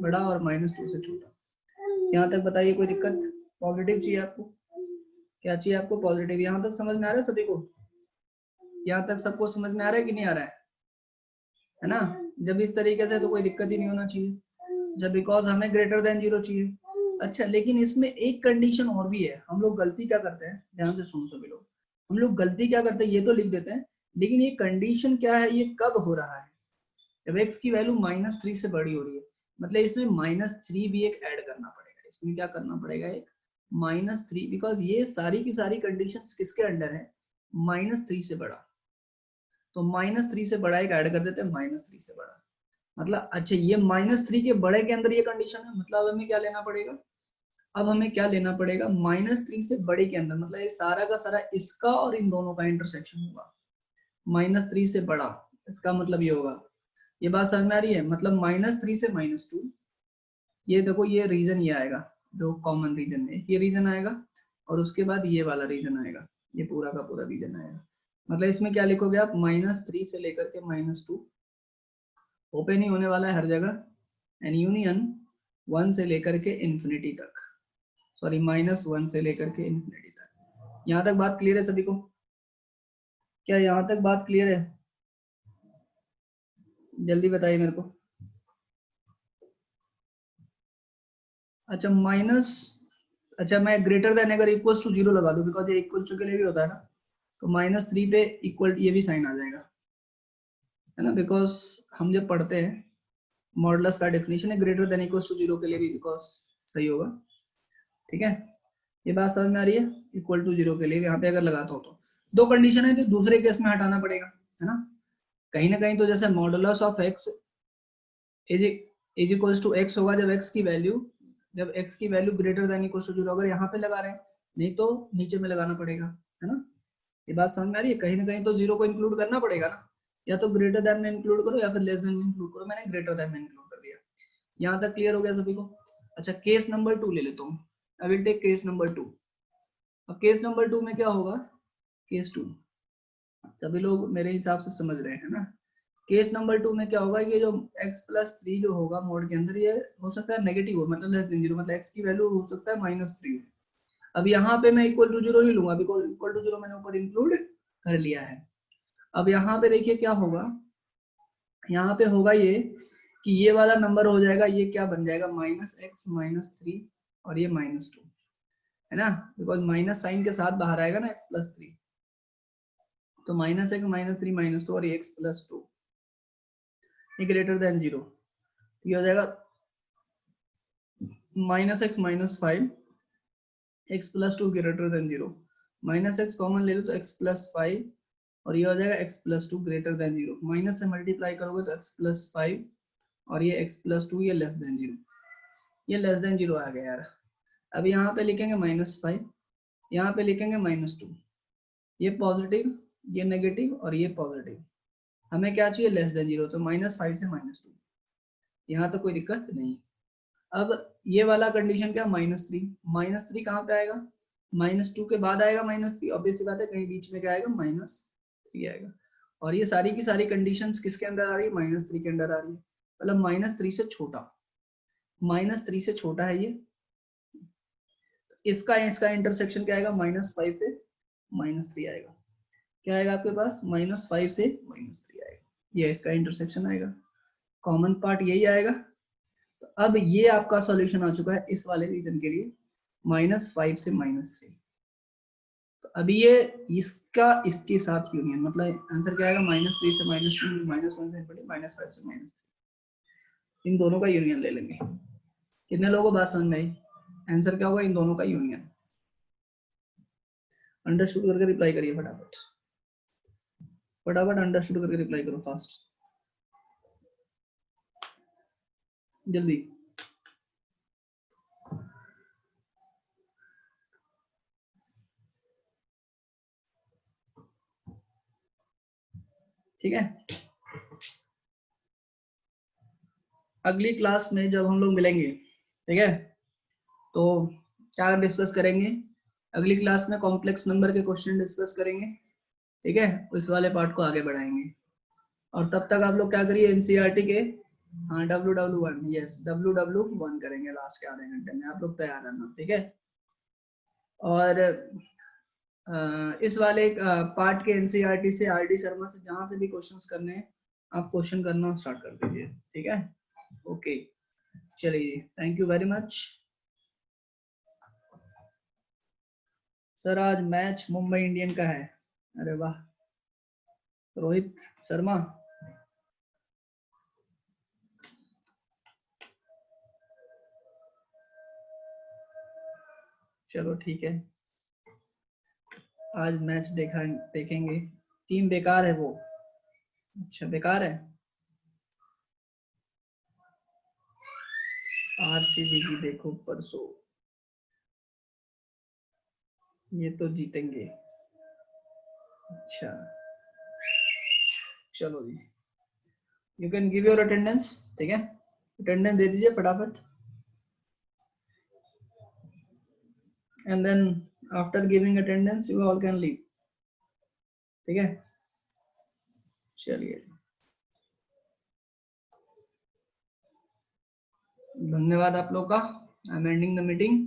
बड़ा और -2 से छोटा। यहाँ तक बताइए कोई दिक्कत? पॉजिटिव चाहिए आपको, क्या चाहिए आपको? पॉजिटिव। यहाँ तक समझ में आ रहा है सभी को? यहाँ तक सबको समझ में आ रहा है कि नहीं आ रहा है ना? जब इस तरीके से तो कोई दिक्कत ही नहीं होना चाहिए, जब बिकॉज हमें ग्रेटर देन 0 चाहिए। अच्छा, लेकिन इसमें एक कंडीशन और भी है। हम लोग गलती क्या करते हैं, ध्यान से सुनो सभी लोग, हम लोग गलती क्या करते हैं, ये तो लिख देते हैं, लेकिन ये कंडीशन क्या है, ये कब हो रहा है, जब x की वैल्यू -3 से बड़ी हो रही है। मतलब इसमें -3 भी एक ऐड करना पड़ेगा, इसमें क्या करना पड़ेगा, एक -3, बिकॉज ये सारी की सारी कंडीशंस किसके अंडर है, -3 से बड़ा। तो -3 से बड़ा एक ऐड कर देते हैं, -3 से बड़ा। मतलब अच्छा, ये -3 के बड़े के अंदर ये कंडीशन है, मतलब हमें क्या लेना पड़ेगा, अब हमें क्या लेना पड़ेगा, -3 से बड़े के अंदर, मतलब ये सारा का सारा इसका और इन दोनों का इंटरसेक्शन होगा। -3 से बड़ा, इसका मतलब ये होगा, ये बात समझ में आ रही है, मतलब -3 से -2, ये देखो ये रीजन ये आएगा, जो कॉमन रीजन में ये रीजन आएगा, और उसके बाद ये वाला रीजन आएगा, ये पूरा का पूरा रीजन आएगा। मतलब इसमें क्या लिखोगे आप, -3 से लेकर के -2, ओपन ही होने वाला है हर जगह, एंड यूनियन 1 से लेकर के इन्फिनिटी तक, सॉरी -1 से लेकर के इन्फिनिटी तक। यहाँ तक बात क्लियर है सभी को? क्या यहाँ तक बात क्लियर है? जल्दी बताइए मेरे को। अच्छा माइनस, अच्छा मैं ग्रेटर देन अगर इक्वल्स टू 0 लगा दूं, बिकॉज ये इक्वल्स टू के लिए भी होता है ना, तो -3 पे इक्वल ये भी साइन आ जाएगा, है ना, बिकॉज हम जब पढ़ते हैं मॉडुलस का डेफिनेशन है ग्रेटर देन इक्वल्स टू 0 के लिए भी, बिकॉज सही होगा। ठीक है, ये बात समझ में आ रही है? इक्वल टू 0 के लिए यहाँ पे अगर लगाता हो तो दो कंडीशन है, तो दूसरे केस में हटाना पड़ेगा, है ना, कहीं ना कहीं। तो जैसे modulus of x is equals to x होगा जब x की वैल्यू, जब x की value greater than equals to 0, अगर यहाँ पे लगा रहे हैं, नहीं तो नीचे में लगाना पड़ेगा, है ना। ये बात समझ में आ रही है? कहीं ना कहीं तो 0 को इंक्लूड करना पड़ेगा ना, या तो ग्रेटर देन में इंक्लूड करो या फिर लेस देन में इंक्लूड करो, मैंने ग्रेटर देन में इंक्लूड कर दिया। यहाँ तक क्लियर हो गया सभी को? अच्छा केस नंबर 2 ले लेता हूँ, I will take case number 2। अब केस नंबर 2 में क्या होगा, केस 2 सभी लोग मेरे हिसाब से समझ रहे हैं ना। केस नंबर 2 में क्या होगा, ये जो x+3 जो होगा मोड के अंदर, ये हो सकता है नेगेटिव हो, मतलब लेस देन 0, मतलब x की वैल्यू हो सकता है -3। अब यहाँ पे मैं इक्वल टू 0 नहीं लूंगा, बिकॉज इक्वल टू 0 मैंने ऊपर इंक्लूड कर लिया है। अब यहाँ पे देखिए क्या होगा, यहाँ पे होगा ये कि ये वाला नंबर हो जाएगा, ये क्या बन जाएगा, -x -3 और ये -2, है ना, बिकॉज माइनस साइन के साथ बाहर आएगा ना x+3, तो -x -3 -2 और ये x+2, ये ग्रेटर देन 0, ये हो जाएगा -x -5 x+2 greater than 0, -x common ले लो तो x+5 और ये हो जाएगा x+2 ग्रेटर देन 0, माइनस से मल्टीप्लाई करोगे तो x+5 और ये x+2, ये लेस देन 0, ये लेस देन 0 आ गया यार। अब यहाँ पे लिखेंगे -5, यहाँ पे लिखेंगे -2, ये पॉजिटिव, ये नेगेटिव और ये पॉजिटिव। हमें क्या चाहिए, लेस देन 0, तो -5 से -2, यहाँ तो कोई दिक्कत नहीं। अब ये वाला कंडीशन क्या, -3 कहाँ पे आएगा, -2 के बाद आएगा -3, ऑब्वियस सी बात है, कहीं बीच में क्या आएगा, -3 आएगा। और ये सारी की सारी कंडीशंस किसके अंदर आ रही है, -3 के अंदर आ रही है, मतलब -3 से छोटा, -3 से छोटा है ये, इसका इसका इंटरसेक्शन क्या आएगा, -5 से -3 आएगा। क्या आएगा आपके पास, -5 से -3 आएगा, ये इसका इंटरसेक्शन आएगा, कॉमन पार्ट यही आएगा। तो अब ये आपका सॉल्यूशन आ चुका है इस वाले रीजन के लिए, -5 से -3। तो अभी ये इसका इसके साथ यूनियन, मतलब आंसर क्या आएगा, -3 से -2, -1 से -5 से -3, इन दोनों का यूनियन ले लेंगे। कितने लोगों को बात समझ में आई? आंसर क्या होगा, इन दोनों का यूनियन। अंडरस्टूड करके रिप्लाई करिए फटाफट, फटाफट अंडरस्टूड करके रिप्लाई करो, फास्ट, जल्दी। ठीक है, अगली क्लास में जब हम लोग मिलेंगे, ठीक है, तो क्या डिस्कस करेंगे, अगली क्लास में कॉम्प्लेक्स नंबर के क्वेश्चन डिस्कस करेंगे। ठीक है, इस वाले पार्ट को आगे बढ़ाएंगे। और तब तक आप लोग क्या करिए, एनसीईआरटी के हाँ WW1, यस WW1 करेंगे लास्ट के आधे घंटे में, आप लोग तैयार रहना, ठीक है। और इस वाले पार्ट के एनसीईआरटी से, आरडी शर्मा से, जहां से भी क्वेश्चंस करने हैं आप क्वेश्चन करना स्टार्ट कर दीजिए, ठीक है। ओके चलिए, thank you very much. Sir आज मैच मुंबई इंडियन का है। अरे वाह, रोहित शर्मा। चलो ठीक है, आज मैच देखेंगे। टीम बेकार है वो। अच्छा बेकार है। आरसीबी की देखो परसों, ये तो जीतेंगे। अच्छा चलो जी, you can give your attendance, ठीक है, अटेंडेंस दे दीजिए फटाफट। And then after giving attendance you all can leave, ठीक है। चलिए, धन्यवाद आप लोग का। I am ending the meeting.